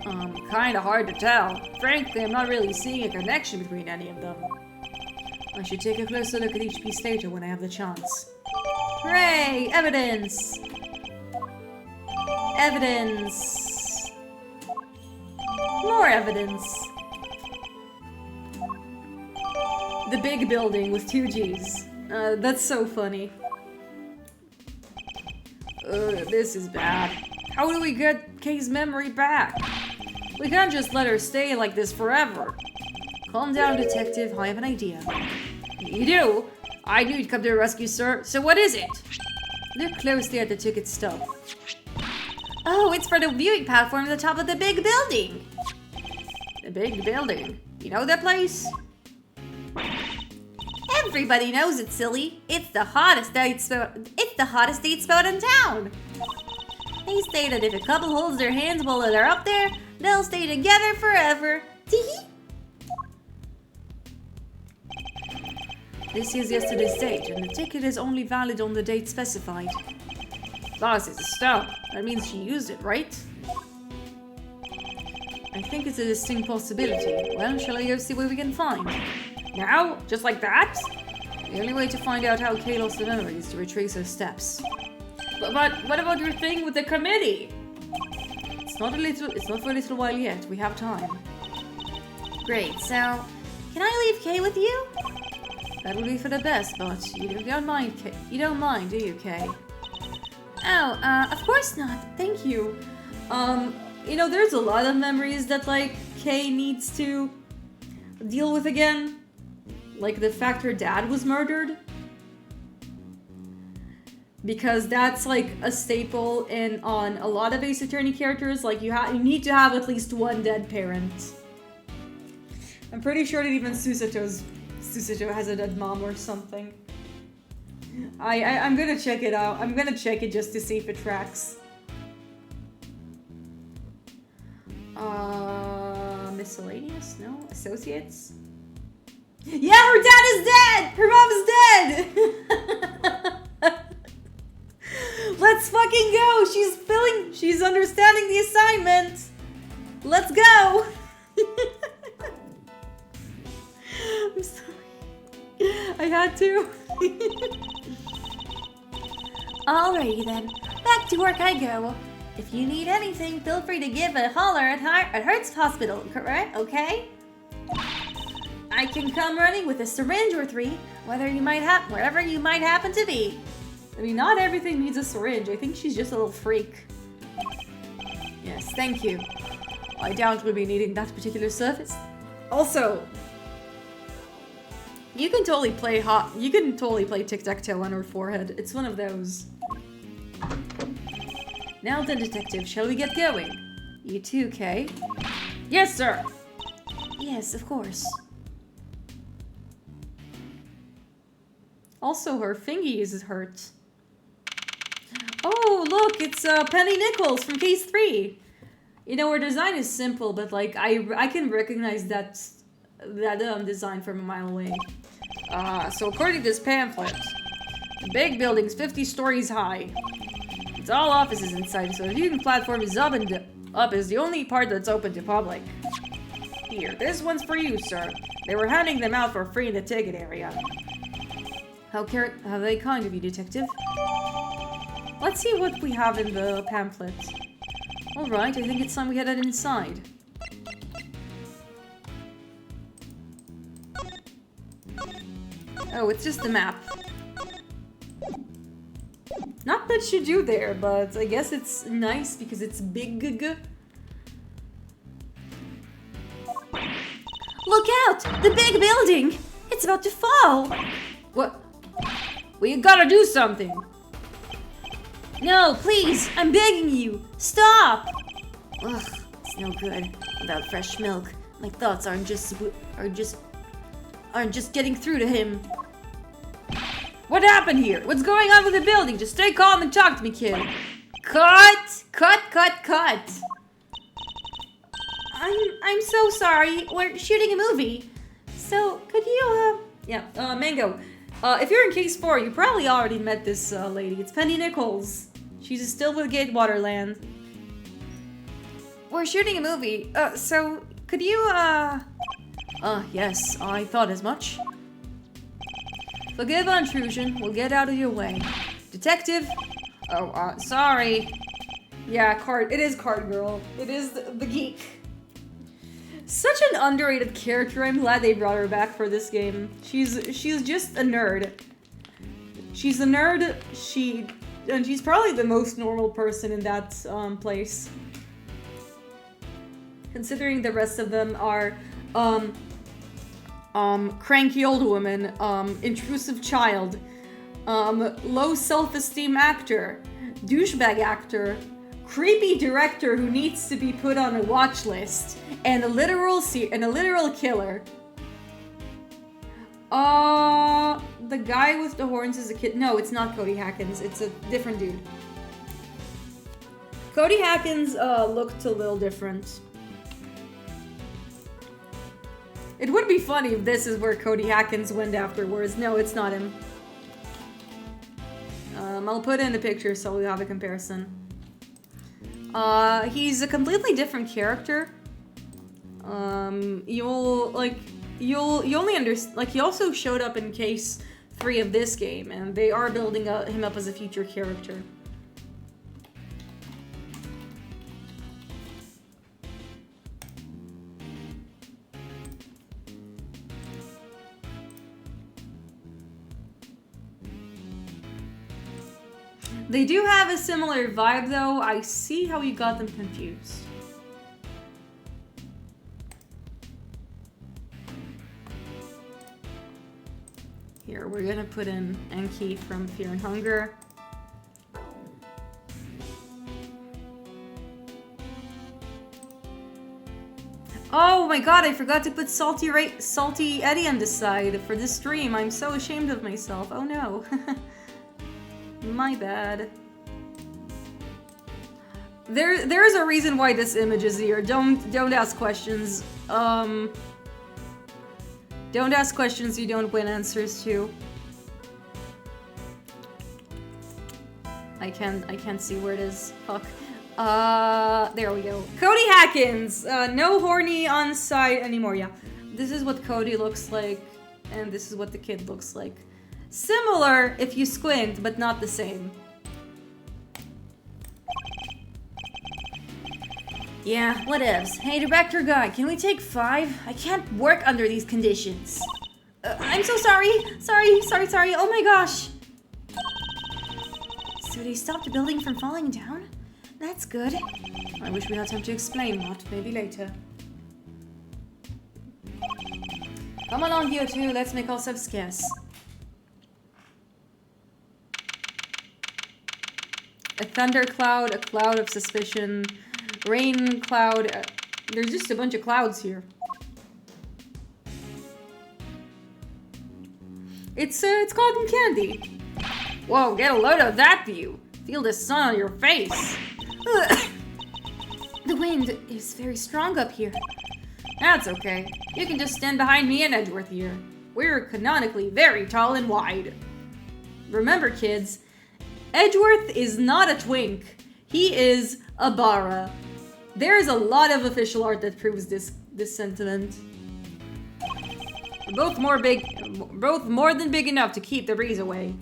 Kinda hard to tell. Frankly, I'm not really seeing a connection between any of them. I should take a closer look at each piece later when I have the chance. Hooray! Evidence! Evidence! More evidence! The big building with 2 G's. That's so funny. This is bad. How do we get Kay's memory back? We can't just let her stay like this forever. Calm down, detective. I have an idea. You do? I knew you'd come to the rescue, sir. So what is it? Look closely at the ticket stub. Oh, it's for the viewing platform at the top of the big building. The big building? You know that place? Everybody knows it, silly. It's the hottest date spot. It's the hottest date spot in town. They say that if a couple holds their hands while they're up there, they'll stay together forever. Tee-hee. This is yesterday's date, and the ticket is only valid on the date specified. Plus, it's a stub. That means she used it, right? I think it's a distinct possibility. Well, shall I go see what we can find? Now? Just like that? The only way to find out how Kay lost her memory is to retrace her steps. But what about your thing with the committee? It's not for a little while yet. We have time. Great, so can I leave Kay with you? That would be for the best, but you don't mind, Kay. You don't mind, do you, Kay? Oh, of course not. Thank you. You know, there's a lot of memories that, like, Kay needs to deal with again. Like the fact her dad was murdered. Because that's, like, a staple on a lot of Ace Attorney characters. Like, you need to have at least one dead parent. I'm pretty sure that even Susato has a dead mom or something. I'm gonna check it out. I'm gonna check it just to see if it tracks. miscellaneous? No? Associates? Yeah, her dad is dead! Her mom's dead! Let's fucking go! She's understanding the assignment! Let's go! I'm sorry. I had to. Alrighty then, back to work I go. If you need anything, feel free to give a holler at Hertz Hospital, correct? Okay? I can come running with a syringe or three, wherever you might happen to be. I mean, not everything needs a syringe. I think she's just a little freak. Yes, thank you. I doubt we'll be needing that particular service. Also, you can totally play tic-tac-toe on her forehead. It's one of those. Now then, detective, shall we get going? You too, Kay? Yes, sir! Yes, of course. Also, her fingy is hurt. Oh, look, it's Penny Nichols from Case 3. You know, her design is simple, but like I can recognize that design from a mile away. So according to this pamphlet, the big building's 50 stories high. It's all offices inside, so the viewing platform is up is the only part that's open to public. Here, this one's for you, sir. They were handing them out for free in the ticket area. How very kind of you, detective. Let's see what we have in the pamphlet. Alright, I think it's time we headed inside. Oh, it's just a map. Not much to do there, but I guess it's nice because it's big. Look out! The big building! It's about to fall! What? We gotta do something! No, please! I'm begging you! Stop! Ugh, it's no good without fresh milk. My thoughts aren't just getting through to him. What happened here? What's going on with the building? Just stay calm and talk to me, kid. Cut! Cut! I'm so sorry. We're shooting a movie. So, could you, Mango. If you're in Case 4, you probably already met this lady. It's Penny Nichols. She's still with Gatewaterland. We're shooting a movie. So, could you, Yes, I thought as much. Forgive our intrusion. We'll get out of your way. Detective? Oh, sorry. Yeah, it is Card Girl. It is the geek. Such an underrated character. I'm glad they brought her back for this game. She's just a nerd. She's a nerd. And she's probably the most normal person in that place. Considering the rest of them are cranky old woman, intrusive child, low self-esteem actor, douchebag actor, creepy director who needs to be put on a watch list, and a literal killer. The guy with the horns is a kid. No, it's not Cody Hackins. It's a different dude. Cody Hackins looked a little different. It would be funny if this is where Cody Hackins went afterwards. No, it's not him. I'll put in a picture so we have a comparison. He's a completely different character. You'll only understand, like, he also showed up in Case 3 of this game, and they are building him up as a future character. They do have a similar vibe, though. I see how you got them confused. Here, we're gonna put in Enki from Fear and Hunger. Oh my god, I forgot to put Salty Eddie on the side for this stream. I'm so ashamed of myself. Oh no. My bad. There's a reason why this image is here. Don't ask questions. Don't ask questions you don't win answers to. I can't see where it is. Fuck. There we go. Cody Hackins! No horny on site anymore. Yeah. This is what Cody looks like, and this is what the kid looks like. Similar if you squint, but not the same. Yeah, whatevs. Hey, director guy, can we take 5? I can't work under these conditions. I'm so sorry. Sorry. Oh my gosh. So they stopped the building from falling down? That's good. I wish we had time to explain that. Maybe later. Come along, you two. Let's make ourselves scarce. A thundercloud, a cloud of suspicion, rain cloud. There's just a bunch of clouds here. It's cotton candy. Whoa, get a load of that view. Feel the sun on your face. The wind is very strong up here. That's okay. You can just stand behind me and Edgeworth here. We're canonically very tall and wide. Remember, kids, Edgeworth is not a twink. He is a Bara. There is a lot of official art that proves this sentiment. We're both more than big enough to keep the breeze away.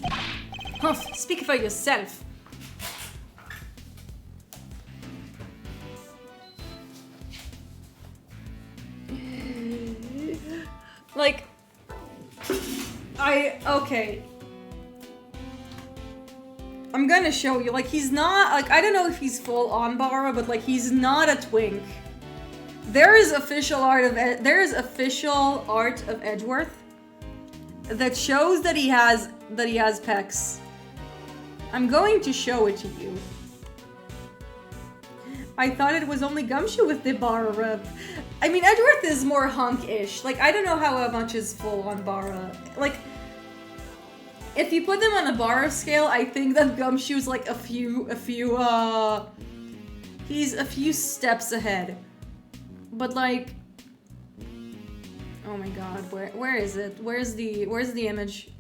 Humph, speak for yourself. Like, okay. I'm gonna show you, like, he's not, like, I don't know if he's full on Bara, but, like, he's not a twink. There is official art of Edgeworth that shows that he has pecs. I'm going to show it to you. I thought it was only Gumshoe with the Bara rep. I mean, Edgeworth is more hunk-ish. Like, I don't know how much is full on Bara. Like, if you put them on a Bara scale, I think that Gumshoe's like he's a few steps ahead. But like, oh my god, where is it? Where's the image?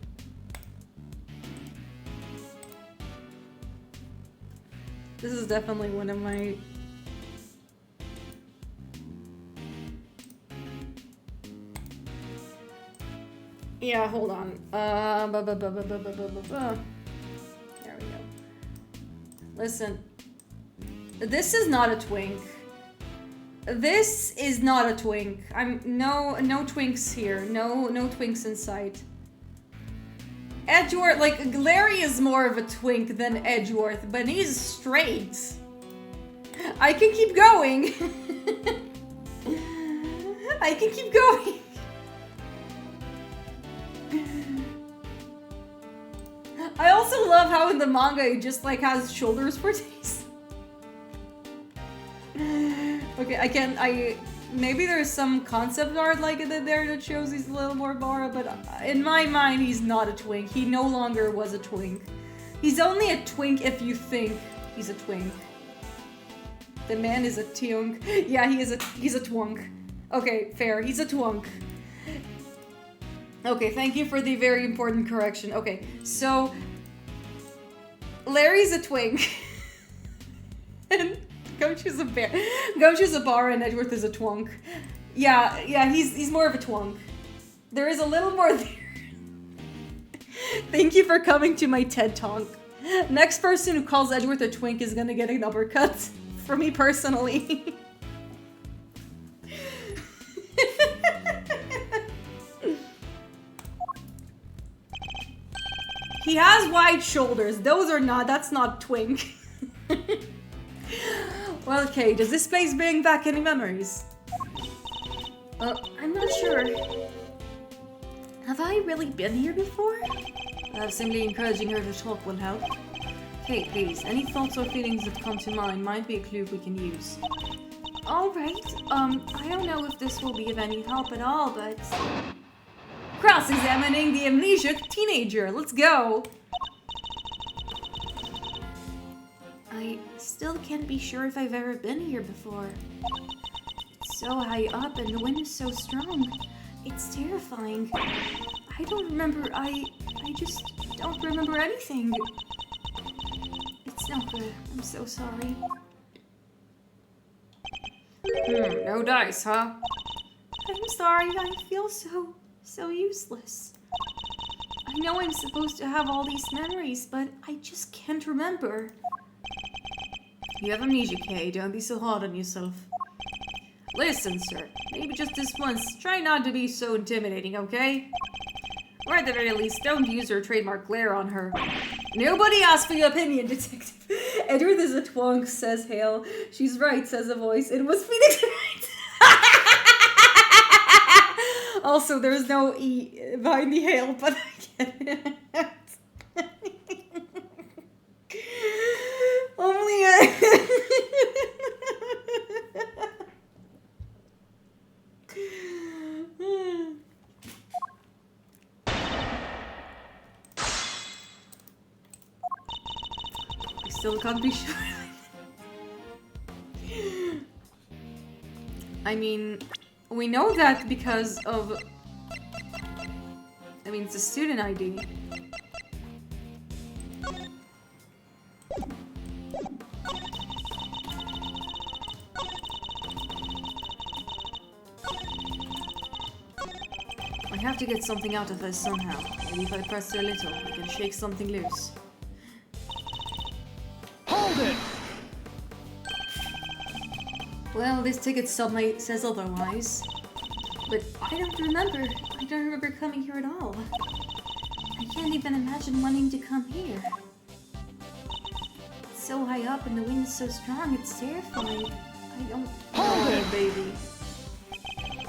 This is definitely one of my... Yeah, hold on. There we go. Listen. This is not a twink. This is not a twink. No twinks here. No twinks in sight. Edgeworth, like, Larry is more of a twink than Edgeworth, but he's straight. I can keep going. I can keep going. I also love how in the manga he just like has shoulders for days. Okay, maybe there's some concept art like that there that shows he's a little more Bara, but in my mind he's not a twink. He no longer was a twink. He's only a twink if you think he's a twink. The man is a twink. Yeah, he's a twunk. Okay, fair. He's a twunk. Okay, thank you for the very important correction. Okay, so Larry's a twink. And Gumshoe's a bear. Gumshoe's a Bara and Edgeworth is a twunk. Yeah, he's more of a twunk. There is a little more there. Thank you for coming to my TED Talk. Next person who calls Edgeworth a twink is gonna get an uppercut. For me personally. He has wide shoulders. That's not twink. Well, okay, does this place bring back any memories? I'm not sure. Have I really been here before? Simply encouraging her to talk will help. Kate, please, any thoughts or feelings that come to mind might be a clue we can use. Alright, I don't know if this will be of any help at all, but... Cross-examining the amnesiac teenager. Let's go. I still can't be sure if I've ever been here before. It's so high up and the wind is so strong. It's terrifying. I don't remember. I just don't remember anything. It's no good. I'm so sorry. No dice, huh? I'm sorry. I feel so useless. I know I'm supposed to have all these memories, but I just can't remember. You have amnesia, Kay. Don't be so hard on yourself. Listen, sir. Maybe just this once, try not to be so intimidating, okay? Or at the very least, don't use your trademark glare on her. Nobody asked for your opinion, detective. Edward is a twonk, says Hale. She's right, says a voice. It was Phoenix right. Also, there's no E behind the Hale, but I get it. Only I still can't be sure. I mean, we know that because of... I mean, it's a student ID. I have to get something out of her somehow. Maybe if I press her a little, I can shake something loose. Hold it! Well, this ticket stub says otherwise. But I don't remember. I don't remember coming here at all. I can't even imagine wanting to come here. It's so high up and the wind is so strong, it's terrifying. I don't... Hold it! Baby.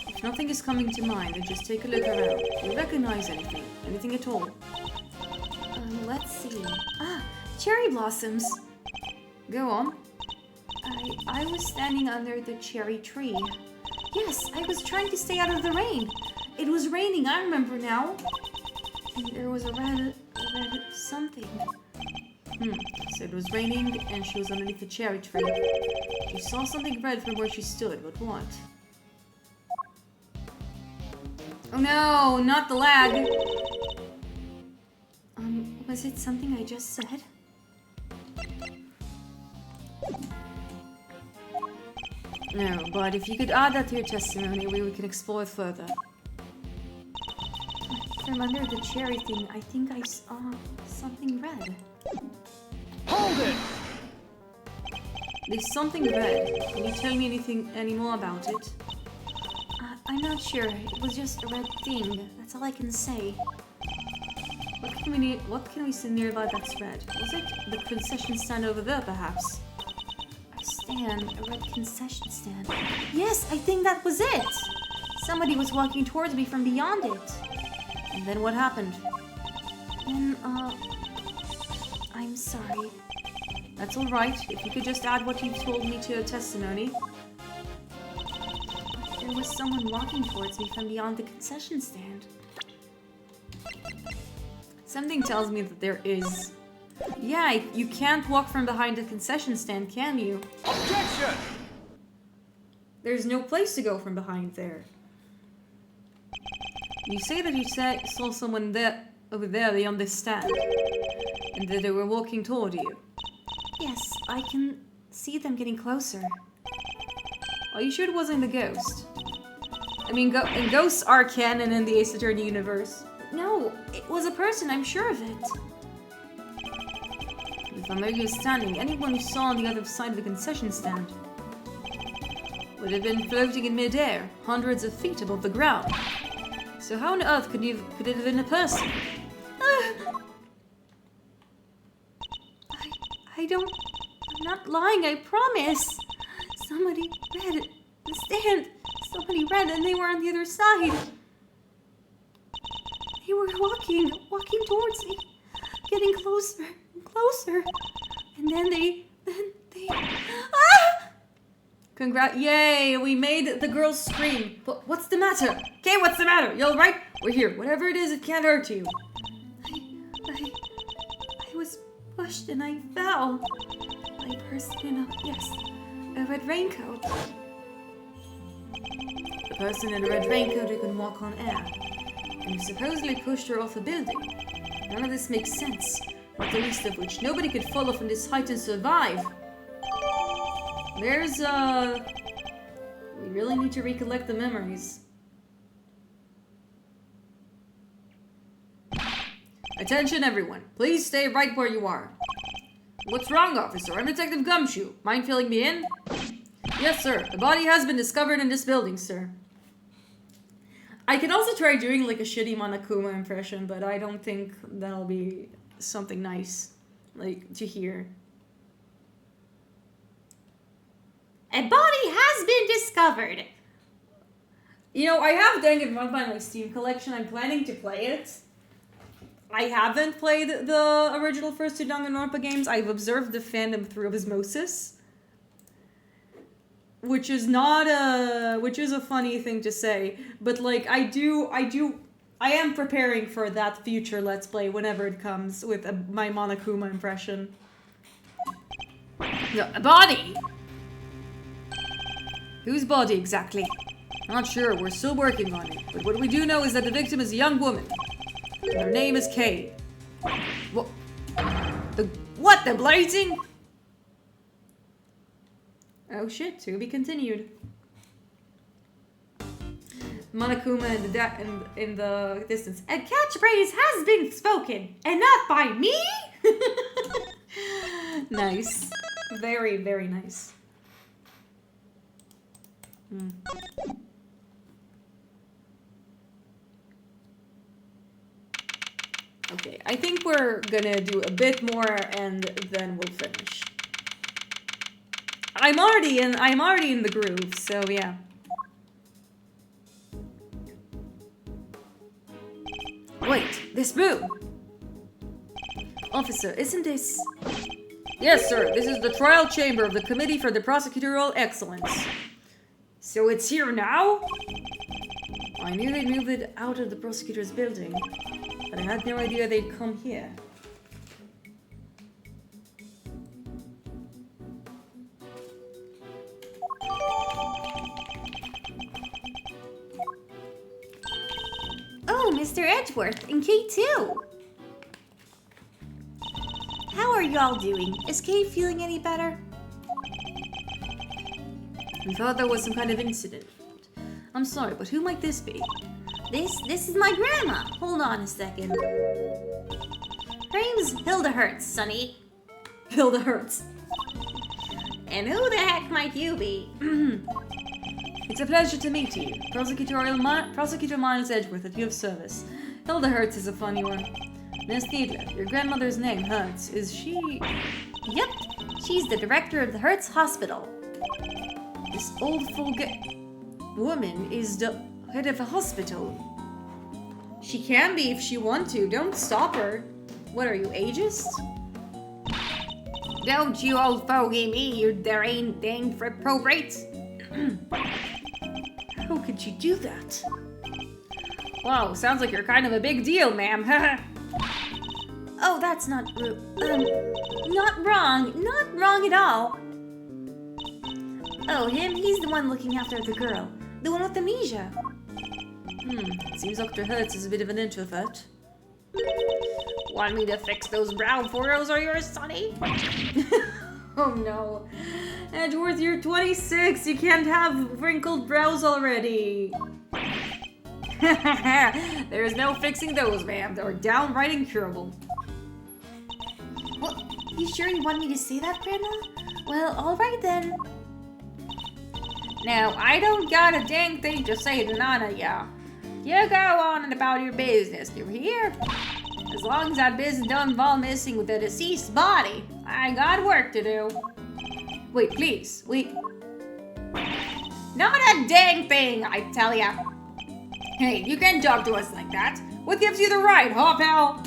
If nothing is coming to mind, then just take a look around. Do you recognize anything? Anything at all? Let's see. Ah, cherry blossoms. Go on. I was standing under the cherry tree. Yes, I was trying to stay out of the rain. It was raining, I remember now. And there was a red something. So it was raining and she was underneath the cherry tree. She saw something red from where she stood, but what? Oh no, not the lag! Was it something I just said? No, but if you could add that to your testimony, we can explore further. From under the cherry thing, I think I saw something red. Hold it! There's something red. Can you tell me any more about it? I'm not sure. It was just a red thing. That's all I can say. What can we see nearby that's red? Was it the concession stand over there, perhaps? A red concession stand. Yes, I think that was it. Somebody was walking towards me from beyond it. And then what happened? Then, I'm sorry. That's alright. If you could just add what you told me to your testimony. There was someone walking towards me from beyond the concession stand. Something tells me that there is. Yeah, you can't walk from behind a concession stand, can you? Objection! There's no place to go from behind there. You say that you saw someone there, over there beyond this stand, and that they were walking toward you. Yes, I can see them getting closer. Are you sure it wasn't a ghost? I mean, and ghosts are canon in the Ace Attorney universe. No, it was a person, I'm sure of it. If Amelia is standing, anyone who saw on the other side of the concession stand would have been floating in midair, hundreds of feet above the ground. So how on earth could it have been a person? I'm not lying, I promise. Somebody read the stand. Somebody read and they were on the other side. They were walking towards me, getting closer and closer. And then they Yay, we made the girls scream. But what's the matter? Okay, what's the matter? You alright? We're here. Whatever it is, it can't hurt you. I was pushed and I fell. By a person in a red raincoat. person in a red raincoat who can walk on air. And you supposedly pushed her off a building. None of this makes sense. Not the least of which, nobody could fall off from this height and survive. There's, we really need to recollect the memories. Attention everyone, please stay right where you are. What's wrong, officer? I'm Detective Gumshoe. Mind filling me in? Yes, sir. The body has been discovered in this building, sir. I can also try doing like a shitty Monokuma impression, but I don't think that'll be something nice, like, to hear. A body has been discovered. You know, I have Danganronpa in my Steam collection. I'm planning to play it. I haven't played the original first two Danganronpa games. I've observed the fandom through osmosis, which is a funny thing to say. But like, I am preparing for that future Let's Play whenever it comes with my Monokuma impression. A body. Whose body exactly? Not sure. We're still working on it. But what we do know is that the victim is a young woman. Her name is Kay. What? The blazing? Oh shit, to be continued. Monokuma in the distance. A catchphrase has been spoken, and not by me! Nice. Very, very nice. Okay, I think we're gonna do a bit more and then we'll finish. I'm already in the groove, so yeah. Wait, this room! Officer, isn't this... Yes, sir, this is the trial chamber of the Committee for the Prosecutorial Excellence. So it's here now? I knew they'd moved it out of the prosecutor's building, but I had no idea they'd come here. Oh, Mr. Edgeworth, and Kate too. How are y'all doing? Is Kate feeling any better? We thought there was some kind of incident. I'm sorry, but who might this be? This is my grandma. Hold on a second. Her name's Hilda Hertz, Sonny. Hilda Hertz. And who the heck might you be? It's a pleasure to meet you. Prosecutor Miles Edgeworth at your service. Hilda Hertz is a funny one. Miss Needler, your grandmother's name, Hertz, is she... Yep, she's the director of the Hertz Hospital. This old woman is the head of a hospital. She can be if she wants to. Don't stop her. What are you, ageist? Don't you old fogey me, you there ain't dang for probates. How could you do that? Wow, sounds like you're kind of a big deal, ma'am. Oh, that's not not wrong. Not wrong at all. Oh, him? He's the one looking after the girl. The one with amnesia. Seems Dr. Hertz is a bit of an introvert. Want me to fix those brow furrows of yours, Sonny? Oh no. Edgeworth, you're 26. You can't have wrinkled brows already. There's no fixing those, ma'am. They're downright incurable. Well, you sure you want me to say that, Grandma? Well, alright then. Now, I don't got a dang thing to say to none of ya. You go on and about your business, you hear? As long as that business don't involve messing with a deceased body, I ain't got work to do. Wait, please, wait. Not a dang thing, I tell ya. Hey, you can't talk to us like that. What gives you the right, huh, pal?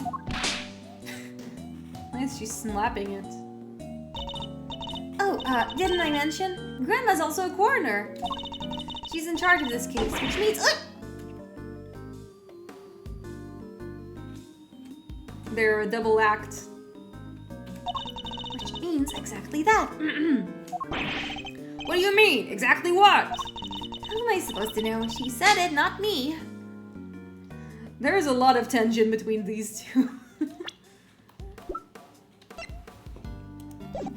Nice, she's slapping it. Oh, didn't I mention? Grandma's also a coroner. She's in charge of this case, which means... They're a double act. Which means exactly that. What do you mean? Exactly what? How am I supposed to know? She said it, not me. There's a lot of tension between these two.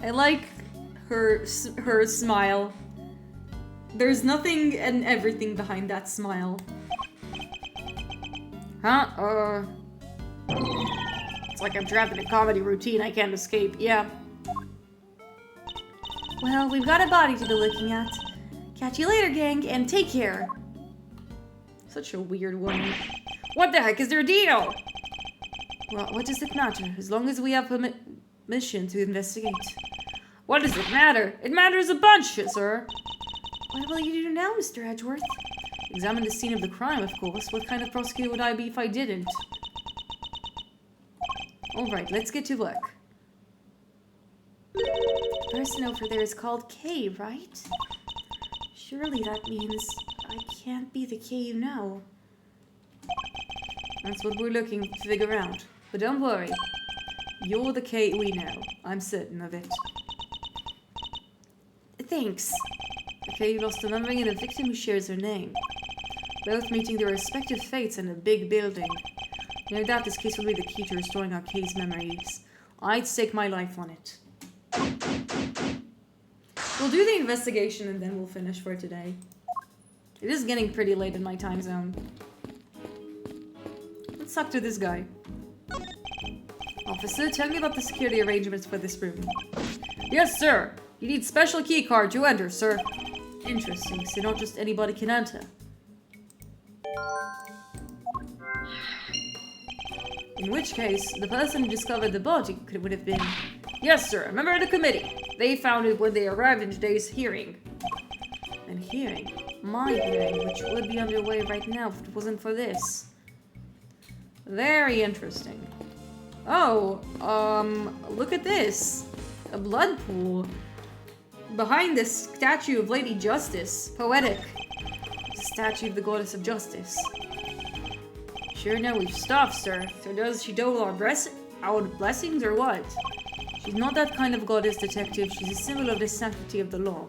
I like her smile. There's nothing and everything behind that smile. Huh? It's like I'm trapped in a comedy routine I can't escape. Yeah. Well, we've got a body to be looking at. Catch you later, gang, and take care. Such a weird woman. What the heck is their deal? Well, what does it matter? As long as we have permission to investigate. What does it matter? It matters a bunch, sir. What will you do now, Mr. Edgeworth? Examine the scene of the crime, of course. What kind of prosecutor would I be if I didn't? Alright, let's get to work. The person over there is called Kay, right? Surely that means I can't be the Kay you know. That's what we're looking to figure out. But don't worry. You're the Kay we know. I'm certain of it. Thanks. Okay, you lost a memory and a victim who shares her name. Both meeting their respective fates in a big building. No doubt this case will be the key to restoring our Kay's memories. I'd stake my life on it. We'll do the investigation and then we'll finish for today. It is getting pretty late in my time zone. Let's talk to this guy. Officer, tell me about the security arrangements for this room. Yes, sir. You need special key card to enter, sir. Interesting, so not just anybody can enter. In which case, the person who discovered the body would have been... Yes, sir. A member of the committee. They found it when they arrived in today's hearing. And hearing. My hearing, which would be underway right now if it wasn't for this. Very interesting. Oh, look at this. A blood pool. Behind this statue of Lady Justice. Poetic. The statue of the goddess of justice. Sure, now we've stopped, sir. So does she dole our blessings or what? She's not that kind of goddess, detective. She's a symbol of the sanctity of the law.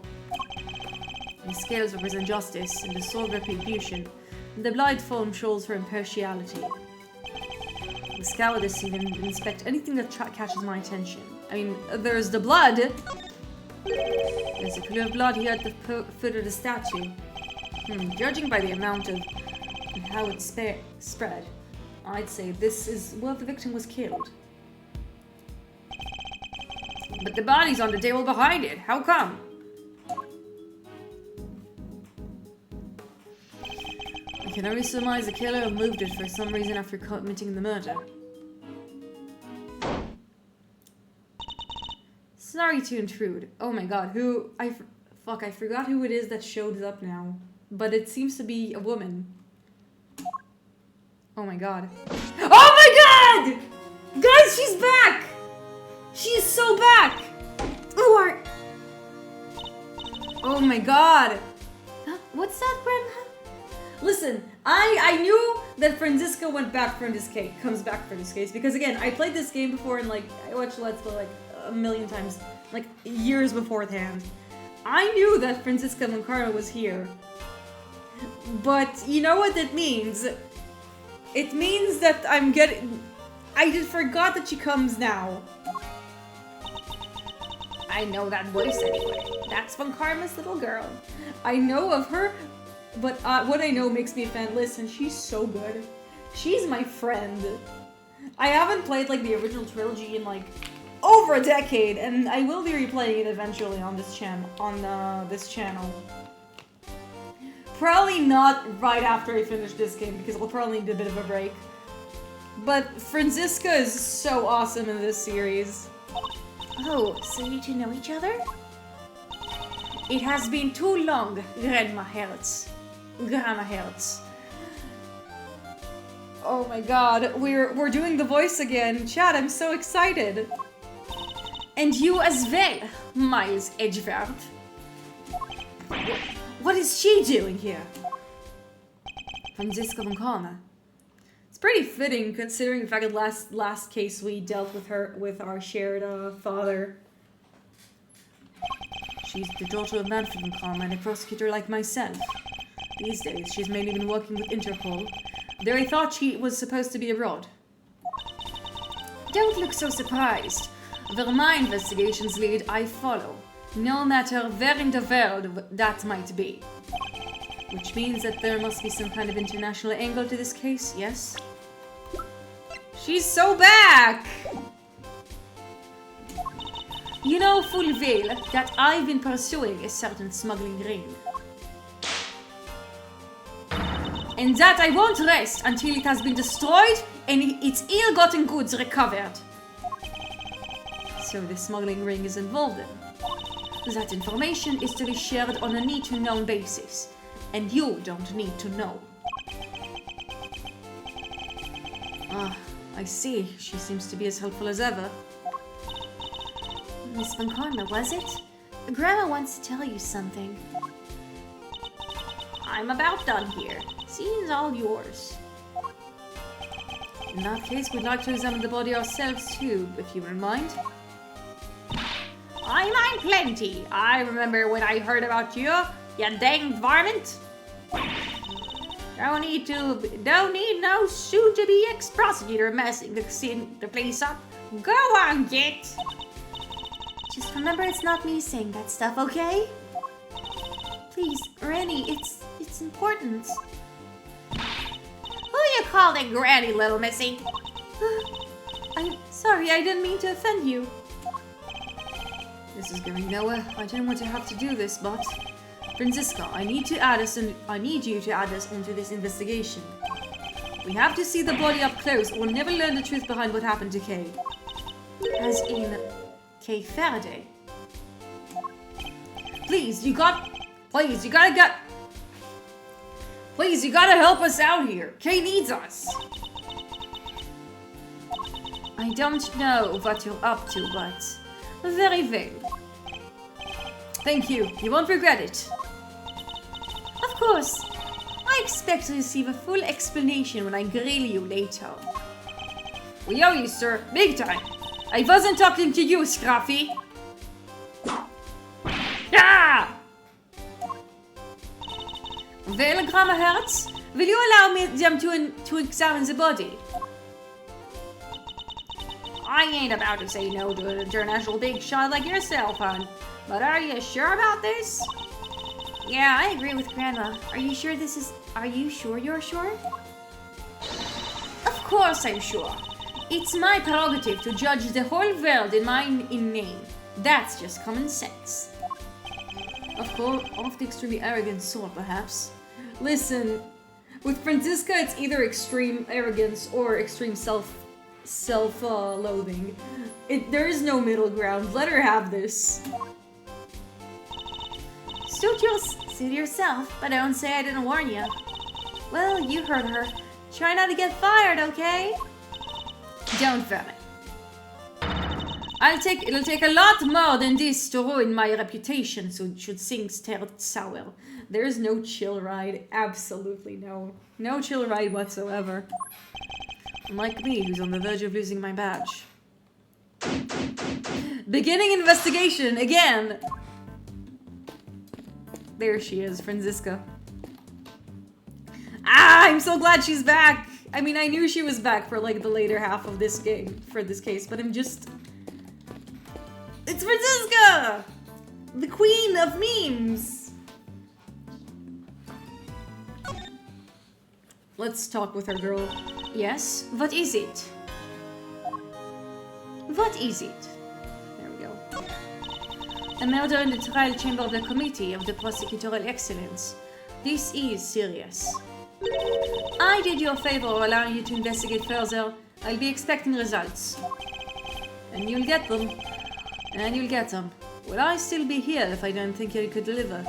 The scales represent justice, and the sword retribution, and the blind foam shows her impartiality. The scoutess even inspect anything that catches my attention. I mean, there's the blood. There's a clue of blood here at the foot of the statue. Judging by the amount of and how it spread, I'd say this is where the victim was killed. But the body's on the table behind it. How come? I can only surmise the killer moved it for some reason after committing the murder. Sorry to intrude. Oh my god, I forgot who it is that showed up now. But it seems to be a woman. Oh my god. Oh my god! Guys, she's back! She's so back! Oh my god! Huh? What's that, Grandma? Listen, I knew that Franziska comes back for this case, because again, I played this game before and like, I watched Let's Play like a million times, like years beforehand. I knew that Franziska von Karma was here. But you know what it means? It means that I just forgot that she comes now. I know that voice anyway. That's Von Karma's little girl. I know of her, but what I know makes me a fan. Listen, she's so good. She's my friend. I haven't played like the original trilogy in like over a decade, and I will be replaying it eventually on this channel. Probably not right after I finish this game, because I'll probably need a bit of a break. But Franziska is so awesome in this series. Oh, so you two know each other? It has been too long, Grandma Hertz. Oh my god, we're doing the voice again. Chad, I'm so excited. And you as well, Miles Edgeworth. What is she doing here? Franziska von Karma. It's pretty fitting considering the fact that last case we dealt with her with our shared father. She's the daughter of Manfred von Karma and a prosecutor like myself. These days, she's mainly been working with Interpol. Though I thought she was supposed to be abroad. Don't look so surprised. Where my investigations lead, I follow. No matter where in the world that might be. Which means that there must be some kind of international angle to this case, yes? She's so back! You know full well that I've been pursuing a certain smuggling ring. And that I won't rest until it has been destroyed and its ill-gotten goods recovered. So the smuggling ring is involved in. That information is to be shared on a need-to-know basis. And you don't need to know. Ah, I see. She seems to be as helpful as ever. Miss Von Karma, was it? Grandma wants to tell you something. I'm about done here. Scene's all yours. In that case, we'd like to examine the body ourselves too, if you wouldn't mind. I mind plenty. I remember when I heard about you, you dang varmint. Don't need no soon-to-be ex-prosecutor messing the place up. Go on, get. Just remember it's not me saying that stuff, okay? Please, Granny, it's important. Who you calling Granny, little missy? I'm sorry, I didn't mean to offend you. This is going nowhere. I didn't want to have to do this, but... Franziska, I need you to add us onto this investigation. We have to see the body up close or we'll never learn the truth behind what happened to Kay. As in Kay Faraday. Please, you gotta help us out here. Kay needs us. I don't know what you're up to, but very well. Thank you. You won't regret it. Of course. I expect to receive a full explanation when I grill you later. We owe you, sir. Big time. I wasn't talking to you, Scruffy. Ah! Well, Grandma Hertz, will you allow me them to examine the body? I ain't about to say no to an international big shot like yourself, hon. But are you sure about this? Yeah, I agree with Grandma. Are you sure you're sure? Of course I'm sure. It's my prerogative to judge the whole world in my name. That's just common sense. Of course, of the extremely arrogant sort, perhaps. Listen, with Franziska, it's either extreme arrogance or extreme self-loathing. There is no middle ground. Let her have this. Suit yourself, but don't say I didn't warn you. Well, you heard her. Try not to get fired, okay? Don't worry. It'll take a lot more than this to ruin my reputation, so should things turn sour. There's no chill ride. Absolutely no. No chill ride whatsoever. Unlike me, who's on the verge of losing my badge. Beginning investigation again! There she is, Franziska. Ah, I'm so glad she's back! I mean, I knew she was back for like the later half of this game, for this case, but I'm just... It's Franziska! The queen of memes! Let's talk with her, girl. Yes? What is it? What is it? There we go. A murder in the trial chamber of the Committee of the Prosecutorial Excellence. This is serious. I did you a favor allowing you to investigate further. I'll be expecting results. And you'll get them. And you'll get them. Will I still be here if I don't think you could deliver?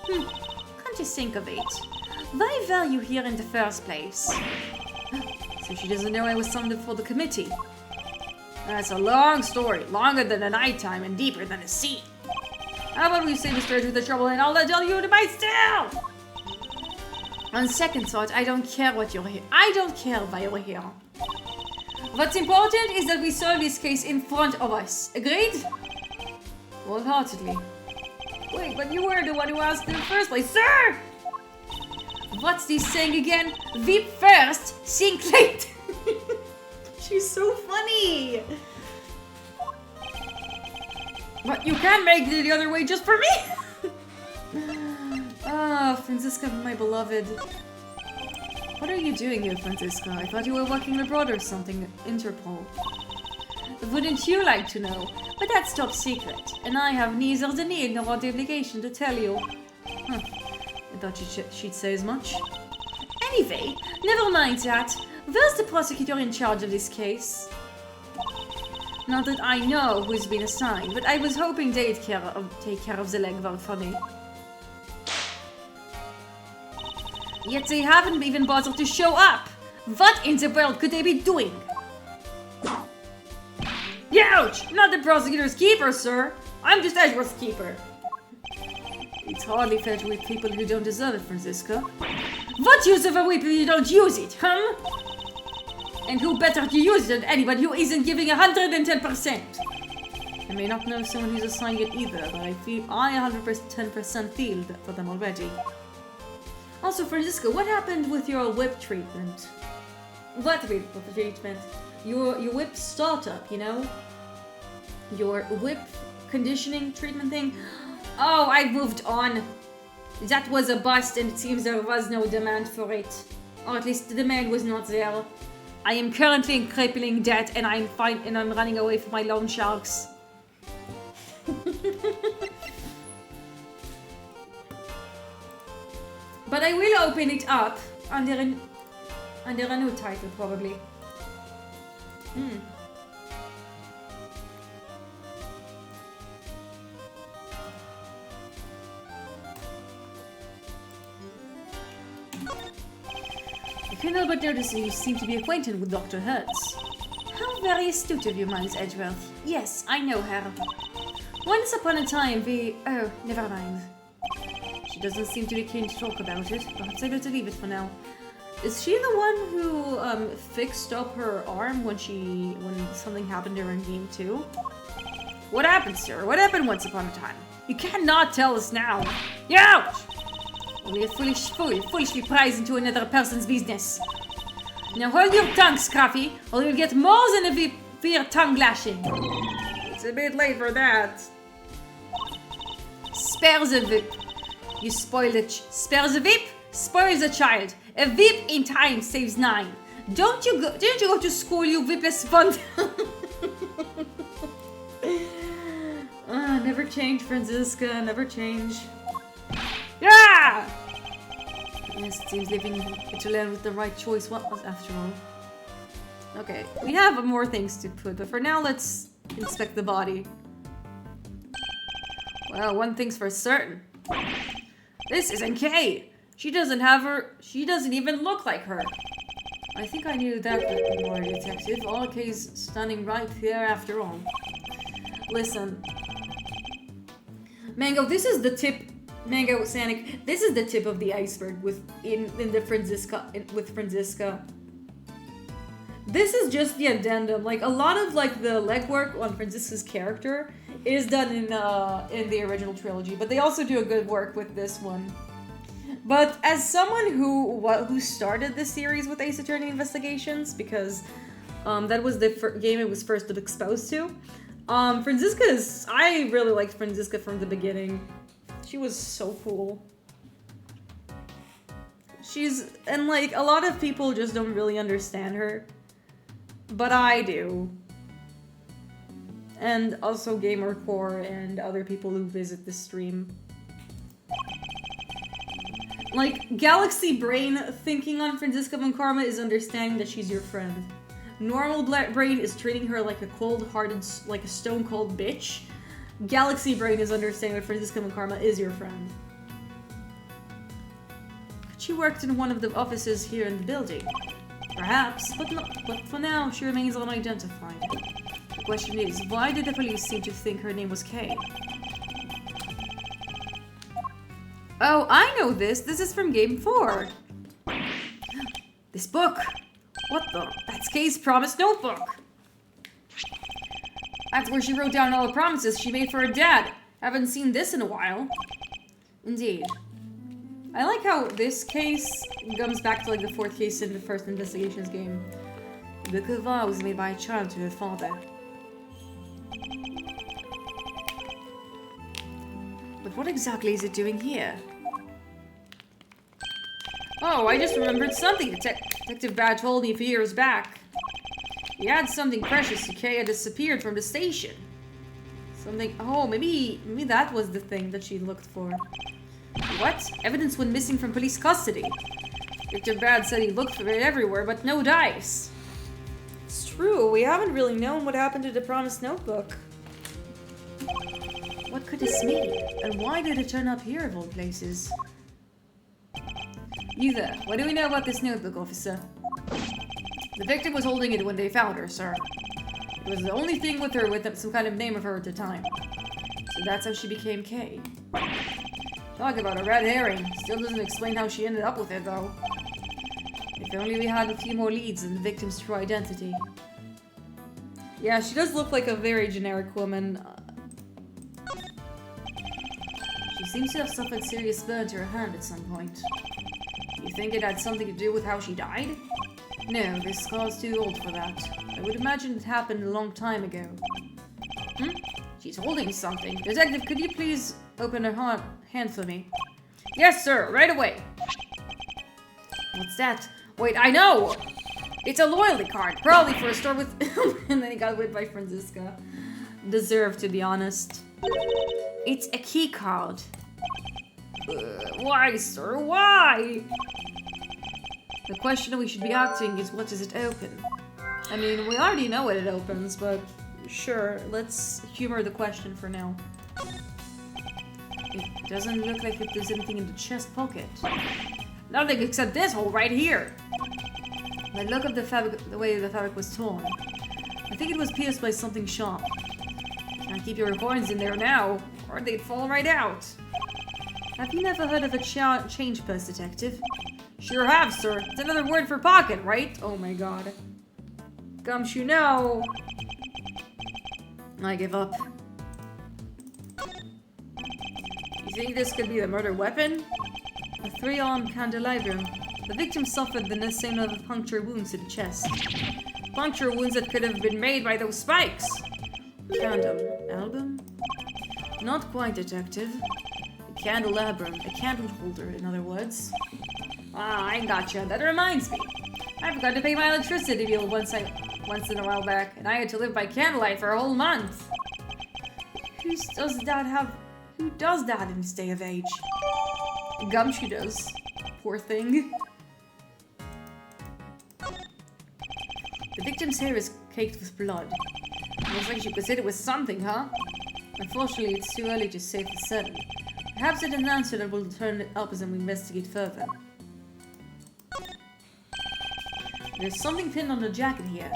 Come to think of it. Why were you here in the first place? So she doesn't know I was summoned for the committee. That's a long story, longer than the nighttime and deeper than the sea. How about we save the story to the trouble and I'll tell you to buy still? On second thought, I don't care what you're here. I don't care why you're here. What's important is that we solve this case in front of us. Agreed? Wholeheartedly. Wait, but you were the one who asked in the first place, sir! What's this saying again? Weep first, sink late. She's so funny. But you can make it the other way just for me. Ah, Franziska, my beloved. What are you doing here, Franziska? I thought you were working abroad or something. Interpol. Wouldn't you like to know? But that's top secret, and I have neither the need nor the obligation to tell you. I thought she'd say as much. Anyway, never mind that. Where's the prosecutor in charge of this case? Not that I know who's been assigned, but I was hoping they'd take care of the legwork for me. Yet they haven't even bothered to show up. What in the world could they be doing? Ouch! Not the prosecutor's keeper, sir. I'm just Edgeworth's keeper. It's hardly fair to whip people who don't deserve it, Franziska. What use of a whip if you don't use it, huh? And who better to use it than anybody who isn't giving 110%? I may not know someone who's assigned it either, but I 110% feel that for them already. Also, Franziska, what happened with your whip treatment? What whip treatment? Your whip startup, you know? Your whip conditioning treatment thing? Oh, I moved on. That was a bust and it seems there was no demand for it. Or at least the demand was not there. I am currently in crippling debt and I'm fine and I'm running away from my loan sharks. But I will open it up under a new title probably. I can't help but notice that you seem to be acquainted with Dr. Hertz. How very astute of you, Miles Edgeworth. Yes, I know her. Once upon a time we... Oh, never mind. She doesn't seem to be keen to talk about it. Perhaps I better leave it for now. Is she the one who fixed up her arm when something happened during game 2? What happened, sir? What happened once upon a time? You cannot tell us now. Ouch! Only a foolish fool, foolishly pries into another person's business. Now hold your tongue, Scruffy, or you'll get more than a severe tongue lashing. It's a bit late for that. Spare the whip. You spoil it. Spare the whip, spoil the child. A whip in time saves 9. Didn't you go to school, you whipless fund? Never change, Franziska. Never change. Yeah! Yes, it seems living to land with the right choice was after all. Okay, we have more things to put, but for now, let's inspect the body. Well, one thing's for certain. This isn't Kay. She doesn't even look like her. I think I knew that before, Detective. All Kay's standing right here after all. Listen. Mango, this is the tip. Mango, Sanic, this is the tip of the iceberg with Franziska. This is just the addendum. Like, a lot of like the legwork on Franziska's character is done in the original trilogy, but they also do a good work with this one. But as someone who started the series with Ace Attorney Investigations, because that was the game it was first exposed to, I really liked Franziska from the beginning. She was so cool. And like, a lot of people just don't really understand her. But I do. And also GamerCore and other people who visit the stream. Like, Galaxy Brain thinking on Franziska von Karma is understanding that she's your friend. Normal Brain is treating her like a cold-hearted, like a stone-cold bitch. Galaxy Brain is understanding that Franziska von Karma is your friend. She worked in one of the offices here in the building. Perhaps, but for now, she remains unidentified. The question is, why did the police seem to think her name was Kay? Oh, I know this! This is from Game 4! This book! What the? That's Kay's promise notebook! That's where she wrote down all the promises she made for her dad. Haven't seen this in a while. Indeed. I like how this case comes back to like the fourth case in the first investigations game. The book of law was made by a child to her father. But what exactly is it doing here? Oh, I just remembered something Detective Bad told me a few years back. He had something precious to carry disappeared from the station. Something... Oh, maybe that was the thing that she looked for. What? Evidence went missing from police custody. Detective Bad said he looked for it everywhere, but no dice. It's true, we haven't really known what happened to the promised notebook. What could this mean? And why did it turn up here of all places? You there, what do we know about this notebook, officer? The victim was holding it when they found her, sir. It was the only thing with her with some kind of name of her at the time. So that's how she became Kay. Talk about a red herring. Still doesn't explain how she ended up with it, though. If only we had a few more leads on the victim's true identity. Yeah, she does look like a very generic woman. She seems to have suffered serious burn to her hand at some point. You think it had something to do with how she died? No, this scar's too old for that. I would imagine it happened a long time ago. She's holding something. Detective, could you please open her hand for me? Yes, sir, right away. What's that? Wait, I know! It's a loyalty card, probably for a store with... And then he got whipped by Franziska. Deserved, to be honest. It's a key card. Why, sir? Why? The question we should be asking is, what does it open? I mean, we already know what it opens, but sure, let's humor the question for now. It doesn't look like there's anything in the chest pocket. Nothing except this hole right here. By the look of the fabric, the way the fabric was torn, I think it was pierced by something sharp. Can't keep your coins in there now, or they'd fall right out. Have you never heard of a change purse, detective? Sure have, sir. It's another word for pocket, right? Oh my god. Gumshoe, no. I give up. You think this could be the murder weapon? A 3-armed candelabrum. The victim suffered the same number of puncture wounds to the chest. Puncture wounds that could have been made by those spikes. Album? Not quite, detective. A candelabrum. A candle holder, in other words. Ah, I gotcha. That reminds me. I forgot to pay my electricity bill once in a while back, and I had to live by candlelight for a whole month. Who does that in this day of age? Gumshoe does. Poor thing. The victim's hair is caked with blood. Looks like she was hit with something, huh? Unfortunately, it's too early to say for certain. Perhaps it's an answer that will turn it up as we investigate further. There's something pinned on the jacket here.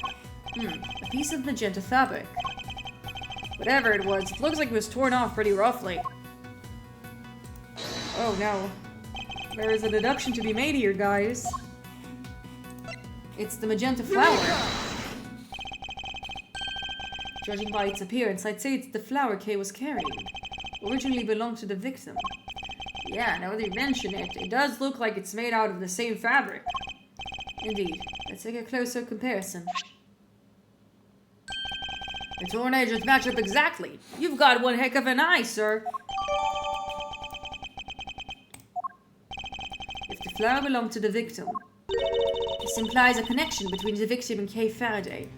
A piece of magenta fabric. Whatever it was, it looks like it was torn off pretty roughly. Oh no. There is a deduction to be made here, guys. It's the magenta flower. Judging by its appearance, I'd say it's the flower Kay was carrying. Originally belonged to the victim. Yeah, now that you mention it, it does look like it's made out of the same fabric. Indeed. Let's take a closer comparison. The torn edges match up exactly. You've got one heck of an eye, sir. If the flower belonged to the victim, this implies a connection between the victim and Kay Faraday.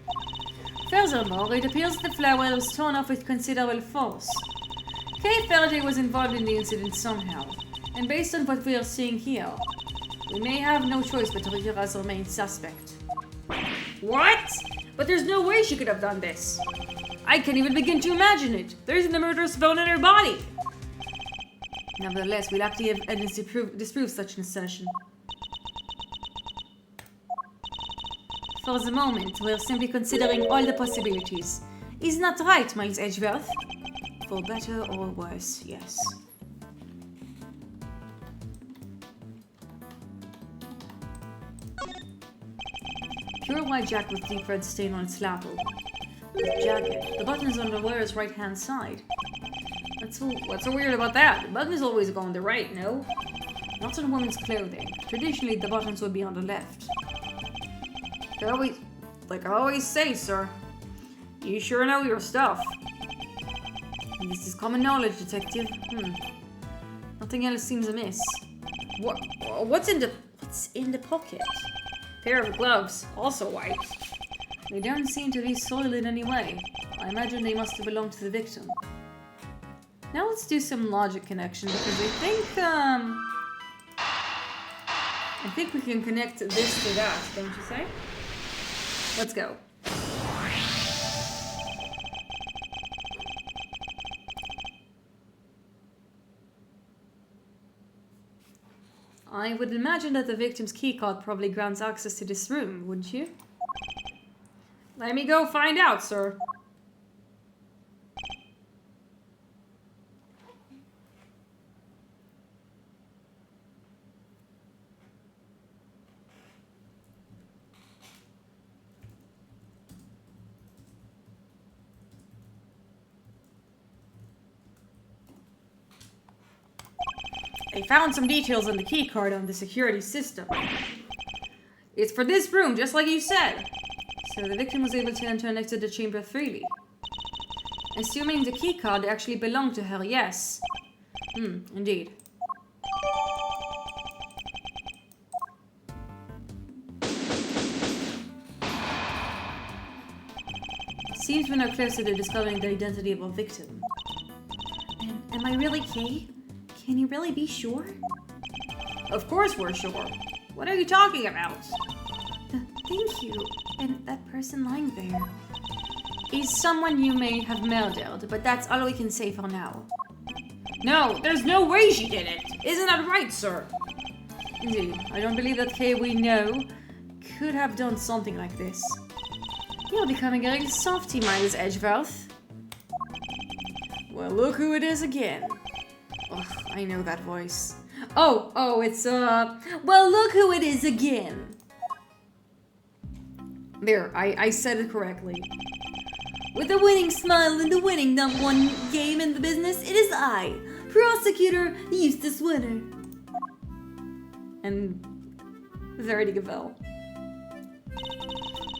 Furthermore, it appears the flower was torn off with considerable force. Kay Faraday was involved in the incident somehow, and based on what we are seeing here, we may have no choice but to treat her as our main suspect. What? But there's no way she could have done this. I can't even begin to imagine it. There isn't a murderous bone in her body. Nevertheless, we lack the evidence to disprove such an assertion. For the moment, we're simply considering all the possibilities. Isn't that right, Miles Edgeworth? For better or worse, yes. Pure white jacket with deep red stain on its lapel. The jacket. The button is on the wearer's right-hand side. What's so weird about that? The button is always going to the right, no? Not on women's clothing. Traditionally, the buttons would be on the left. Like I always say, sir, you sure know your stuff. This is common knowledge, detective. Nothing else seems amiss. What's in the pocket? Pair of gloves, also white. They don't seem to be soiled in any way. I imagine they must have belonged to the victim. Now let's do some logic connection because I think we can connect this to that, don't you say? Let's go. I would imagine that the victim's keycard probably grants access to this room, wouldn't you? Let me go find out, sir. I found some details on the keycard on the security system. It's for this room, just like you said. So the victim was able to enter and exit the chamber freely. Assuming the keycard actually belonged to her, yes. Indeed. Seems we're now closer to discovering the identity of our victim. Am I really Kay? Can you really be sure? Of course we're sure. What are you talking about? Thank you. And that person lying there. Is someone you may have murdered, but that's all we can say for now. No, there's no way she did it. Isn't that right, sir? Indeed, I don't believe that Kay we know could have done something like this. You're becoming a real softy, Miles Edgeworth. Well, look who it is again. Ugh, I know that voice. Oh, it's, well, look who it is again. There, I said it correctly. With a winning smile and the winning #1 game in the business, it is I, Prosecutor Eustace Winner. And Verity Gavelle.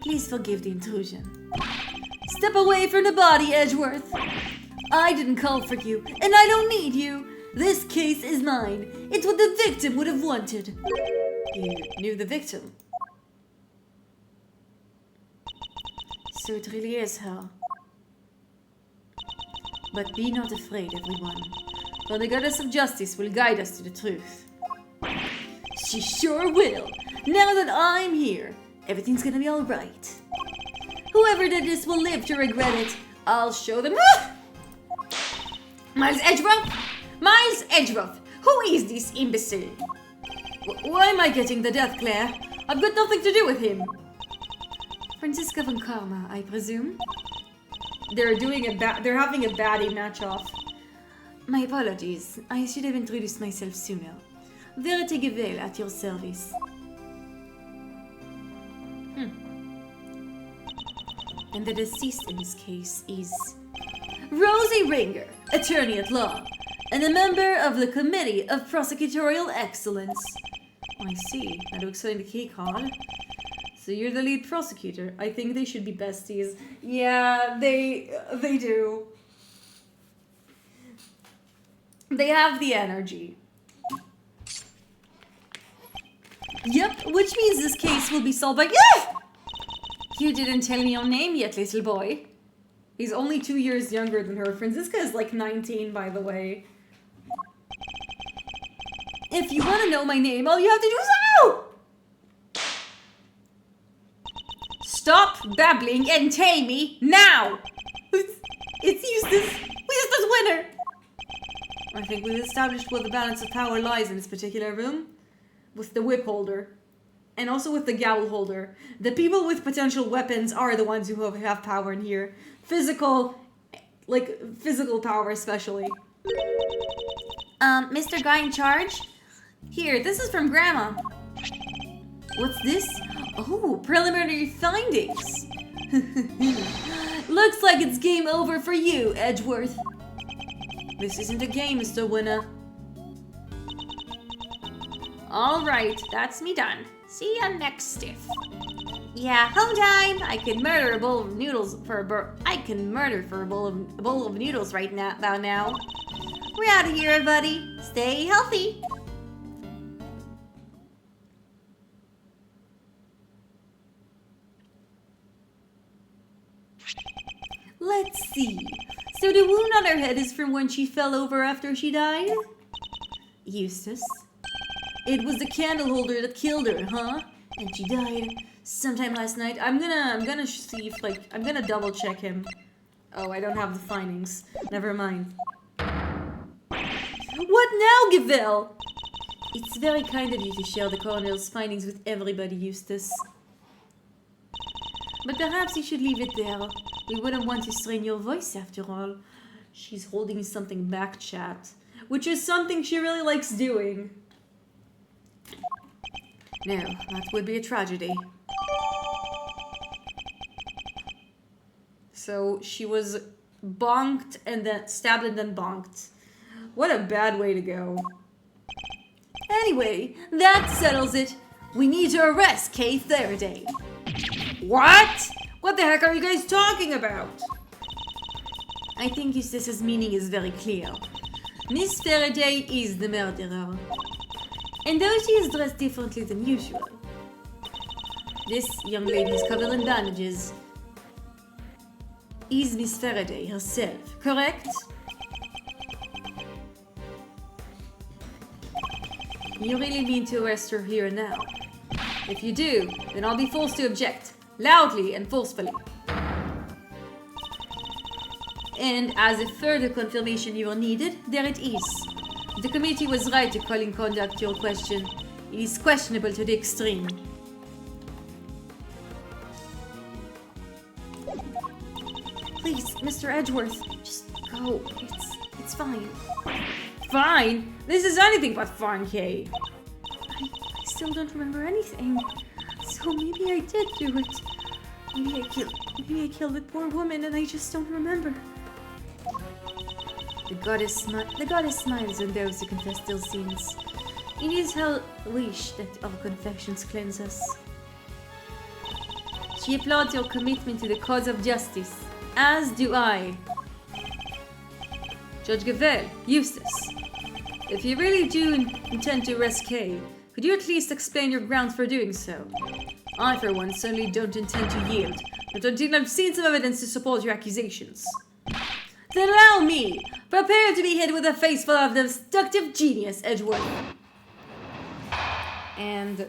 Please forgive the intrusion. Step away from the body, Edgeworth. I didn't call for you, and I don't need you. This case is mine. It's what the victim would have wanted. You knew the victim? So it really is her. But be not afraid, everyone, for the goddess of justice will guide us to the truth. She sure will. Now that I'm here, everything's gonna be alright. Whoever did this will live to regret it. I'll show them. Miles Edgeworth? Miles Edgeworth! Who is this imbecile? Why am I getting the death glare? I've got nothing to do with him. Franziska von Karma, I presume? They're having a baddie match-off. My apologies. I should have introduced myself sooner. Verity Gavelle at your service. And the deceased in this case is Rosie Ringer, attorney at law, and a member of the Committee of Prosecutorial Excellence. I see. Now to explain the key card. So you're the lead prosecutor. I think they should be besties. Yeah, they do. They have the energy. Yep, which means this case will be solved by... You didn't tell me your name yet, little boy. He's only 2 years younger than her. Franziska is like 19, by the way. If you want to know my name, all you have to do is... Oh! Stop babbling and tell me now! It's Eustace Winner! I think we've established where the balance of power lies in this particular room. With the whip holder. And also with the gavel holder. The people with potential weapons are the ones who have power in here. Physical power especially. Mr. Guy in charge? Here, this is from Grandma. What's this? Oh, preliminary findings. Looks like it's game over for you, Edgeworth. This isn't a game, Mr. Winner. Alright, that's me done. See ya next stiff. Yeah, home time! I can murder a bowl of noodles for a bowl of noodles right now. We're out of here, everybody. Stay healthy. Let's see. So the wound on her head is from when she fell over after she died? Eustace. It was the candle holder that killed her, huh? And she died sometime last night. I'm gonna see if, like, I'm gonna double check him. Oh, I don't have the findings. Never mind. What now, Gavel? It's very kind of you to share the coroner's findings with everybody, Eustace. But perhaps you should leave it there. We wouldn't want to strain your voice after all. She's holding something back, chat. Which is something she really likes doing. No, that would be a tragedy. So she was bonked and then stabbed and then bonked. What a bad way to go. Anyway, that settles it. We need to arrest Kay Faraday. What? What the heck are you guys talking about? I think Eustace's meaning is very clear. Miss Faraday is the murderer. And though she is dressed differently than usual, this young lady is covered in bandages. Is Miss Faraday herself, correct? You really mean to arrest her here and now? If you do, then I'll be forced to object, loudly and forcefully. And as a further confirmation you are needed, there it is. The committee was right to call in conduct your question. It is questionable to the extreme. Please, Mr. Edgeworth, just go. It's fine. Fine? This is anything but fine, Kay. I still don't remember anything. So maybe I did do it. Maybe I killed that poor woman and I just don't remember. The goddess smiles on those who confess their sins. It is her wish that our confessions cleanse us. She applauds your commitment to the cause of justice, as do I. Judge Gavel, Eustace, if you really do intend to arrest Kay, could you at least explain your grounds for doing so? I, for one, certainly don't intend to yield, not until I've seen some evidence to support your accusations. Then allow me! Prepare to be hit with a face full of destructive genius, Edgeworth. And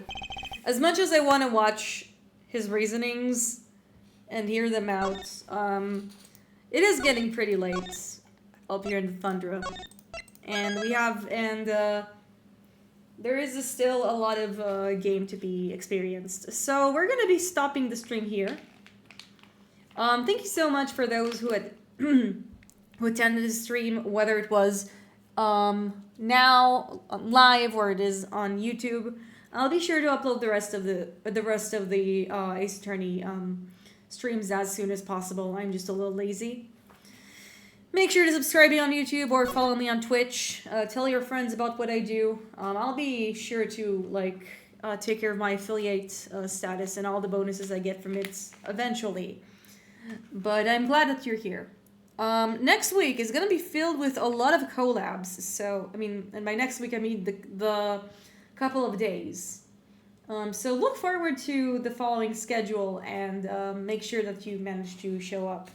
as much as I want to watch his reasonings and hear them out, it is getting pretty late up here in the Thundra. And there is still a lot of game to be experienced. So we're going to be stopping the stream here. Thank you so much for those who had who attended the stream, whether it was now live or it is on YouTube. I'll be sure to upload the rest of the Ace Attorney streams as soon as possible. I'm just a little lazy. Make sure to subscribe me on YouTube or follow me on Twitch. Tell your friends about what I do. I'll be sure to take care of my affiliate status and all the bonuses I get from it eventually. But I'm glad that you're here. Next week is gonna be filled with a lot of collabs. So and by next week I mean the couple of days. So look forward to the following schedule and make sure that you manage to show up.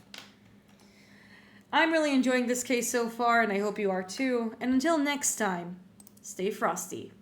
I'm really enjoying this case so far, and I hope you are too. And until next time, stay frosty.